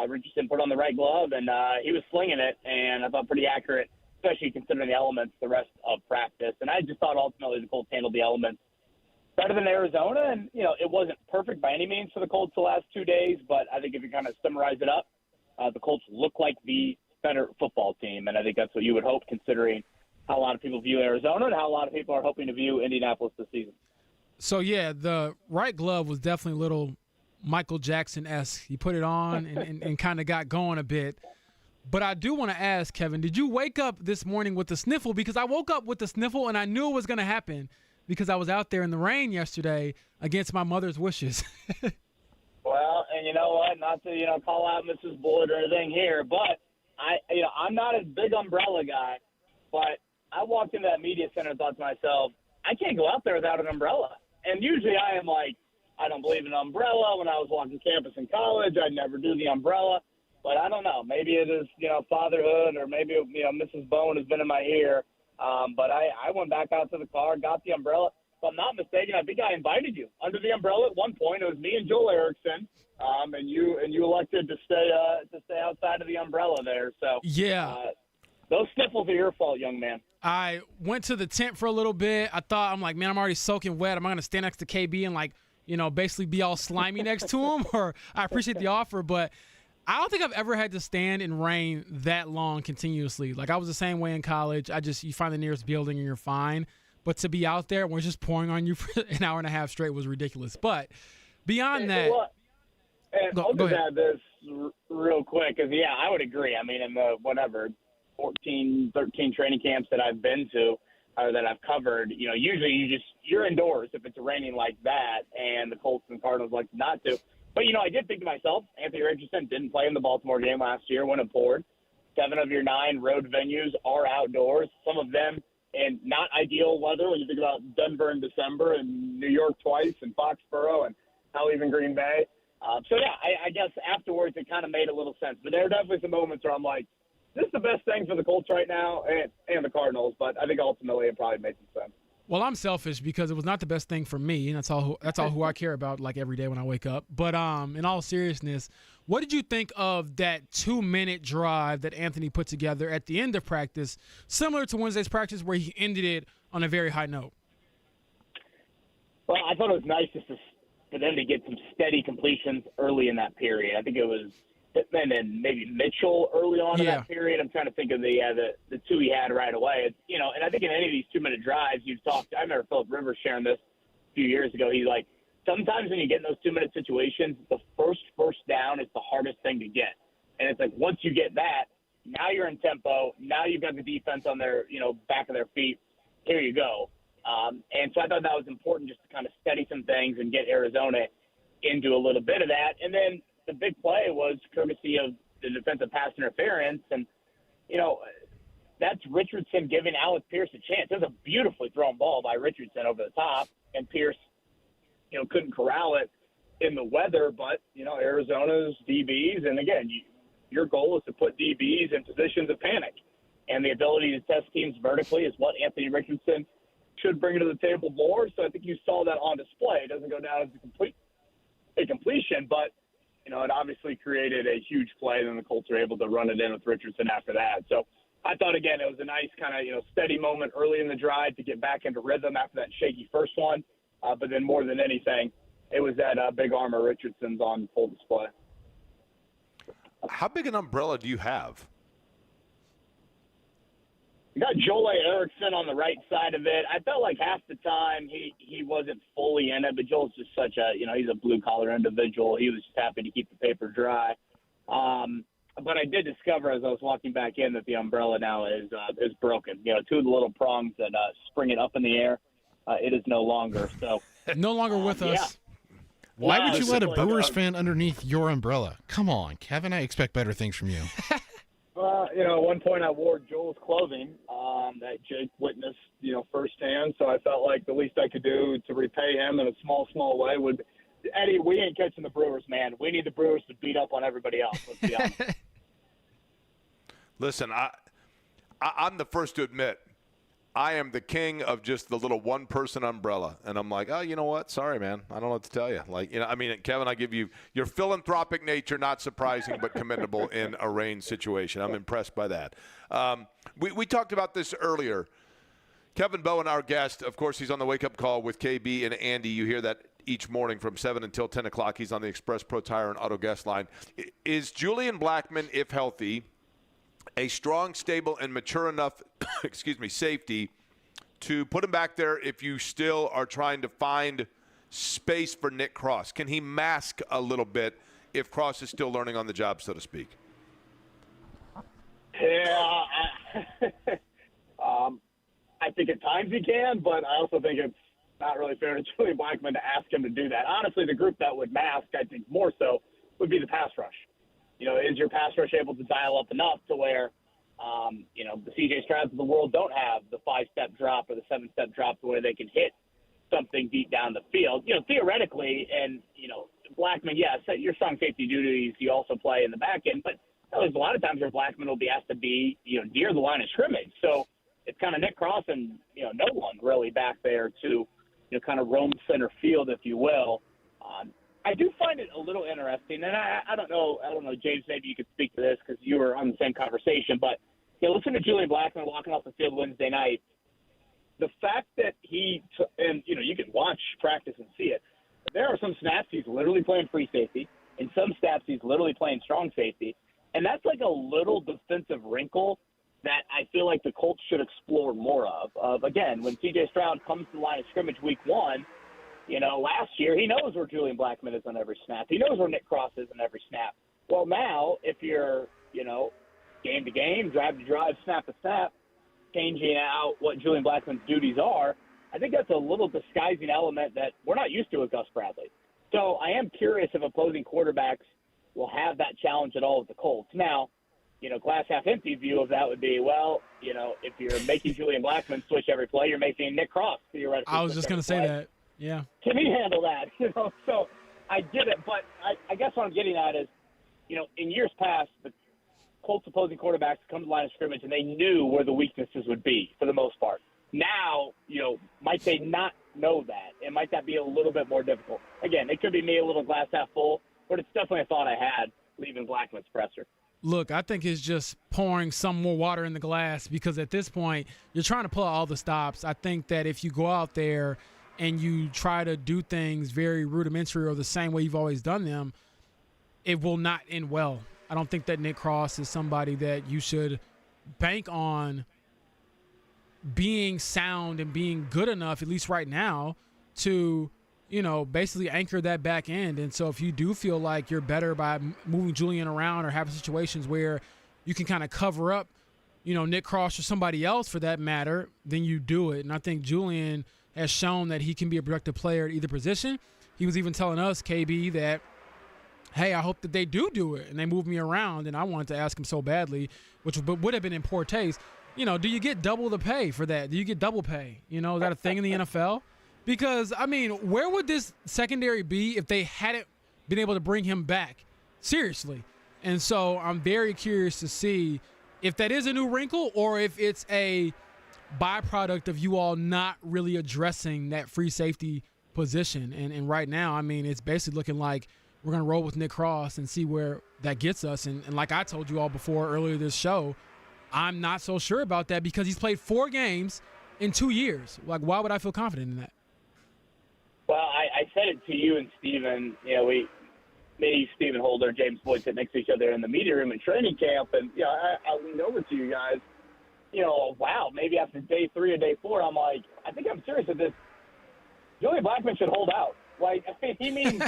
Richardson put on the right glove, and he was slinging it, and I thought pretty accurate, especially considering the elements the rest of practice. And I just thought ultimately the Colts handled the elements better than Arizona, and, it wasn't perfect by any means for the Colts the last 2 days, but I think if you kind of summarize it up, the Colts look like the better football team, and I think that's what you would hope considering how a lot of people view Arizona and how a lot of people are hoping to view Indianapolis this season. So, yeah, the right glove was definitely a little Michael Jackson-esque. He put it on and kind of got going a bit. But I do want to ask, Kevin, did you wake up this morning with the sniffle? Because I woke up with the sniffle, and I knew it was going to happen because I was out there in the rain yesterday against my mother's wishes. Well, and you know what? Not to call out Mrs. Bullitt or anything here, but I'm not a big umbrella guy. But I walked into that media center and thought to myself, I can't go out there without an umbrella. And usually I am like, I don't believe in an umbrella. When I was walking campus in college, I'd never do the umbrella. But I don't know. Maybe it is, fatherhood, or maybe, Mrs. Bowen has been in my ear. But I went back out to the car, got the umbrella. If I'm not mistaken, I think I invited you under the umbrella at one point. It was me and Joel Erickson, and you elected to stay outside of the umbrella there. So Yeah. Those sniffles are your fault, young man. I went to the tent for a little bit. I'm like, man, I'm already soaking wet. Am I going to stand next to KB and basically be all slimy next to him? Or I appreciate the offer, but I don't think I've ever had to stand in rain that long continuously. Like, I was the same way in college. You find the nearest building and you're fine. But to be out there when it's just pouring on you for an hour and a half straight was ridiculous. But beyond that, I'll go just ahead. add this real quick, because, I would agree. I mean, in the 14, 13 training camps that I've been to or that I've covered, usually you're indoors if it's raining like that, and the Colts and Cardinals like not to. But, I did think to myself, Anthony Richardson didn't play in the Baltimore game last year when it poured. 7 of your 9 road venues are outdoors, some of them in not ideal weather when you think about Denver in December and New York twice and Foxborough and how even Green Bay. I guess afterwards it kind of made a little sense. But there are definitely some moments where I'm like, this is the best thing for the Colts right now and the Cardinals. But I think ultimately it probably made some sense. Well, I'm selfish because it was not the best thing for me, and that's all who I care about, like, every day when I wake up. But in all seriousness, what did you think of that 2-minute drive that Anthony put together at the end of practice, similar to Wednesday's practice where he ended it on a very high note? Well, I thought it was nice for them to get some steady completions early in that period. I think it was Pittman and maybe Mitchell early on in that period. I'm trying to think of the 2 he had right away. And I think in any of these 2-minute drives you've talked, I remember Philip Rivers sharing this a few years ago. He's like, sometimes when you get in those 2-minute situations, the first down is the hardest thing to get. And it's like, once you get that, now you're in tempo. Now you've got the defense on their, back of their feet. Here you go. And so I thought that was important, just to kind of steady some things and get Arizona into a little bit of that. And then the big play was courtesy of the defensive pass interference. And, that's Richardson giving Alec Pierce a chance. It was a beautifully thrown ball by Richardson over the top, and Pierce, couldn't corral it in the weather. But, Arizona's DBs, and again, your goal is to put DBs in positions of panic. And the ability to test teams vertically is what Anthony Richardson should bring to the table more. So I think you saw that on display. It doesn't go down as a completion, but it obviously created a huge play. Then the Colts were able to run it in with Richardson after that. So I thought, again, it was a nice kind of, steady moment early in the drive to get back into rhythm after that shaky first one. But then more than anything, it was that big arm of Richardson's on full display. How big an umbrella do you have? You got Joel Erickson on the right side of it. I felt like half the time he wasn't fully in it, but Joel's just such a, he's a blue-collar individual. He was just happy to keep the paper dry. But I did discover as I was walking back in that the umbrella now is broken. 2 of the little prongs that spring it up in the air, it is no longer. So no longer with us. Why would you let a Listen, Brewers fan underneath your umbrella? Come on, Kevin. I expect better things from you. At one point I wore Joel's clothing that Jake witnessed, firsthand. So I felt like the least I could do to repay him in a small way would – Eddie, we ain't catching the Brewers, man. We need the Brewers to beat up on everybody else. Let's be honest. Listen, I'm the first to admit I am the king of just the little one-person umbrella. And I'm like, oh, you know what? Sorry, man. I don't know what to tell you. Kevin, I give you your philanthropic nature, not surprising but commendable in a rain situation. I'm impressed by that. We talked about this earlier. Kevin Bowen, our guest, of course, he's on the wake-up call with KB and Andy. You hear that each morning from 7 until 10 o'clock. He's on the Express Pro Tire and Auto Guest line. Is Julian Blackmon, if healthy, a strong, stable, and mature enough safety to put him back there if you still are trying to find space for Nick Cross? Can he mask a little bit if Cross is still learning on the job, so to speak? Yeah, I think at times he can, but I also think it's not really fair to Julian Blackmon to ask him to do that. Honestly, the group that would mask, I think more so, would be the pass rush. Is your pass rush able to dial up enough to where, the C.J. Strouds of the world don't have the 5-step drop or the 7-step drop to where they can hit something deep down the field. Theoretically, and, Blackmon, yes, your strong safety duties you also play in the back end, but there's a lot of times where Blackmon will be asked to be, near the line of scrimmage. So it's kind of Nick Cross and, no one really back there to, kind of roam center field, if you will. I do find it a little interesting, and I don't know, James, maybe you could speak to this because you were on the same conversation, but listen to Julian Blackmon walking off the field Wednesday night. The fact that you can watch practice and see it. There are some snaps he's literally playing free safety, and some snaps he's literally playing strong safety, and that's like a little defensive wrinkle that I feel like the Colts should explore more of. Again, when C.J. Stroud comes to the line of scrimmage week 1, last year he knows where Julian Blackmon is on every snap. He knows where Nick Cross is on every snap. Well, now if you're, game to game, drive to drive, snap to snap, changing out what Julian Blackmon's duties are, I think that's a little disguising element that we're not used to with Gus Bradley. So I am curious if opposing quarterbacks will have that challenge at all with the Colts. Now, glass half empty view of that would be, if you're making Julian Blackmon switch every play, you're making Nick Cross theoretically. I was just going to say that. Yeah. Can he handle that? So I get it, but I guess what I'm getting at is, in years past, the Colts opposing quarterbacks come to the line of scrimmage and they knew where the weaknesses would be for the most part. Now, might they not know that? And might that be a little bit more difficult? Again, it could be me a little glass half full, but it's definitely a thought I had leaving Blackmon's presser. Look, I think it's just pouring some more water in the glass because at this point, you're trying to pull out all the stops. I think that if you go out there and you try to do things very rudimentary or the same way you've always done them, it will not end well. I don't think that Nick Cross is somebody that you should bank on being sound and being good enough, at least right now, to, basically anchor that back end. And so if you do feel like you're better by moving Julian around or having situations where you can kind of cover up, Nick Cross or somebody else for that matter, then you do it. And I think Julian has shown that he can be a productive player at either position. He was even telling us, KB, that, hey, I hope that they do it and they move me around. And I wanted to ask him so badly, which would have been in poor taste. Do you get double the pay for that? Do you get double pay? Is that a thing in the NFL? Because, where would this secondary be if they hadn't been able to bring him back? Seriously. And so I'm very curious to see if that is a new wrinkle or if it's a byproduct of you all not really addressing that free safety position. And right now, it's basically looking like we're going to roll with Nick Cross and see where that gets us. And like I told you all before earlier this show, I'm not so sure about that because he's played 4 games in 2 years. Like, why would I feel confident in that? Well, I said it to you and Steven. Me, Steven Holder, James Boyd sit next to each other in the media room in training camp. And, I leaned over to you guys. Wow, maybe after day 3 or day 4, I'm like, I think I'm serious at this. Julian Blackmon should hold out. He means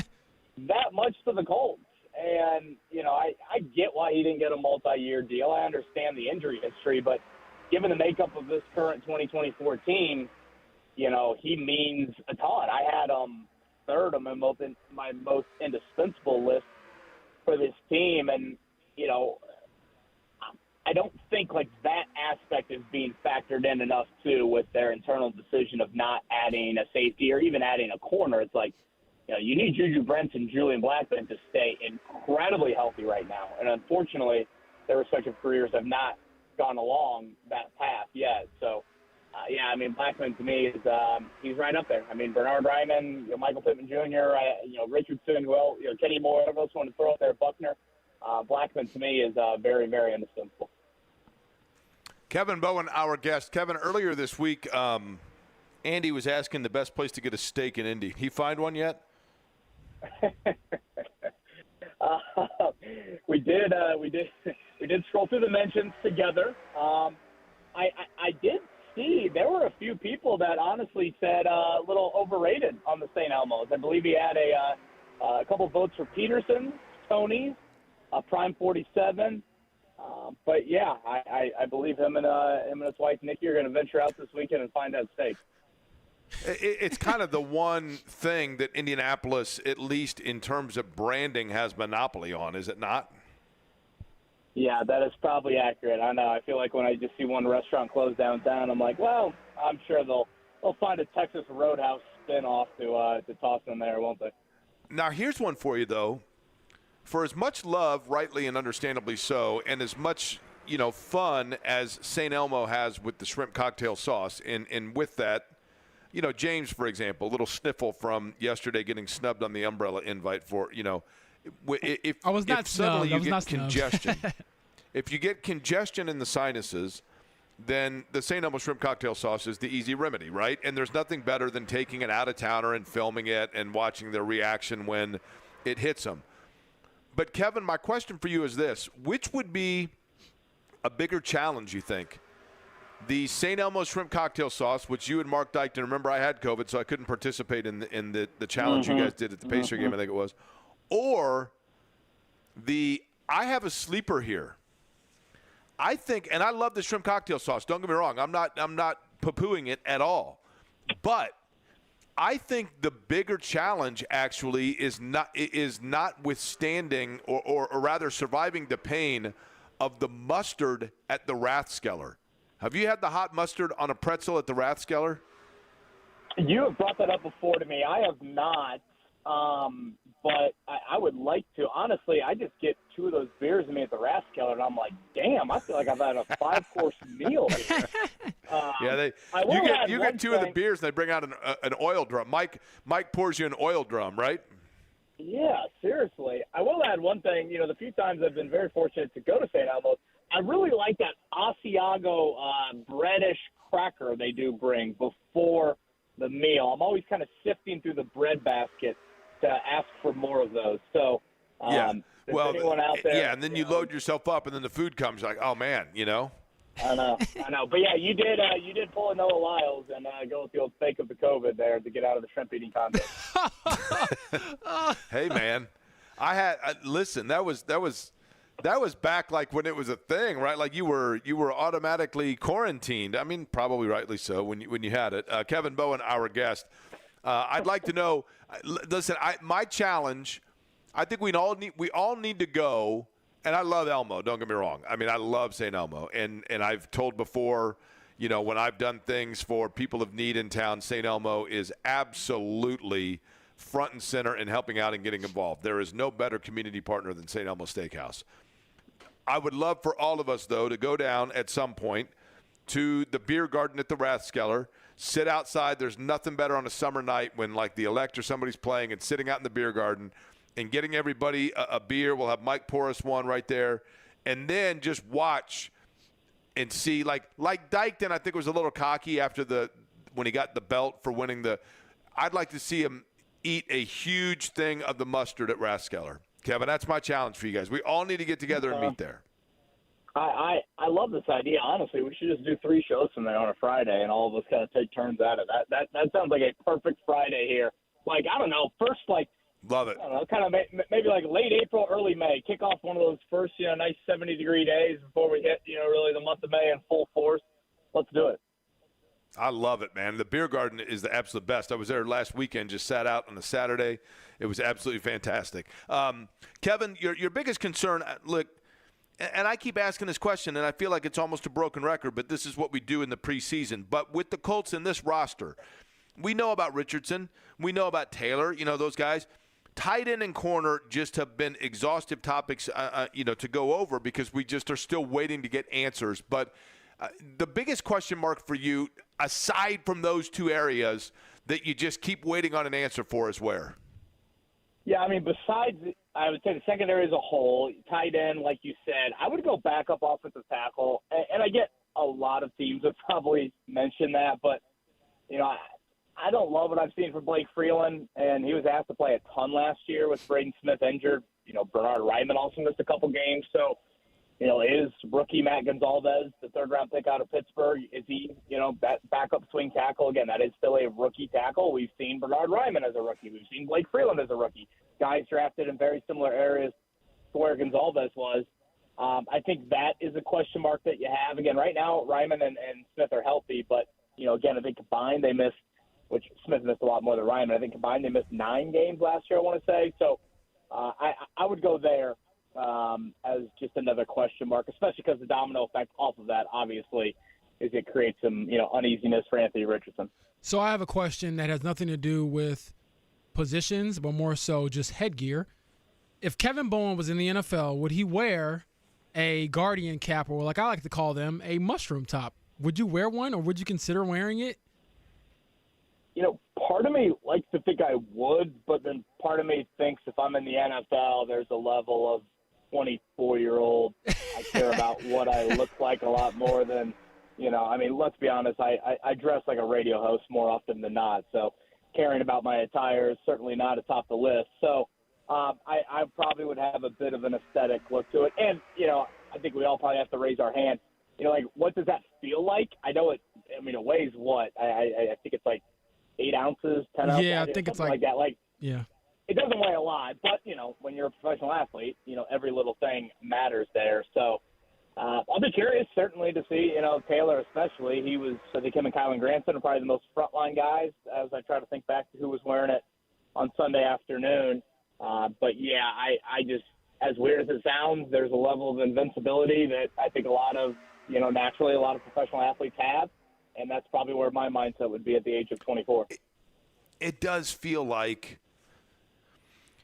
that much to the Colts. And, I get why he didn't get a multi-year deal. I understand the injury history, but given the makeup of this current 2024 team, he means a ton. I had third on my most indispensable list for this team, and, I don't think that aspect is being factored in enough too with their internal decision of not adding a safety or even adding a corner. It's like, you need Juju Brents and Julian Blackmon to stay incredibly healthy right now. And unfortunately, their respective careers have not gone along that path yet. So, Blackmon to me is he's right up there. Bernard Ryman, Michael Pittman Jr., Richardson, Kenny Moore, whatever else you want to throw out there, Buckner. Blackmon to me is very, very indispensable. Kevin Bowen, our guest. Kevin, earlier this week, Andy was asking the best place to get a steak in Indy. He find one yet? We did scroll through the mentions together. I did see, there were a few people that honestly said a little overrated on the St. Elmo's. I believe he had a couple votes for Peterson, Tony's, Prime 47. But yeah, I believe him and his wife Nikki are going to venture out this weekend and find that steak. It's kind of the one thing that Indianapolis, at least in terms of branding, has monopoly on, is it not? Yeah, that is probably accurate. I know. I feel like when I just see one restaurant close downtown, I'm like, well, I'm sure they'll find a Texas Roadhouse spin-off to toss in there, won't they? Now, here's one for you, though. For as much love, rightly and understandably so, and as much fun as St. Elmo has with the shrimp cocktail sauce, and with that, James, for example, a little sniffle from yesterday getting snubbed on the umbrella invite for, if I was not if suddenly snubbed. I you was get not snubbed. congestion, if you get congestion in the sinuses, then the St. Elmo shrimp cocktail sauce is the easy remedy, right? And there's nothing better than taking an out-of-towner and filming it and watching their reaction when it hits them. But, Kevin, my question for you is this. Which would be a bigger challenge, you think? The St. Elmo shrimp cocktail sauce, which you and Mark Dykton, remember I had COVID, so I couldn't participate in the challenge you guys did at the Pacer game, I think it was. Or I have a sleeper here. I think, and I love the shrimp cocktail sauce. Don't get me wrong. I'm not poo-pooing it at all. But I think the bigger challenge actually is not withstanding or rather surviving the pain of the mustard at the Rathskeller. Have you had the hot mustard on a pretzel at the Rathskeller? You have brought that up before to me. I have not, but I would like to. Honestly, I just get 2 of those beers at the Rathskeller, and I'm like, damn, I feel like I've had a 5-course meal here. You get 2 of the beers, and they bring out an oil drum. Mike pours you an oil drum, right? Yeah, seriously. I will add one thing. The few times I've been very fortunate to go to St. Elmo's, I really like that Asiago breadish cracker they do bring before the meal. I'm always kind of sifting through the bread basket to ask for more of those. So, anyone out there, yeah, and then you load yourself up, and then the food comes. Like, oh man, I know. But yeah, you did pull a Noah Lyles and go with the old fake of the COVID there to get out of the shrimp eating contest. Hey man, listen. That was back like when it was a thing, right? Like you were automatically quarantined. I mean, probably rightly so when you had it. Kevin Bowen, our guest. I'd like to know. Listen, my challenge. I think we all need to go. And I love Elmo, don't get me wrong. I mean, I love St. Elmo. And I've told before, when I've done things for people of need in town, St. Elmo is absolutely front and center in helping out and getting involved. There is no better community partner than St. Elmo Steakhouse. I would love for all of us, though, to go down at some point to the beer garden at the Rathskeller, sit outside. There's nothing better on a summer night when, like, the Elect or somebody's playing and sitting out in the beer garden and getting everybody a beer. We'll have Mike pour us one right there. And then just watch and see, like Dykton, I think was a little cocky after when he got the belt for winning I'd like to see him eat a huge thing of the mustard at Rathskeller. Kevin, that's my challenge for you guys. We all need to get together and meet there. I love this idea. Honestly, we should just do 3 shows from there on a Friday, and all of us kind of take turns at it. That sounds like a perfect Friday here. Like, I don't know, first, like, love it. I don't know, kind of maybe like late April, early May. Kick off one of those first, nice 70-degree days before we hit, really the month of May in full force. Let's do it. I love it, man. The beer garden is the absolute best. I was there last weekend, just sat out on a Saturday. It was absolutely fantastic. Kevin, your biggest concern, look, and I keep asking this question, and I feel like it's almost a broken record, but this is what we do in the preseason. But with the Colts in this roster, we know about Richardson. We know about Taylor, those guys. Tight end and corner just have been exhaustive topics, to go over because we just are still waiting to get answers. But the biggest question mark for you, aside from those 2 areas that you just keep waiting on an answer for, is where? Yeah, I mean, besides, I would say the secondary as a whole, tight end, like you said, I would go backup offensive tackle. And I get a lot of teams have probably mentioned that, but, I don't love what I've seen from Blake Freeland, and he was asked to play a ton last year with Braden Smith injured. Bernard Ryman also missed a couple games. So Is rookie Matt Gonzalez, the third-round pick out of Pittsburgh, is he, backup swing tackle? Again, that is still a rookie tackle. We've seen Bernard Ryman as a rookie. We've seen Blake Freeland as a rookie. Guys drafted in very similar areas to where Gonzalez was. I think that is a question mark that you have. Again, right now, Ryman and Smith are healthy, but, again, I think combined they missed, which Smith missed a lot more than Ryman. I think combined they missed 9 games last year, I want to say. So I would go there as just another question mark, especially because the domino effect off of that, obviously, is it creates some, uneasiness for Anthony Richardson. So I have a question that has nothing to do with positions, but more so just headgear. If Kevin Bowen was in the NFL, would he wear a Guardian cap, or like I like to call them, a mushroom top? Would you wear one, or would you consider wearing it? Part of me likes to think I would, but then part of me thinks if I'm in the NFL, there's a level of 24-year-old. I care about what I look like a lot more than, let's be honest, I dress like a radio host more often than not. So caring about my attire is certainly not atop the list. So I probably would have a bit of an aesthetic look to it. And, I think we all probably have to raise our hand. What does that feel like? I know it weighs what? I think it's like 8 ounces, 10 ounces. Yeah, I think it's like that. Yeah. It doesn't weigh a lot, but, when you're a professional athlete, every little thing matters there. So I'll be curious, certainly, to see, Taylor especially. I think him and Kylan Granson are probably the most frontline guys as I try to think back to who was wearing it on Sunday afternoon. But, yeah, I just, as weird as it sounds, there's a level of invincibility that I think a lot of professional athletes have, and that's probably where my mindset would be at the age of 24. It does feel like,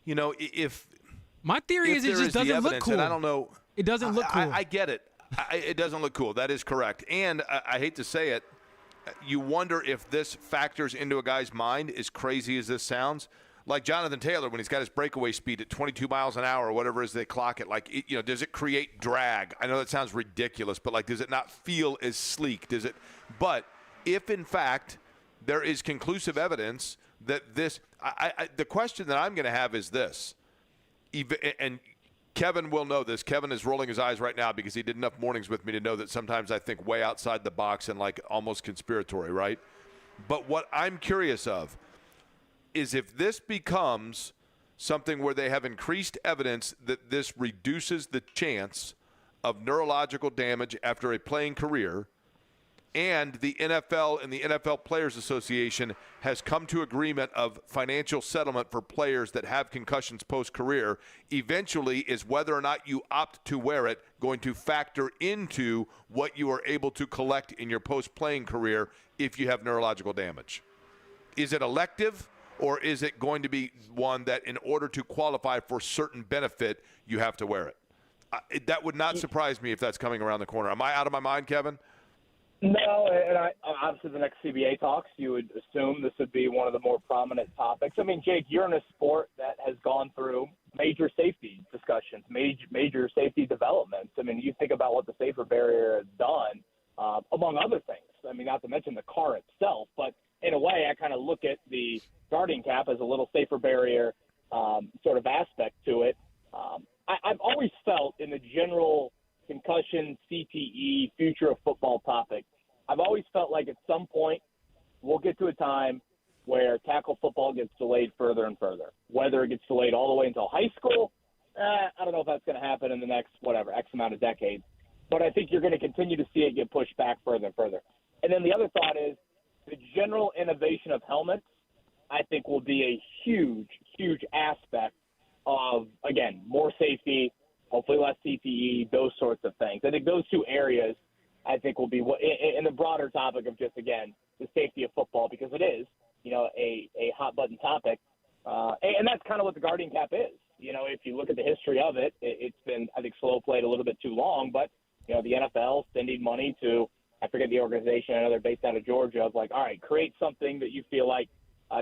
if my theory is it just doesn't look cool. And I don't know. It doesn't look cool. I get it. It doesn't look cool. That is correct. And I hate to say it, you wonder if this factors into a guy's mind, as crazy as this sounds. Like Jonathan Taylor, when he's got his breakaway speed at 22 miles an hour or whatever it is they clock it, does it create drag? I know that sounds ridiculous, but, does it not feel as sleek? Does it? But if, in fact, there is conclusive evidence that this the question that I'm going to have is this, and Kevin will know this. Kevin is rolling his eyes right now because he did enough mornings with me to know that sometimes I think way outside the box and, almost conspiratory, right? But what I'm curious of is if this becomes something where they have increased evidence that this reduces the chance of neurological damage after a playing career, and the NFL and the NFL Players Association has come to agreement of financial settlement for players that have concussions post-career, eventually is whether or not you opt to wear it going to factor into what you are able to collect in your post-playing career if you have neurological damage. Is it elective, or is it going to be one that in order to qualify for certain benefit, you have to wear it? That would not surprise me if that's coming around the corner. Am I out of my mind, Kevin? No, and obviously the next CBA talks, you would assume this would be one of the more prominent topics. Jake, you're in a sport that has gone through major safety discussions, major safety developments. You think about what the safer barrier has done, among other things. Not to mention the car itself, but in a way, I kind of look at the Guardian cap as a little safer barrier sort of aspect to it. I've always felt in the general concussion, CTE, future of football topic, I've always felt like at some point we'll get to a time where tackle football gets delayed further and further. Whether it gets delayed all the way until high school, I don't know if that's going to happen in the next, X amount of decades. But I think you're going to continue to see it get pushed back further and further. And then the other thought is the general innovation of helmets, I think, will be a huge, huge aspect of, again, more safety, hopefully less CTE, those sorts of things. I think those two areas, I think, will be in the broader topic of just, again, the safety of football, because it is, a hot-button topic. And that's kind of what the Guardian cap is. If you look at the history of it, it's been, I think, slow-played a little bit too long. But, the NFL sending money to, I forget the organization, I know they're based out of Georgia, of all right, create something that you feel like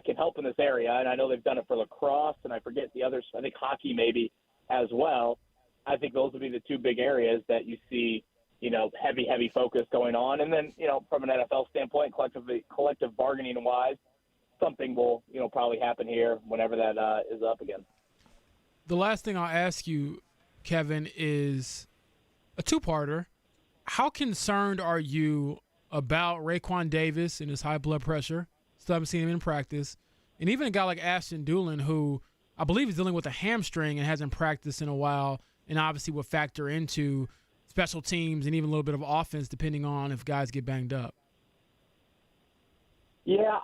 can help in this area. And I know they've done it for lacrosse, and I forget the others, I think hockey maybe as well. I think those would be the two big areas that you see, heavy focus going on. And then, from an NFL standpoint, collective bargaining wise, something will, probably happen here whenever that is up again. The last thing I'll ask you, Kevin, is A two-parter. How concerned are you about Raekwon Davis and his high blood pressure? Still haven't seen him in practice. And even a guy like Ashton Doolin, who I believe is dealing with a hamstring and hasn't practiced in a while, and obviously will factor into special teams and even a little bit of offense depending on if guys get banged up. Yeah,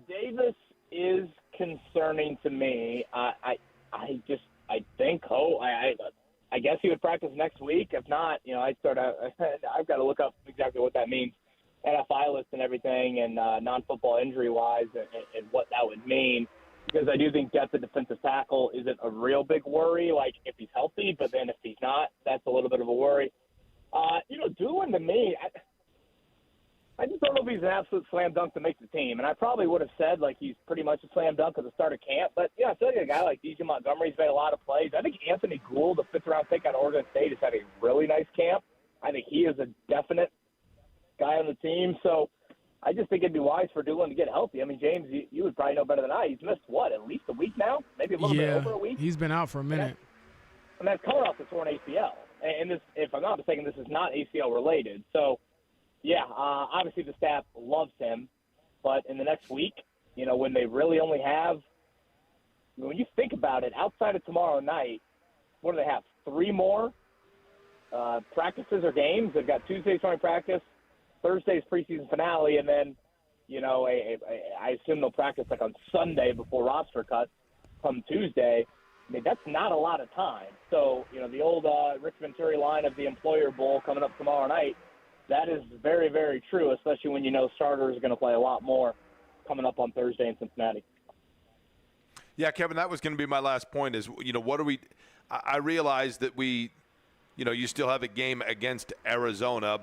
Davis is concerning to me. I guess he would practice next week. If not, I've got to look up exactly what that means, NFI list and everything, and non-football injury-wise, and what that would mean. Because I do think depth at defensive tackle isn't a real big worry, like if he's healthy, but then if he's not, that's a little bit of a worry. Doolin to me, I just don't know if he's an absolute slam dunk to make the team. And I probably would have said, like, he's pretty much a slam dunk at the start of camp. But, I feel like a guy like DJ Montgomery's made a lot of plays. I think Anthony Gould, the fifth-round pick out of Oregon State, has had a really nice camp. I think he is a definite guy on the team. So I just think it'd be wise for Doolin to get healthy. I mean, James, you would probably know better than I. He's missed, at least a week now? Maybe a little bit over a week? He's been out for a minute. And that's coming off the torn ACL. And this, if I'm not mistaken, this is not ACL-related. So, obviously the staff loves him. But in the next week, when they really only have – when you think about it, outside of tomorrow night, what do they have, 3 more practices or games? They've got Tuesday's joint practice, Thursday's preseason finale, and then, I assume they'll practice like on Sunday before roster cuts come Tuesday. I mean, that's not a lot of time. So, the old Rick Venturi line of the Employer Bowl coming up tomorrow night, that is very, very true, especially when starters are going to play a lot more coming up on Thursday in Cincinnati. Yeah, Kevin, that was going to be my last point is, what are we – I realize that we – you still have a game against Arizona,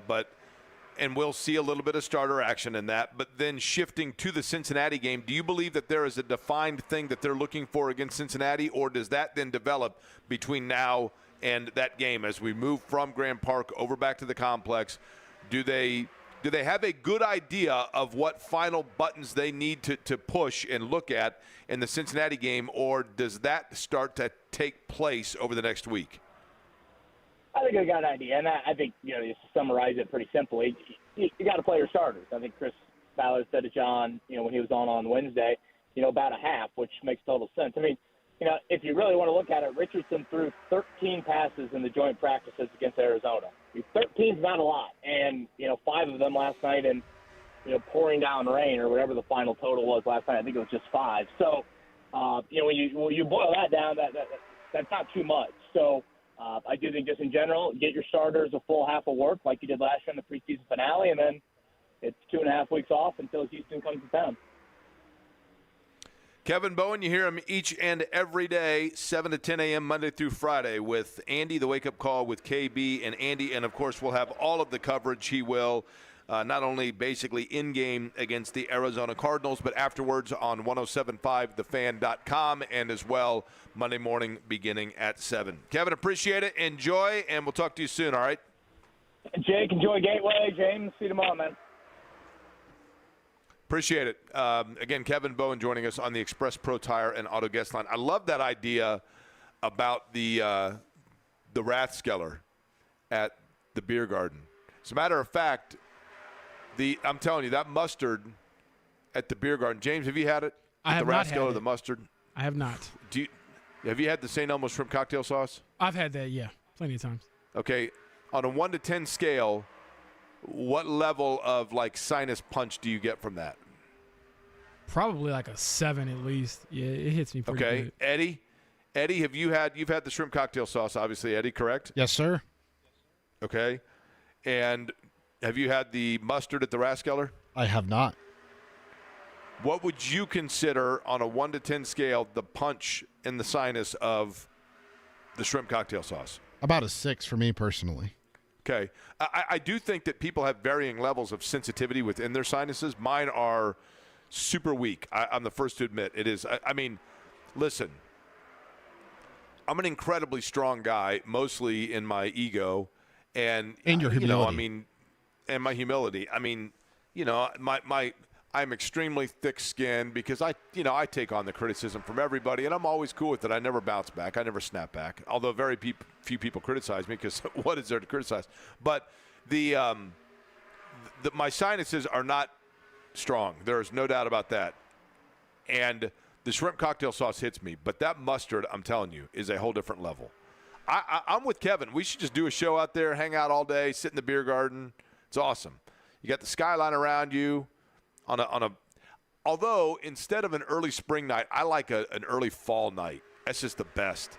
and we'll see a little bit of starter action in that. But then shifting to the Cincinnati game, do you believe that there is a defined thing that they're looking for against Cincinnati, or does that then develop between now and that game as we move from Grand Park over back to the complex? Do they have a good idea of what final buttons they need to push and look at in the Cincinnati game, or does that start to take place over the next week? I think I got an idea, and I think, just to summarize it pretty simply, you got to play your starters. I think Chris Ballard said to John, when he was on Wednesday, about a half, which makes total sense. I mean, if you really want to look at it, Richardson threw 13 passes in the joint practices against Arizona. 13 is not a lot, and, 5 of them last night in, pouring down rain or whatever the final total was last night. I think it was just 5. So, when you boil that down, that's not too much. So, I do think just in general, get your starters a full half of work like you did last year in the preseason finale, and then it's 2.5 weeks off until Houston comes to town. Kevin Bowen, you hear him each and every day, 7 to 10 a.m. Monday through Friday with Andy, the wake-up call with KB and Andy. And, of course, we'll have all of the coverage. He will not only basically in-game against the Arizona Cardinals, but afterwards on 1075thefan.com and as well Monday morning beginning at 7. Kevin, appreciate it. Enjoy, and we'll talk to you soon, all right? Jake, enjoy Gateway. James, see you tomorrow, man. Appreciate it. Again, Kevin Bowen joining us on the Express Pro Tire and Auto Guest Line. I love that idea about the Rathskeller at the beer garden. As a matter of fact, I'm telling you, that mustard at the beer garden. James, have you had it? I have not had it. The mustard? I have not. Have you had the St. Elmo's shrimp cocktail sauce? I've had that, yeah, plenty of times. Okay. On a 1 to 10 scale, what level of sinus punch do you get from that? Probably like a 7 at least. Yeah, it hits me pretty good. Eddie, you've had the shrimp cocktail sauce, obviously, Eddie, correct? Yes, sir. Okay. And have you had the mustard at the Rathskeller? I have not. What would you consider on a 1 to 10 scale the punch in the sinus of the shrimp cocktail sauce? About a 6 for me personally. Okay. I do think that people have varying levels of sensitivity within their sinuses. Mine are super weak. I'm the first to admit it is. I mean, listen, I'm an incredibly strong guy, mostly in my ego and your humility. and my humility. I mean, I'm extremely thick-skinned because I take on the criticism from everybody, and I'm always cool with it. I never bounce back. I never snap back, although very few people criticize me because what is there to criticize? But my sinuses are not strong. There is no doubt about that. And the shrimp cocktail sauce hits me, but that mustard, I'm telling you, is a whole different level. I'm with Kevin. We should just do a show out there, hang out all day, sit in the beer garden. It's awesome. You got the skyline around you on a although instead of an early spring night, I like an early fall night. That's just the best.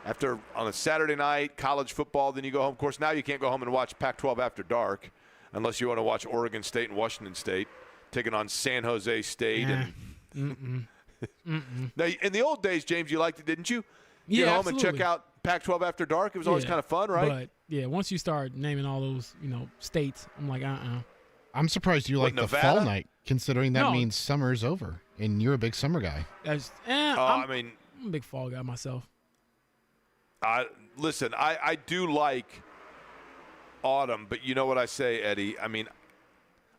After on a Saturday night, college football, then you go home. Of course, now you can't go home and watch Pac-12 after dark unless you want to watch Oregon State and Washington State taking on San Jose State. Now, in the old days, James, you liked it, didn't you? Get home absolutely. and check out Pac-12 after dark. It was always kind of fun, right? But once you start naming all those, states, I'm like, I'm surprised you like the Nevada? fall night, considering that No. means summer's over, and you're a big summer guy. I'm a big fall guy myself. Listen, I do like autumn, but you know what I say, Eddie? I mean,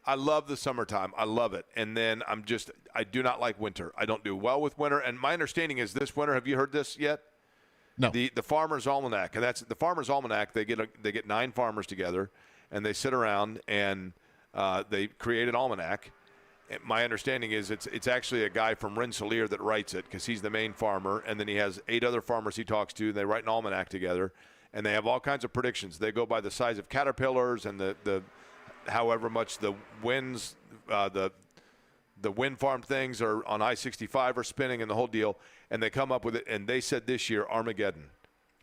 I love the summertime. I love it. And then I do not like winter. I don't do well with winter. And my understanding is this winter, have you heard this yet? No. The Farmer's Almanac. And that's the Farmer's Almanac. They get 9 farmers together, and they sit around and they create an almanac. And my understanding is it's actually a guy from Rensselaer that writes it because he's the main farmer, and then he has 8 other farmers he talks to. And they write an almanac together, and they have all kinds of predictions. They go by the size of caterpillars and the however much the winds, the wind farm things are on I-65 are spinning and the whole deal, and they come up with it. And they said this year, Armageddon.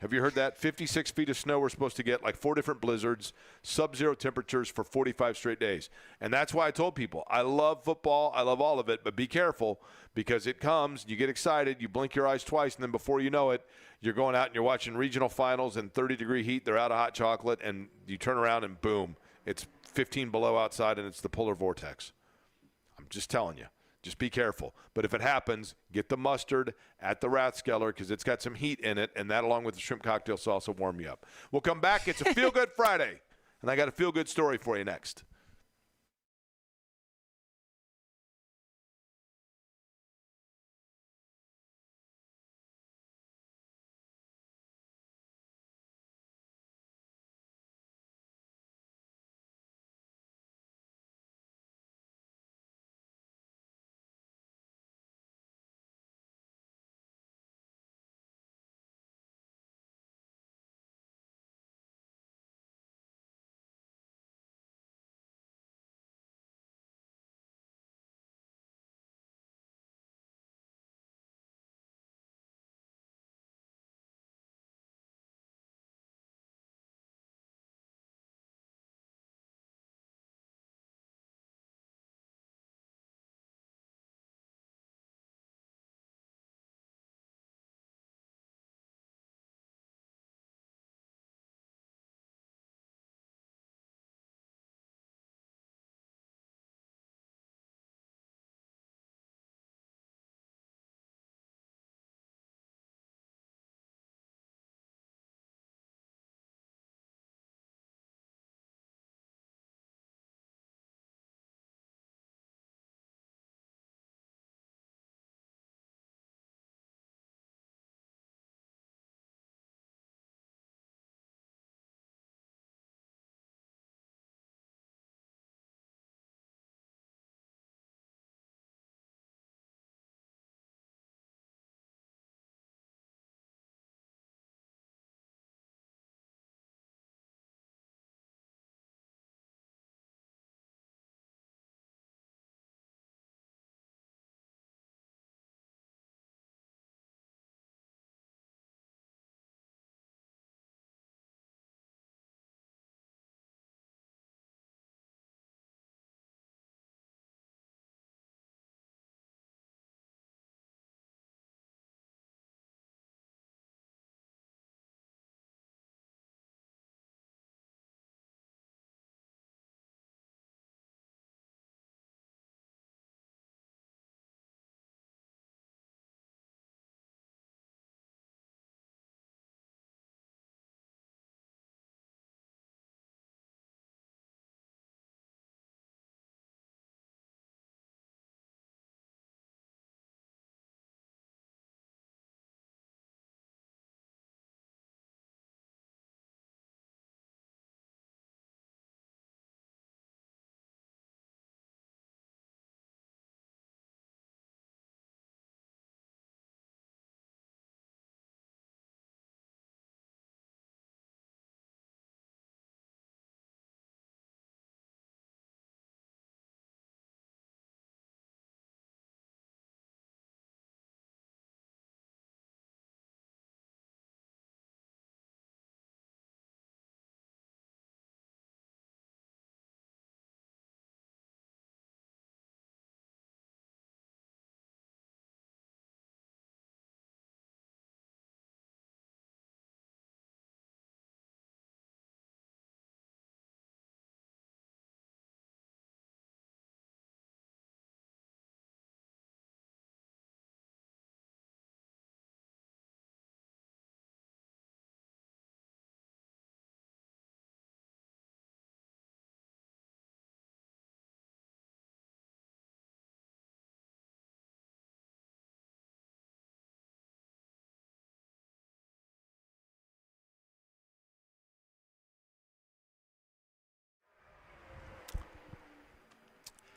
Have you heard that? 56 feet of snow we're supposed to get, like 4 different blizzards, sub-zero temperatures for 45 straight days. And that's why I told people, I love football, I love all of it, but be careful because it comes, you get excited, you blink your eyes twice, and then before you know it, you're going out and you're watching regional finals in 30-degree heat, they're out of hot chocolate, and you turn around and boom, it's 15 below outside and it's the polar vortex. I'm just telling you. Just be careful. But if it happens, get the mustard at the Rathskeller because it's got some heat in it, and that along with the shrimp cocktail sauce will warm you up. We'll come back. It's a Feel Good Friday, and I got a Feel Good story for you next.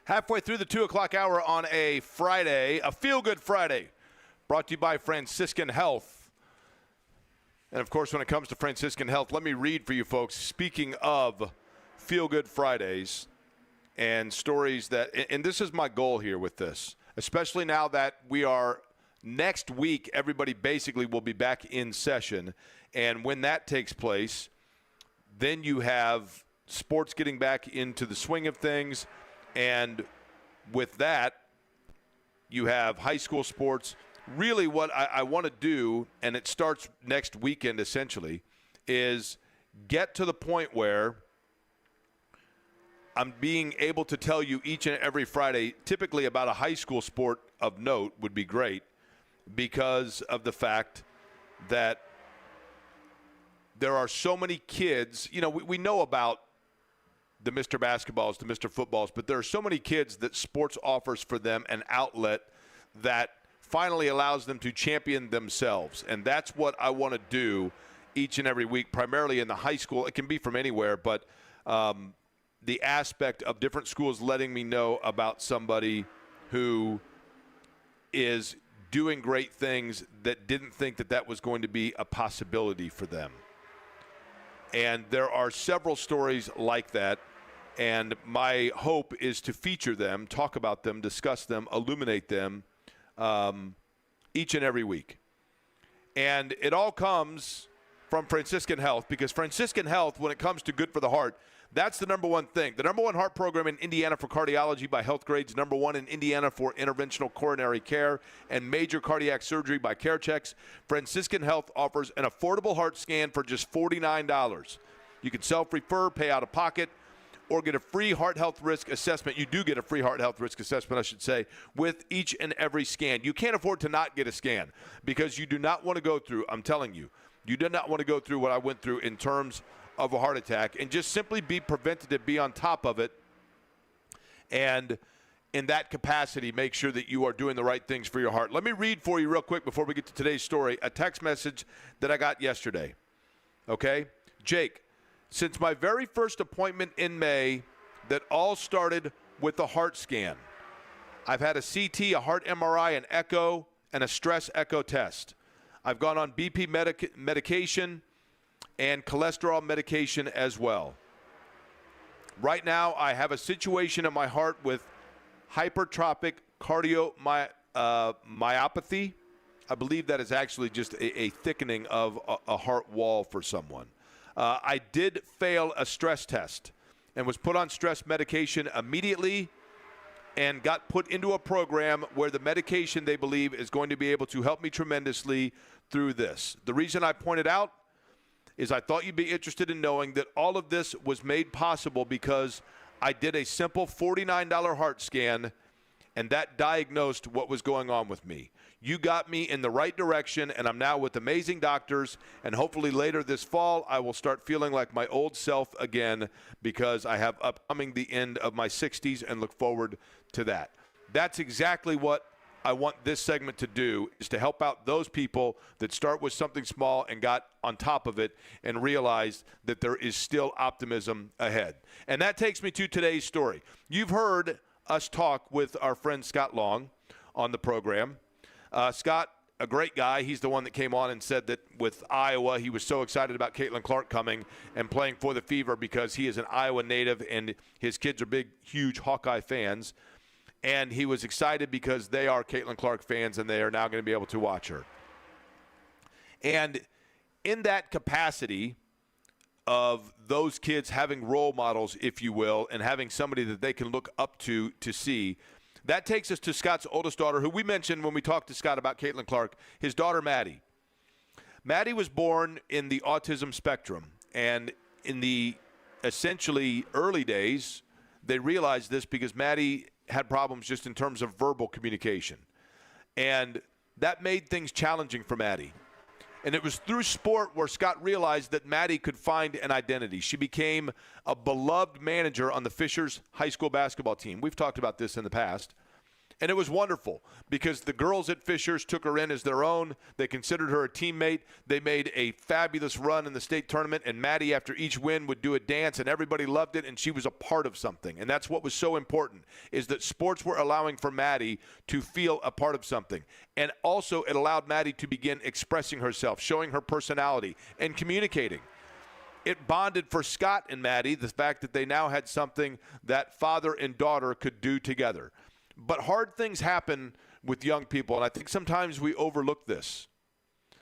Halfway through the 2 o'clock hour on a Friday, a feel-good Friday, brought to you by Franciscan Health. And, of course, when it comes to Franciscan Health, let me read for you folks, speaking of feel-good Fridays and stories that – and this is my goal here with this, especially now that we are – next week, everybody basically will be back in session. And when that takes place, then you have sports getting back into the swing of things. And with that, you have high school sports. Really what I want to do, and it starts next weekend essentially, is get to the point where I'm being able to tell you each and every Friday, typically about a high school sport of note would be great because of the fact that there are so many kids. You know, we know about the Mr. Basketballs, the Mr. Footballs, but there are so many kids that sports offers for them an outlet that finally allows them to champion themselves. And that's what I want to do each and every week, primarily in the high school. It can be from anywhere, but the aspect of different schools letting me know about somebody who is doing great things that didn't think that that was going to be a possibility for them. And there are several stories like that. And my hope is to feature them, talk about them, discuss them, illuminate them each and every week. And it all comes from Franciscan Health, because Franciscan Health, when it comes to good for the heart, that's the number one thing. The number one heart program in Indiana for cardiology by Health Grades, number one in Indiana for interventional coronary care and major cardiac surgery by CareChex. Franciscan Health offers an affordable heart scan for just $49. You can self-refer, pay out of pocket, or get a free heart health risk assessment. You do get a free heart health risk assessment, I should say, with each and every scan. You can't afford to not get a scan because you do not want to go through, I'm telling you, you do not want to go through what I went through in terms of a heart attack, and just simply be preventative, be on top of it, and in that capacity, make sure that you are doing the right things for your heart. Let me read for you real quick before we get to today's story, a text message that I got yesterday. Okay? Jake, since my very first appointment in May, that all started with a heart scan. I've had a CT, a heart MRI, an echo, and a stress echo test. I've gone on BP medication and cholesterol medication as well. Right now, I have a situation in my heart with hypertrophic cardiomyopathy. I believe that is actually just a thickening of a heart wall for someone. I did fail a stress test and was put on stress medication immediately and got put into a program where the medication, they believe, is going to be able to help me tremendously through this. The reason I pointed out is I thought you'd be interested in knowing that all of this was made possible because I did a simple $49 heart scan, and that diagnosed what was going on with me. You got me in the right direction, and I'm now with amazing doctors, and hopefully later this fall I will start feeling like my old self again because I have upcoming the end of my 60s and look forward to that. That's exactly what I want this segment to do, is to help out those people that start with something small and got on top of it and realized that there is still optimism ahead. And that takes me to today's story. You've heard us talk with our friend Scott Long on the program. Scott, a great guy. He's the one that came on and said that with Iowa, he was so excited about Caitlin Clark coming and playing for the Fever because he is an Iowa native and his kids are big, huge Hawkeye fans. And he was excited because they are Caitlin Clark fans and they are now going to be able to watch her. And in that capacity of those kids having role models, if you will, and having somebody that they can look up to see, that takes us to Scott's oldest daughter, who we mentioned when we talked to Scott about Caitlin Clark, his daughter Maddie. Maddie was born in the autism spectrum. And in the essentially early days, they realized this because Maddie had problems just in terms of verbal communication. And that made things challenging for Maddie. And it was through sport where Scott realized that Maddie could find an identity. She became a beloved manager on the Fishers high school basketball team. We've talked about this in the past. And it was wonderful because the girls at Fishers took her in as their own. They considered her a teammate. They made a fabulous run in the state tournament, and Maddie, after each win, would do a dance, and everybody loved it, and she was a part of something. And that's what was so important, is that sports were allowing for Maddie to feel a part of something. And also it allowed Maddie to begin expressing herself, showing her personality, and communicating. It bonded for Scott and Maddie, the fact that they now had something that father and daughter could do together. But hard things happen with young people, and I think sometimes we overlook this.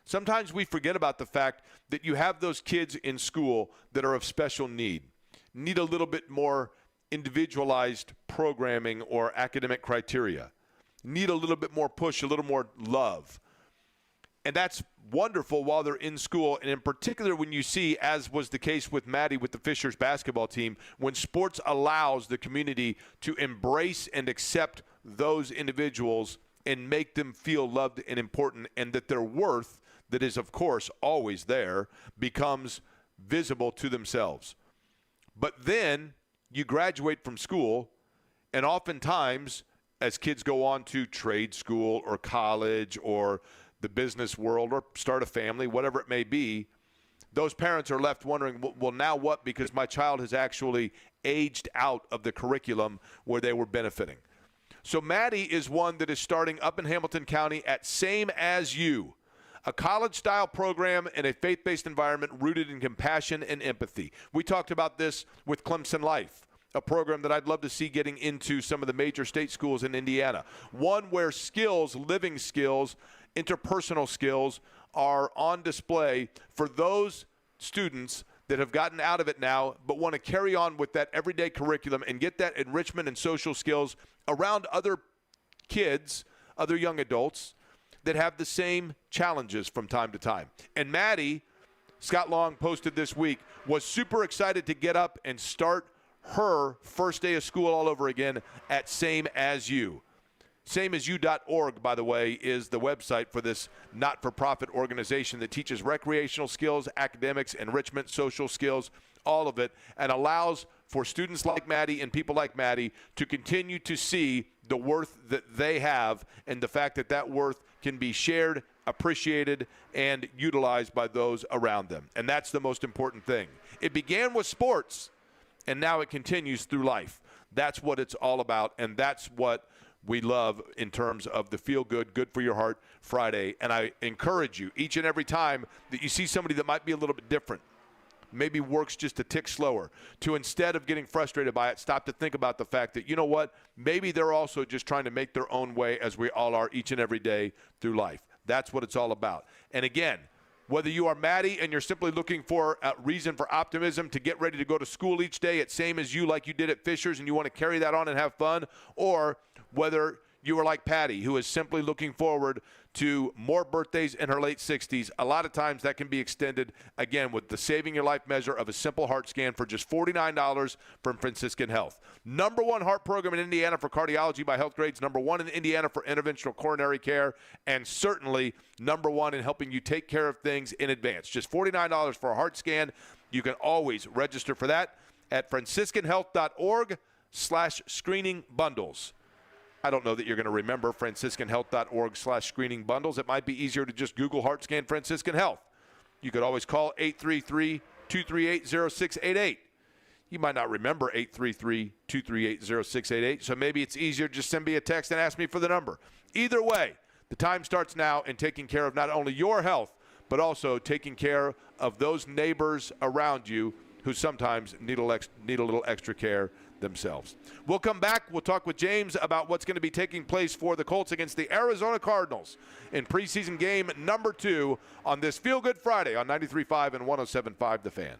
Sometimes we forget about the fact that you have those kids in school that are of special need a little bit more individualized programming or academic criteria, need a little bit more push, a little more love. And that's wonderful while they're in school, and in particular when you see, as was the case with Maddie with the Fishers basketball team, when sports allows the community to embrace and accept those individuals and make them feel loved and important, and that their worth, that is, of course, always there, becomes visible to themselves. But then you graduate from school, and oftentimes, as kids go on to trade school or college or the business world or start a family, whatever it may be, those parents are left wondering, well, now what? Because my child has actually aged out of the curriculum where they were benefiting. So Maddie is one that is starting up in Hamilton County at Same As You, a college-style program in a faith-based environment rooted in compassion and empathy. We talked about this with Clemson Life, a program that I'd love to see getting into some of the major state schools in Indiana. One where skills, living skills, interpersonal skills are on display for those students that have gotten out of it now but want to carry on with that everyday curriculum and get that enrichment and social skills around other kids, other young adults that have the same challenges from time to time. And Maddie, Scott Long posted this week, was super excited to get up and start her first day of school all over again at Same As You. SameAsYou.org, by the way, is the website for this not-for-profit organization that teaches recreational skills, academics, enrichment, social skills, all of it, and allows for students like Maddie and people like Maddie to continue to see the worth that they have and the fact that that worth can be shared, appreciated, and utilized by those around them. And that's the most important thing. It began with sports, and now it continues through life. That's what it's all about, and that's what we love in terms of the Feel Good, Good for Your Heart Friday. And I encourage you each and every time that you see somebody that might be a little bit different, maybe works just a tick slower, to instead of getting frustrated by it, stop to think about the fact that, you know what, maybe they're also just trying to make their own way as we all are each and every day through life. That's what it's all about. And again, whether you are Maddie and you're simply looking for a reason for optimism to get ready to go to school each day at Same As You like you did at Fishers and you want to carry that on and have fun, or whether you are like Patty, who is simply looking forward to more birthdays in her late 60s, a lot of times that can be extended, again, with the Saving Your Life measure of a simple heart scan for just $49 from Franciscan Health. Number one heart program in Indiana for cardiology by Health Grades, number one in Indiana for interventional coronary care, and certainly number one in helping you take care of things in advance. Just $49 for a heart scan. You can always register for that at franciscanhealth.org/screening bundles. I don't know that you're going to remember franciscanhealth.org/screening bundles. It might be easier to just Google Heart Scan Franciscan Health. You could always call 833-238-0688. You might not remember 833-238-0688, so maybe it's easier to just send me a text and ask me for the number. Either way, the time starts now in taking care of not only your health, but also taking care of those neighbors around you who sometimes need a little extra care themselves. We'll come back. We'll talk with James about what's going to be taking place for the Colts against the Arizona Cardinals in preseason game number 2 on this Feel Good Friday on 93.5 and 107.5 The Fan.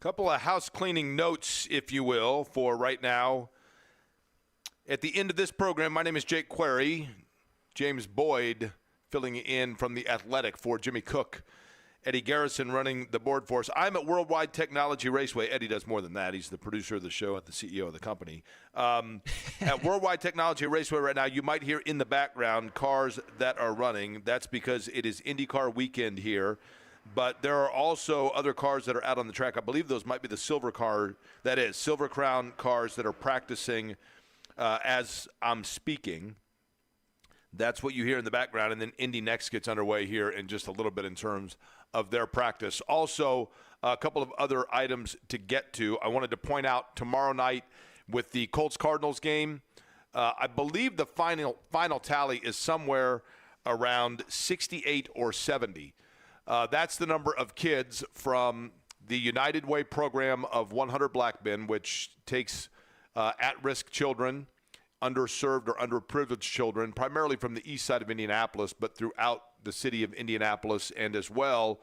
Couple of house cleaning notes, if you will, for right now. At the end of this program, my name is Jake Query. James Boyd filling in from The Athletic for Jimmy Cook. Eddie Garrison running the board for us. I'm at Worldwide Technology Raceway. Eddie does more than that. He's the producer of the show and the CEO of the company. At Worldwide Technology Raceway right now, you might hear in the background cars that are running. That's because it is IndyCar weekend here. But there are also other cars that are out on the track. I believe those might be the Silver Crown cars that are practicing as I'm speaking. That's what you hear in the background. And then Indy Next gets underway here in just a little bit in terms of their practice. Also, a couple of other items to get to. I wanted to point out tomorrow night with the Colts-Cardinals game, I believe the final tally is somewhere around 68 or 70. That's the number of kids from the United Way program of 100 Black Men, which takes at-risk children, underserved or underprivileged children, primarily from the east side of Indianapolis, but throughout the city of Indianapolis, and as well,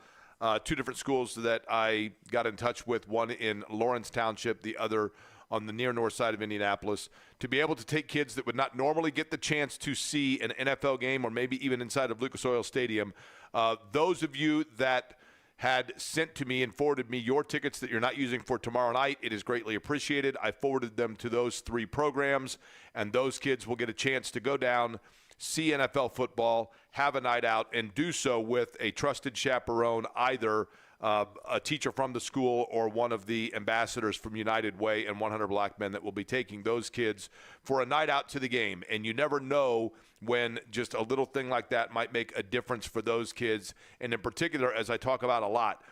two different schools that I got in touch with, one in Lawrence Township, the other on the near north side of Indianapolis, to be able to take kids that would not normally get the chance to see an NFL game or maybe even inside of Lucas Oil Stadium. Those of you that had sent to me and forwarded me your tickets that you're not using for tomorrow night, it is greatly appreciated. I forwarded them to those three programs, and those kids will get a chance to go down, see NFL football, have a night out, and do so with a trusted chaperone, either a teacher from the school or one of the ambassadors from United Way and 100 Black Men that will be taking those kids for a night out to the game. And you never know when just a little thing like that might make a difference for those kids. And in particular, as I talk about a lot,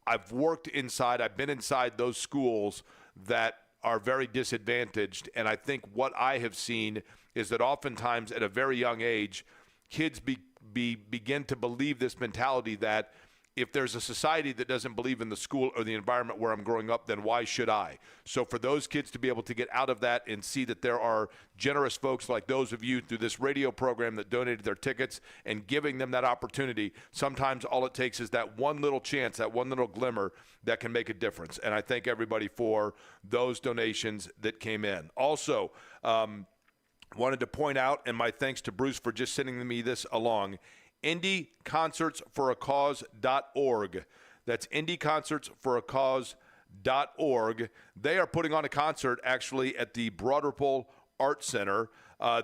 I've been inside those schools that are very disadvantaged. And I think what I have seen is that oftentimes at a very young age, kids begin to believe this mentality that if there's a society that doesn't believe in the school or the environment where I'm growing up, then why should I? So for those kids to be able to get out of that and see that there are generous folks like those of you through this radio program that donated their tickets and giving them that opportunity, sometimes all it takes is that one little chance, that one little glimmer that can make a difference. And I thank everybody for those donations that came in. Also, wanted to point out, and my thanks to Bruce for just sending me this along, IndyConcertsForACause.org. That's IndyConcertsForACause.org. They are putting on a concert actually at the Broderpool Art Center.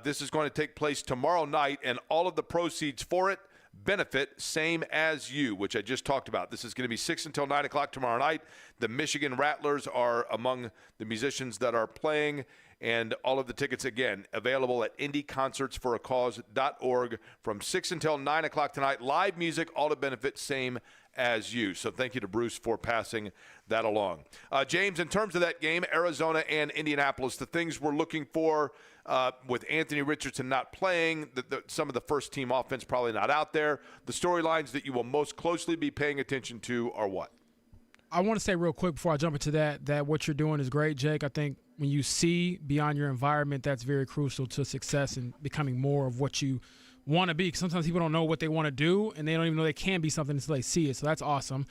This is going to take place tomorrow night, and all of the proceeds for it benefit Same As You, which I just talked about. This is going to be 6 until 9 o'clock tomorrow night. The Michigan Rattlers are among the musicians that are playing. And all of the tickets, again, available at IndyConcertsForACause.org from 6 until 9 o'clock tonight. Live music, all to benefit Same As You. So thank you to Bruce for passing that along. James, in terms of that game, Arizona and Indianapolis, the things we're looking for with Anthony Richardson not playing, some of the first-team offense probably not out there, the storylines that you will most closely be paying attention to are what? I want to say real quick before I jump into that what you're doing is great, Jake. I think when you see beyond your environment, that's very crucial to success and becoming more of what you want to be. Because sometimes people don't know what they want to do, and they don't even know they can be something until they see it. So that's awesome.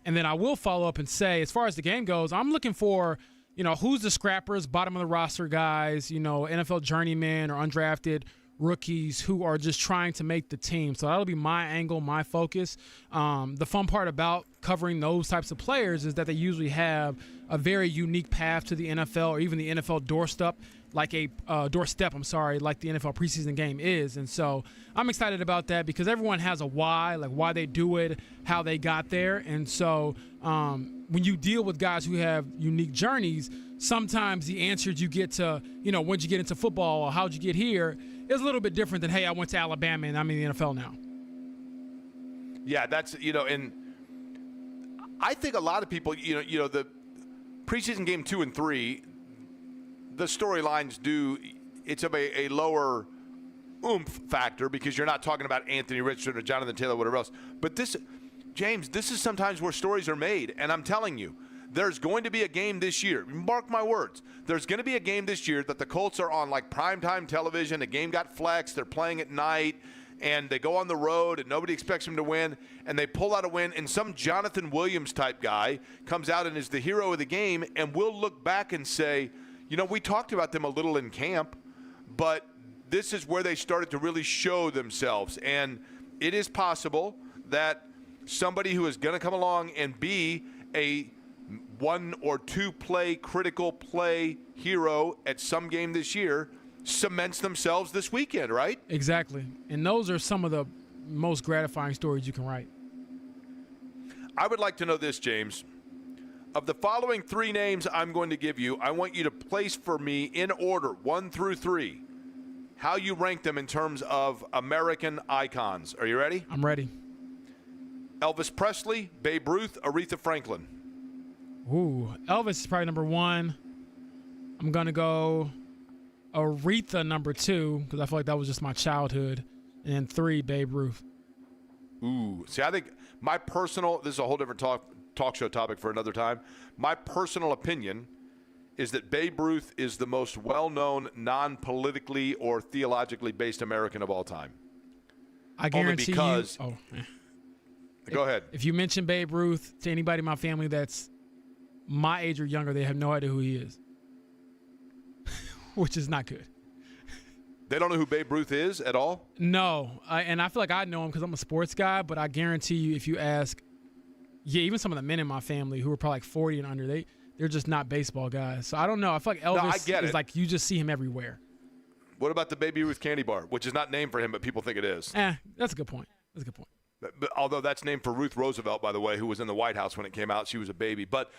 And then I will follow up and say, as far as the game goes, I'm looking for, who's the scrappers, bottom of the roster guys, NFL journeymen or undrafted rookies who are just trying to make the team. So that'll be my angle, my focus. The fun part about covering those types of players is that they usually have a very unique path to the NFL or even the NFL doorstep, like the NFL preseason game is. And so I'm excited about that because everyone has a why, like why they do it, how they got there. And so when you deal with guys who have unique journeys, sometimes the answers you get to, when'd you get into football or how'd you get here is a little bit different than, hey, I went to Alabama and I'm in the NFL now. Yeah, that's, and I think a lot of people, the preseason game 2 and 3, the storylines it's of a lower oomph factor because you're not talking about Anthony Richardson or Jonathan Taylor, whatever else. But this, James, this is sometimes where stories are made. And I'm telling you, there's going to be a game this year. Mark my words. There's going to be a game this year that the Colts are on like primetime television. The game got flexed. They're playing at night. and they go on the road and nobody expects them to win, and they pull out a win, and some Jonathan Williams type guy comes out and is the hero of the game, and we'll look back and say, we talked about them a little in camp, but this is where they started to really show themselves. And it is possible that somebody who is going to come along and be a 1 or 2 play critical play hero at some game this year cements themselves this weekend, right? Exactly. And those are some of the most gratifying stories you can write. I would like to know this, James. Of the following 3 names I'm going to give you, I want you to place for me in order, 1 through 3, how you rank them in terms of American icons. Are you ready? I'm ready. Elvis Presley, Babe Ruth, Aretha Franklin. Ooh, Elvis is probably number 1. I'm going to go Aretha number 2 because I feel like that was just my childhood. And then 3, Babe Ruth. Ooh. See, I think my personal – this is a whole different talk show topic for another time. My personal opinion is that Babe Ruth is the most well-known non-politically or theologically based American of all time. I guarantee Only because Go ahead. If you mention Babe Ruth to anybody in my family that's my age or younger, they have no idea who he is, which is not good. They don't know who Babe Ruth is at all? No, and I feel like I know him because I'm a sports guy, but I guarantee you if you ask, even some of the men in my family who are probably like 40 and under, they're just not baseball guys. So I don't know. I feel like Elvis is like you just see him everywhere. What about the Baby Ruth candy bar, which is not named for him, but people think it is? That's a good point. That's a good point. But although that's named for Ruth Roosevelt, by the way, who was in the White House when it came out. She was a baby. But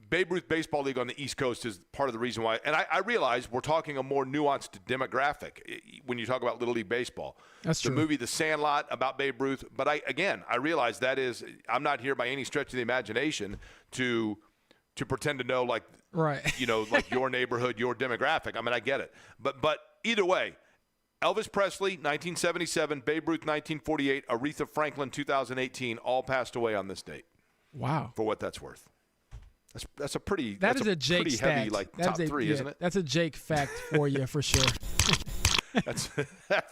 Babe Ruth Baseball League on the East Coast is part of the reason why. And I realize we're talking a more nuanced demographic when you talk about Little League Baseball. That's true. The movie The Sandlot about Babe Ruth. But I realize that is – I'm not here by any stretch of the imagination to pretend to know, like, right. Like your neighborhood, your demographic. I mean, I get it. But either way, Elvis Presley, 1977, Babe Ruth, 1948, Aretha Franklin, 2018, all passed away on this date. Wow. For what that's worth. That's a pretty that is a Jake pretty stat. heavy top 3, isn't it? That's a Jake fact for you for sure.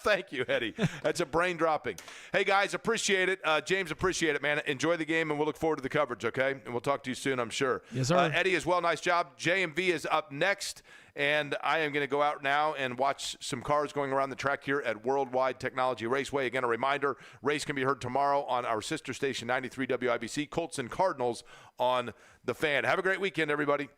Thank you, Eddie. That's a brain dropping. Hey guys, appreciate it. James, appreciate it, man. Enjoy the game, and we'll look forward to the coverage. Okay, and we'll talk to you soon, I'm sure. Yes, sir. Eddie as well. Nice job. JMV is up next, and I am going to go out now and watch some cars going around the track here at Worldwide Technology Raceway. Again, a reminder: race can be heard tomorrow on our sister station 93 WIBC. Colts and Cardinals on the Fan. Have a great weekend, everybody.